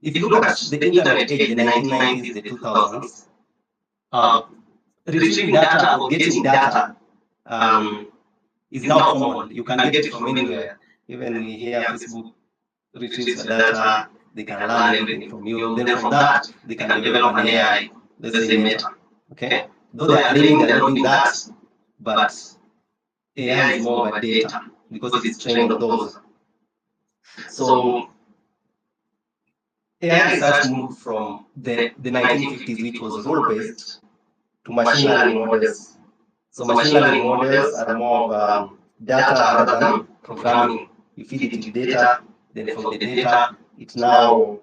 If you look at the internet age, the 1990s, the 2000s, retrieving data or getting data is now common. You can get it from anywhere. Even we hear Facebook retrieves your data, they can learn everything from you. Then from that, they can develop an AI, let's say Meta. Okay? Though they are claiming they're not doing that, but AI is more about data because it's trained on those. So AI research moved from the 1950s, which was rule-based, to machine learning models. So machine learning models are more of data rather than programming. You feed it with data, then from the data, it now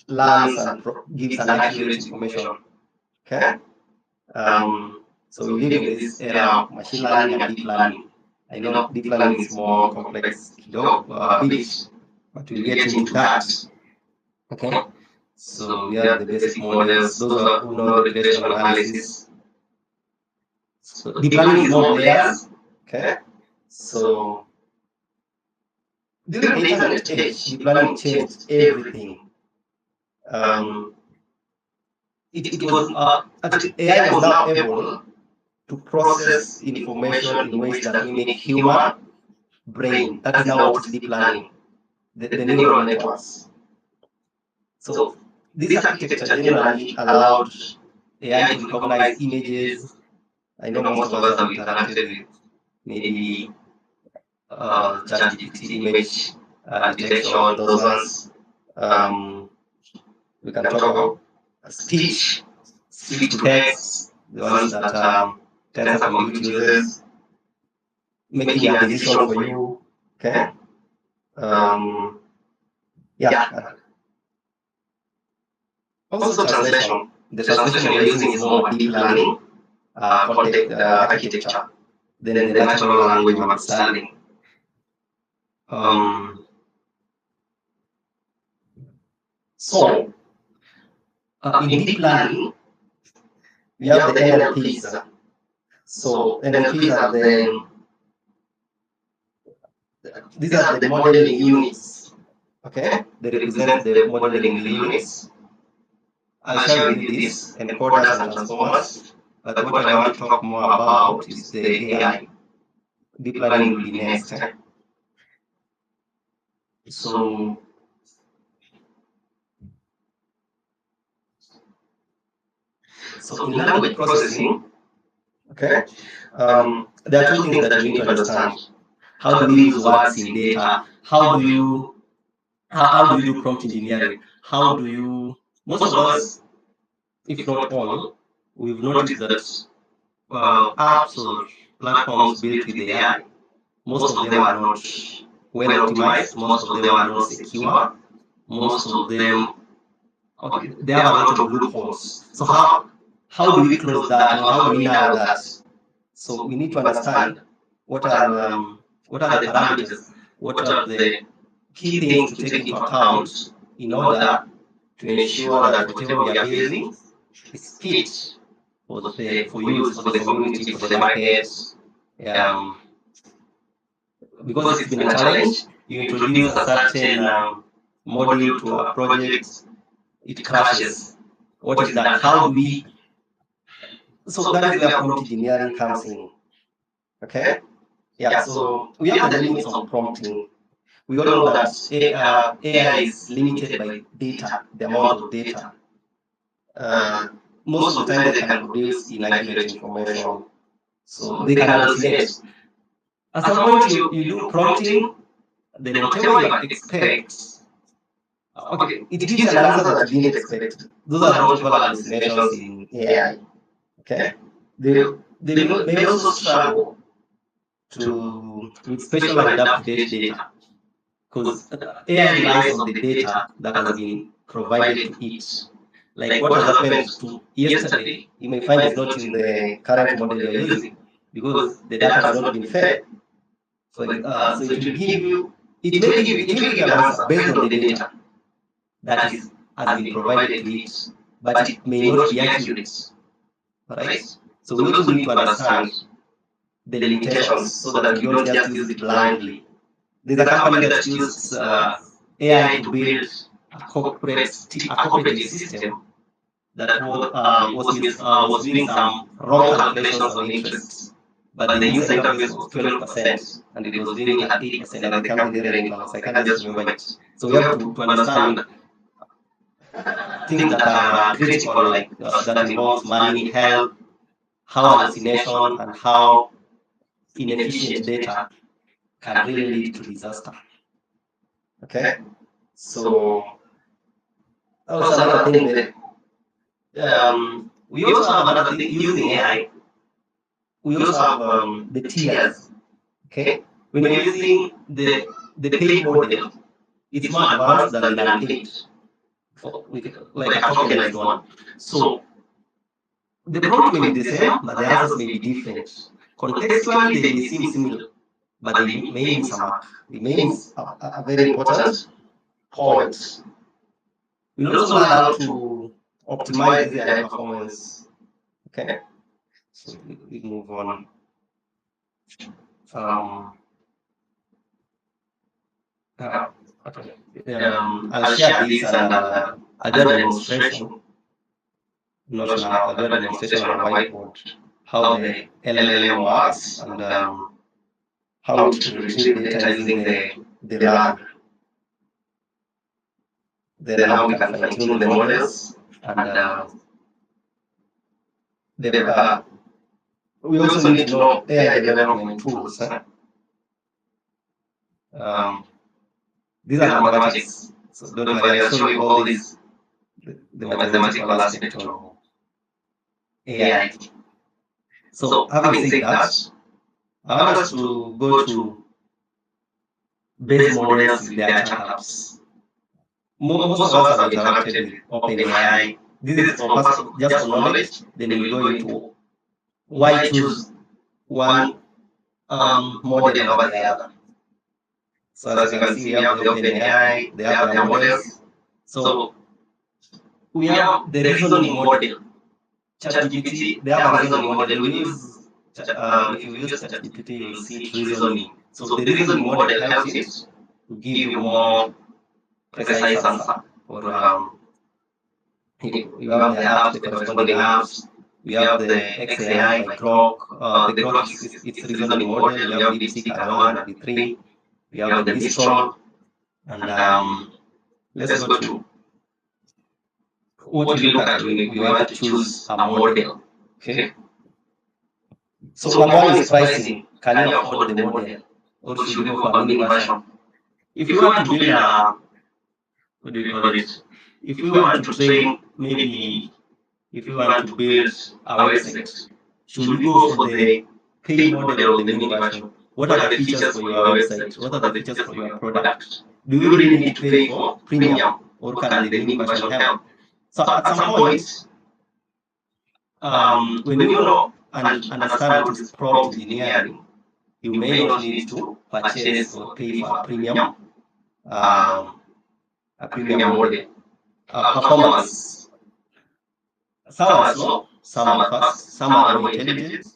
learns and gives an accurate information. Okay. So we live in this era of machine learning and deep learning. I know deep learning is more complex, bit, but we'll get into that. Okay. So we have the basic models. Those who know regression analysis. So deep learning is more layers. Okay. So during the internet age, deep learning changed everything. AI was now able to process information in ways that mimic human brain. That is now what is deep learning, the neural networks. So this architecture generally allowed AI to recognize images. I know most of us have interacted with maybe ChatGPT image detection, those ones. We can talk about speech to text, the ones that Tensor Compute uses, making a decision for you. Okay. Yeah. Also translation. The translation we're using is more deep learning context architecture than the natural language understanding. So in deep learning, we have the NLPs. So NLPs are these are the modeling units. Okay, they represent the modeling units. I'll share with you this encoders and transformers. But what I want to talk more about is the AI. Deep learning will be next. So in language processing, okay, there are two things that we need to understand. How do we use words in data? How do you do prompt engineering? How do you, most of us, if not all, we've noticed that apps or platforms built with AI, most of them are not well optimized, most of them are not secure, most of them, okay, they have a lot of loopholes. So how do we close that, or how do we narrow that? So we need to understand what are the parameters, what are the key things to take into account in order to ensure that whatever we are building is fit for use, for the community, for the market. Because it's been a challenge, you introduce a certain module to a project, it crashes. What is that? How do we? So that is where prompt engineering comes in. Okay? Yeah, so we have the limits of prompting. We all know that AI is limited by data, the amount of data. Most of the time they can produce inaccurate information. So they can hallucinate. At some point you do prompting, then whatever you expect, okay, it gives an answer that you didn't expect. Those are what we call hallucinations in AI. Okay? They may also struggle with special and up-to-date data, because AI relies on the data that has been provided to it. Like what has happened to yesterday, you may find it's not in the current model you're using because the data has not been fed. So it will give you, it may give you an answer based on the data that has been provided to it, but it may not be accurate. Right? So we also need to understand the limitations so that we don't just use it blindly. There's a company that uses AI to build a cooperative system that was doing some wrong calculations on interest, but the user interface was 12% and it was doing it at 8%, and I can't remember in class. I can't just remember it. So we have to understand things that are critical, like that involves money, health, how hallucination and how inefficient data can really lead to disaster. Okay, so that was another thing that we also have another thing using AI. We also have the tiers. Okay, when you're using the paid model, it's more advanced than the unpaid, like a tokenized one. So the prompt may be the same, but the answers may be different. Contextually, they may seem similar, but they may miss a mark. They may miss a very important point. We also learn how to optimize the AI performance. Okay, so we move on. I'll share this and I'll do a demonstration. Not now, I'll do a demonstration on a whiteboard how the LLM works and how to retrieve data using the lab. Then how we can fine tune the models and we also need to know AI development tools. These are mathematics, so don't worry, I'll show you all these, the mathematical aspect of AI. So having said that, I want us to go to base models with their checkups. Most of us have interacted with OpenAI. This is just for knowledge. Then we go into why choose one model over the other. So as you can see, we have the OpenAI, they have their models. So we have the reasoning model. ChatGPT, they have a reasoning model. We use, if you use ChatGPT, you'll see it reasoning. So the reasoning model helps it to give you more precise answer. Or you have the apps, the corresponding apps. We have the XAI by Grok. The Grok is its reasoning model. We have DeepSeek R1, D3. We have the Mistral. And let's go to what we look at when we want to choose a model. Okay. So number one is pricing. Can you afford the model, or should you go for a mini version? If you want to build a, what do you call it? If we want to train, maybe if you want to build a website, should we go for the paid model or the mini version? What are the features for your website? What are the features for your product? Do you really need to pay for premium, or can the mini version help? So at some point, when you know and understand what is prompt engineering, you may not need to purchase or pay for a premium model. Performance. Some are slow, some are fast, some are more intelligent,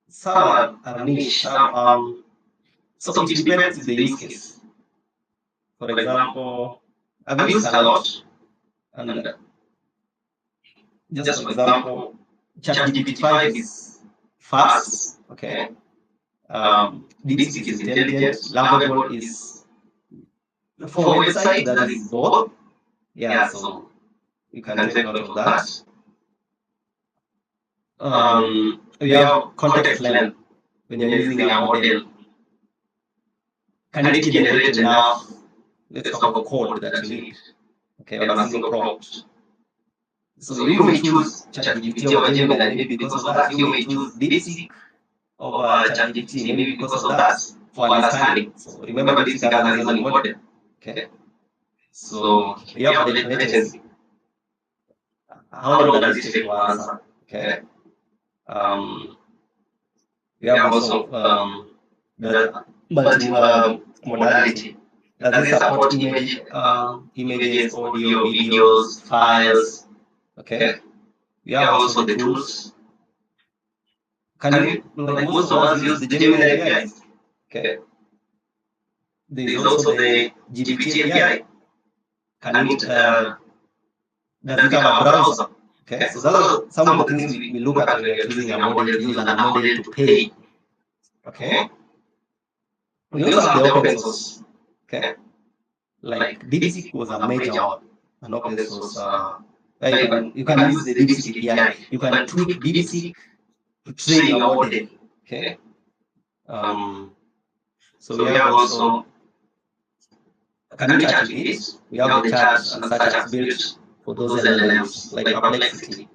some are niche, so it depends on the use case. For example, I've used a lot, and just for example, ChatGPT-5 is fast, okay. DeepSeek is intelligent, Lovable is for website that is both. Yeah, so you can take note of that. We have context length. When you're using a model, can it generate enough, let's talk about code that you need, okay, on a single prompt? So you may choose ChatGPT over Gemini, maybe because of that. You may choose DeepSeek over ChatGPT, maybe because of that, for understanding. So remember, DeepSeek has a reasoning model, okay? So you have the latency. How long does it take to answer? Okay. We have also the multimodality. Does it support images, audio, videos, files? Okay. We have also the tools. Can you, like most of us use the Gemini APIs? Okay. There is also the GPT API. Can it, does it have a browser? Okay, so those are some of the things we look at when we are choosing a model to use and a model to pay. Okay. We also have the open source. Okay. Like DeepSeek was a major one, an open source. You can use the DeepSeek API. You can tweak DeepSeek to train your model. Okay. So we have also chat with it. We have the chat and such as built for those LLMs like Perplexity.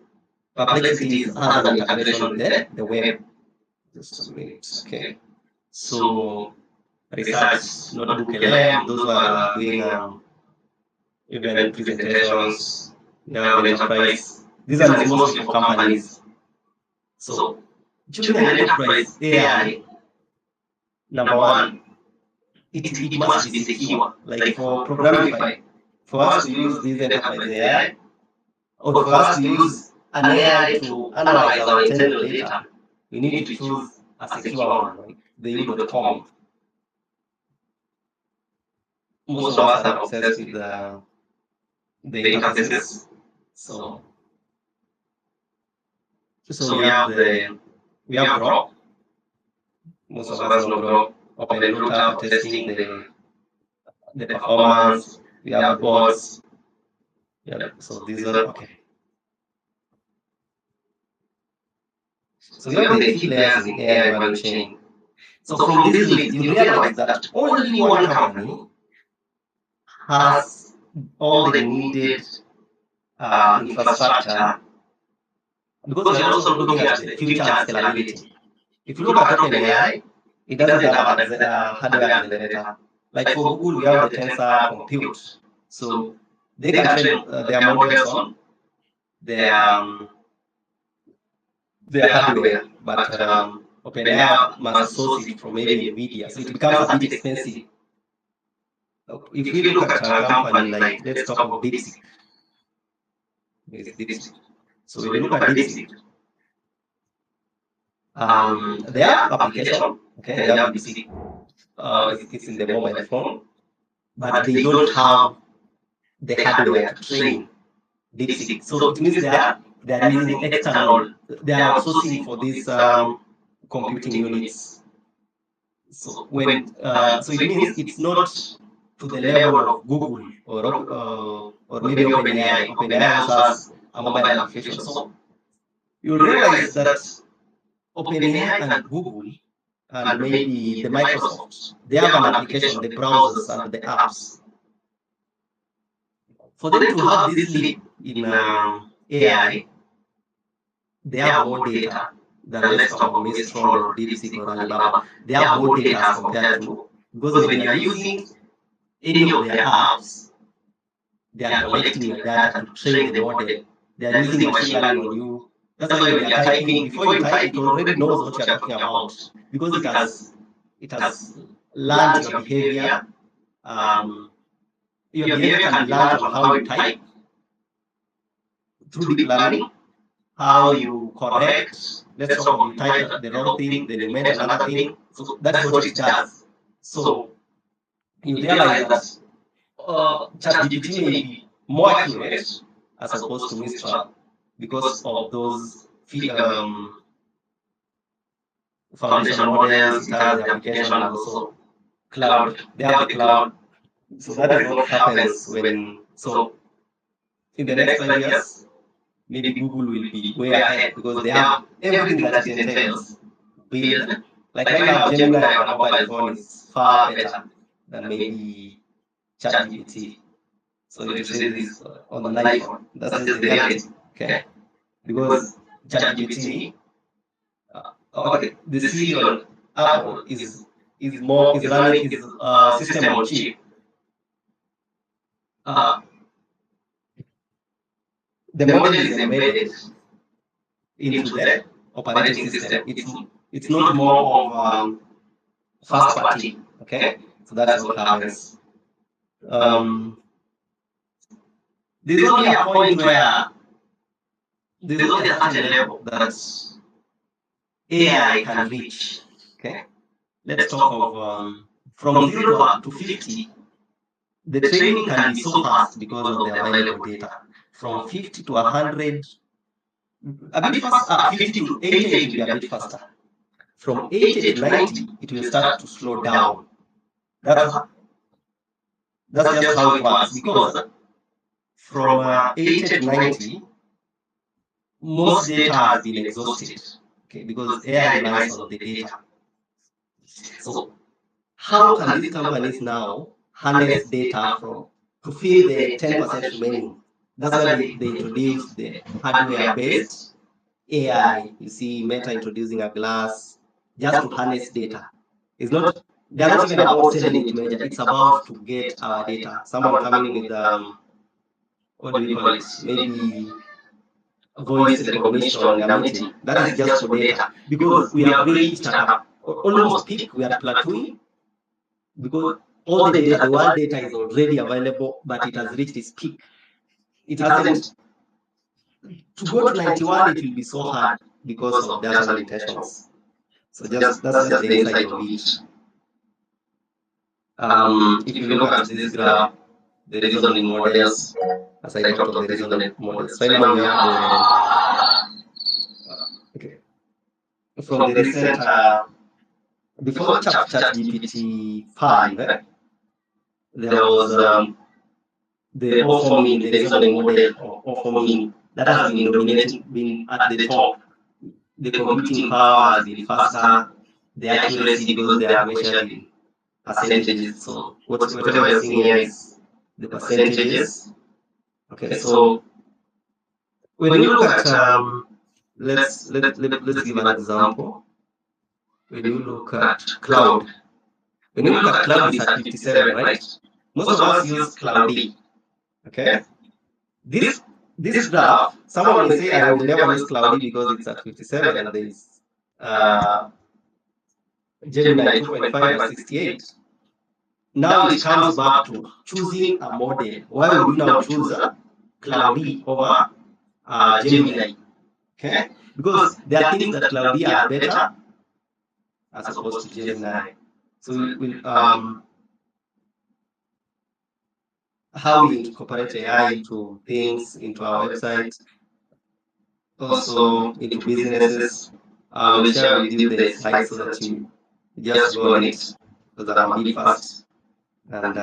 Perplexity has an integration with the web. Just a minute. Okay. So research notebook LM, those who are doing even presentations, we have enterprise. This one is mostly for companies. So choosing an enterprise AI, number one, it must be secure. Like for Programmify, for us to use this enterprise AI, or for us to use an AI to analyze our internal data, we need to choose a secure one, like the U.com. Most of us are obsessed with the interfaces. So we have Grow. Most of us know Grow. Open router for testing the performance. We have bots. Yeah, so these are okay. So we have the key layers in AI value chain. So from this list, you realize that only one company has all the needed infrastructure, because we are also looking at the future and scalability. If you look at OpenAI, it doesn't have a hardware accelerator. Like for Google, we have the Tensor Compute. So they can train their models on their hardware, but OpenAI must source it from maybe NVIDIA. So it becomes a bit expensive. If we look at a company like, let's talk of DeepSeek. So if we look at DeepSeek, they have application, okay, they have DeepSeek, it's in the mobile phone, but they don't have the hardware to train DeepSeek. So it means they are using external, they are outsourcing for these computing units. So when so it means it's not to the level of Google or maybe OpenAI. OpenAI also has a mobile application. So you realize that OpenAI and Google and maybe the Microsoft, they have an application, the browsers and the apps. For them to have this leap in AI, they have more data than, let's talk about Mistral or DeepSeek or Alibaba. They have more data as compared to, because when you are using any of their apps, they are collecting your data to train the model. They are using machine learning on you. That's why when you are typing, before you type, it already knows what you are talking about, because it has learned your behavior. Your behavior can be learned on how you type through deep learning, how you correct. Let's talk about you type the wrong thing, then you meant another thing. So that's what it does. So you realize that ChatGPT may be more accurate as opposed to Mistral because of those foundation models. It has the application and also cloud. They have the cloud. So that is what happens when, so in the next 5 years, maybe Google will be way ahead because they have everything that it entails. Build, like right now, Gemini on a mobile phone is far better than maybe ChatGPT. So if you say this on an iPhone, that's just the reality, okay? Because ChatGPT, okay, the Siri on Apple is running system on chip. the model is embedded into the operating system. It's not more of first party. Okay, so that's what happens. There's only a point where there's only a certain level that AI can reach. Okay, let's talk of from 0 to 50. The training can be so fast because of the available data. From 50 to 100, a bit fast. 50 to 80, it will be a bit faster. From 80 to 90, it will start to slow down. That's just how it works, because from 80 to 90, most data has been exhausted. Okay, because AI relies on the data. So how can these companies now harness data to fill the 10% remaining? That's why they introduced the hardware-based AI. You see Meta introducing a glass just to harness data. It's not, they're not even about selling it major. It's about to get our data. Someone coming with what do we call it? Maybe voice recognition in a meeting. That is just for data. Because we have reached almost peak, we are plateauing. Because all the data, the world data is already available, but it has reached its peak. It hasn't. To go to 91, it will be so hard because of data limitations. So that's just the insight of it. If you look at this graph, the reasoning models, as I talked of the reasoning models, right now we have okay. From the recent, before ChatGPT 5, there was the O-forming, the reasoning model of O-forming that has been dominating, been at the top. The computing power has been faster, the accuracy, because they are measured in percentages. So whatever you're seeing here is the percentages. Okay, so when you look at let's give an example. When you look at cloud, it's at 57, right? Most of us use Cloudy. Okay, this graph, someone may say I will never use Cloudy because it's at 57 and there is Gemini 2.5 at 68. Now it comes back to choosing a model. Why would you now choose Cloudy over Gemini? Okay, because there are things that Cloudy are better as opposed to Gemini. So how we incorporate AI into things, into our website, also into businesses. I will share with you the slides so that you just go on it, because I'm a bit fast. And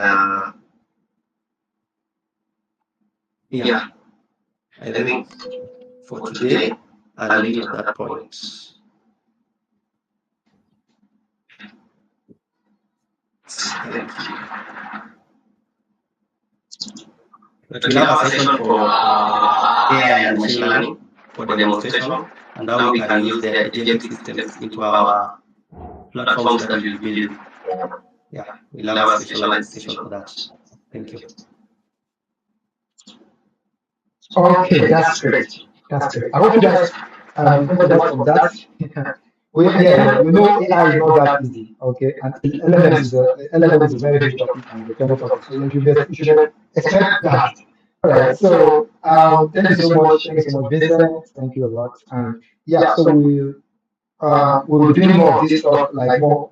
yeah, I think for today, I'll leave at that point. Thank you. But we'll have a session for AI and machine learning for demonstration, and how we can use the agentic systems into our platforms that we'll be building. Yeah, we'll have a specialized session for that. Thank you. Okay, that's great. That's great. I hope you guys got that from that. Yeah, you know, AI is not that easy. Okay, and LLM is a very huge topic and a general topic. So you should expect that. All right. So thank you so much. Thank you so much, Vincent. Thank you a lot. And yeah, so we'll be doing more of this stuff, like more.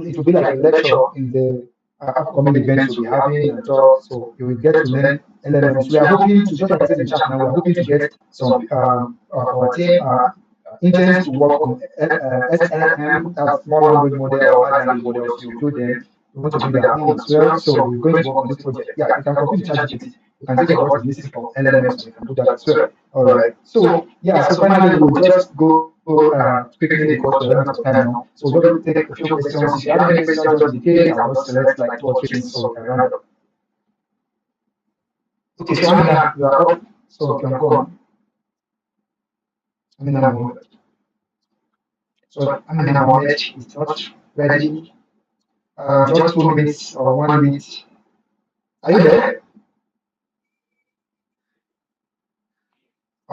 It will be like a lecture in the upcoming events we'll be having and stuff. So you will get to learn LLMs. We are hoping to, just like I said in chat now, we are hoping to get some our team interns to work on SLM, that's small language model or large language models. You include them. We want to do their own as well. So we're going to work on this project. Yeah, you can compete with ChatGPT. You can take what is missing from LLMs. You can do that as well. All right. So yeah. So finally, we'll just go quickly because we're running out of time now. So we're going to take a few questions. If you have any questions, just indicate. I'll just select like 2 or 3 things so we can round up. Okay, so Amina, you are up. So you can go on. Amina Mohammed. So Amina Mohammed is not ready. Just 2 minutes or 1 minute. Are you there?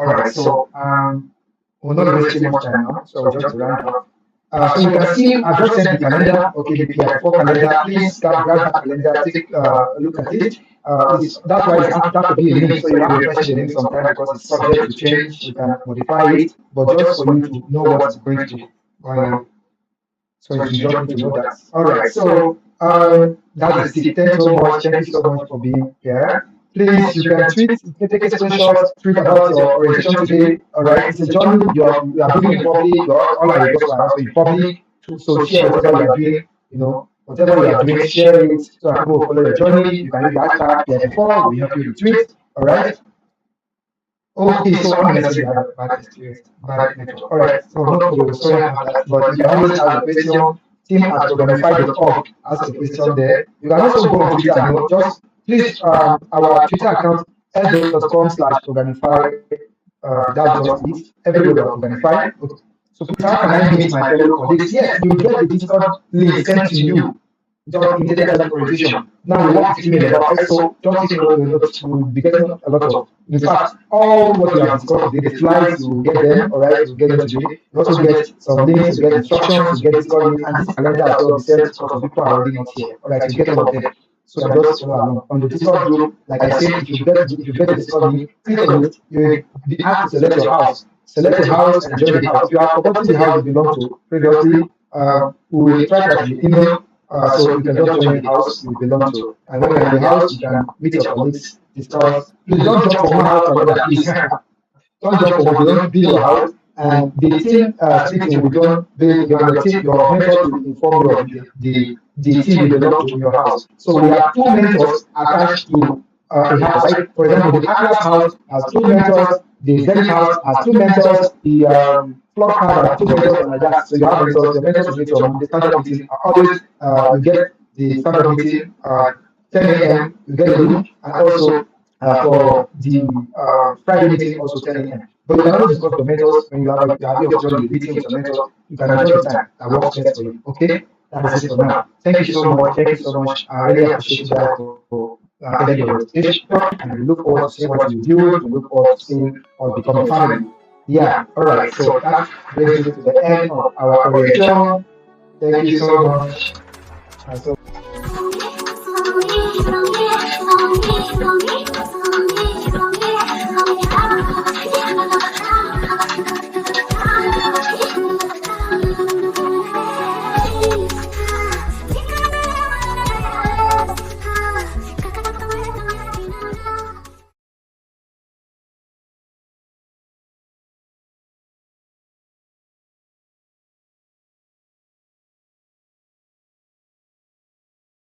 All right, so we'll not waste too much time now, so just to round up. So you can see I've just sent the calendar, okay, the PIP4 calendar. Please grab that calendar, take a look at it. That's why it has to be a link, so you have to refresh the link sometimes because it's subject to change. You can modify it, but just for you to know what is going to be going on. So you just need to know that. All right, so that is it. Thanks so much. Thank you so much for being here. Please, you can tweet, you can take a screenshot, tweet about your orientation today. All right, it's a journey. You are doing in public. All our results are also in public. So share whatever you are doing. Whatever you are doing, share it so that people will follow your journey. You can use the hashtag PIP4. We help you retweet. All right. Okay, so unnecessary have a bad experience, bad network. All right, so no problem. Sorry about that, but you can always ask a question. Team at Programmify.org. Ask a question there. You can also go on Twitter. Just please, our Twitter account s.com/Programmify. That's just it. Everywhere Programmify. Okay. So please, how can I meet my fellow colleagues? Yes, you get the Discord link sent to you. Just immediate orientation. Now we want to email about it, so just we'll be getting a lot of. In fact, all what we have discussed today, the slides, you will get them, all right, you'll get them today. You also get some links, you get instructions, you get Discord link, and this calendar as well be sent because some people are already not here. All right, you get all of them. So I just follow along. On the Discord group, like I said, if you get the Discord link, click on it, you'll be asked to select your house. Select your house and join the house. If you have forgotten the house you belong to previously, we will try that in the email. So you can just join the house you belong to. And when you're in the house, you can meet your colleagues, discuss. Please don't jump from one house to another, please. Don't jump from one, don't build your house. And the team meeting will be done, your mentors will inform you of the team you belong to in your house. So we have two mentors attached to a house, right? For example, the Atlas house has two mentors, the Zenith house has two mentors, the Flock house has two mentors, and like that. So you have mentors, your mentors will meet you on the standard meeting. Always you get the standard meeting 10 a.m. You get the link, and also for the Friday meeting also 10 a.m. But you can always discuss your mentors when you have the opportunity to meeting with your mentors. You can adjust the time that works best for you. Okay, that is it for now. Thank you so much. Thank you so much. I really appreciate you guys for attending your presentation, and we look forward to seeing what you do. We look forward to seeing us become a family. Yeah. All right. So that brings me to the end of our orientation. Thank you so much.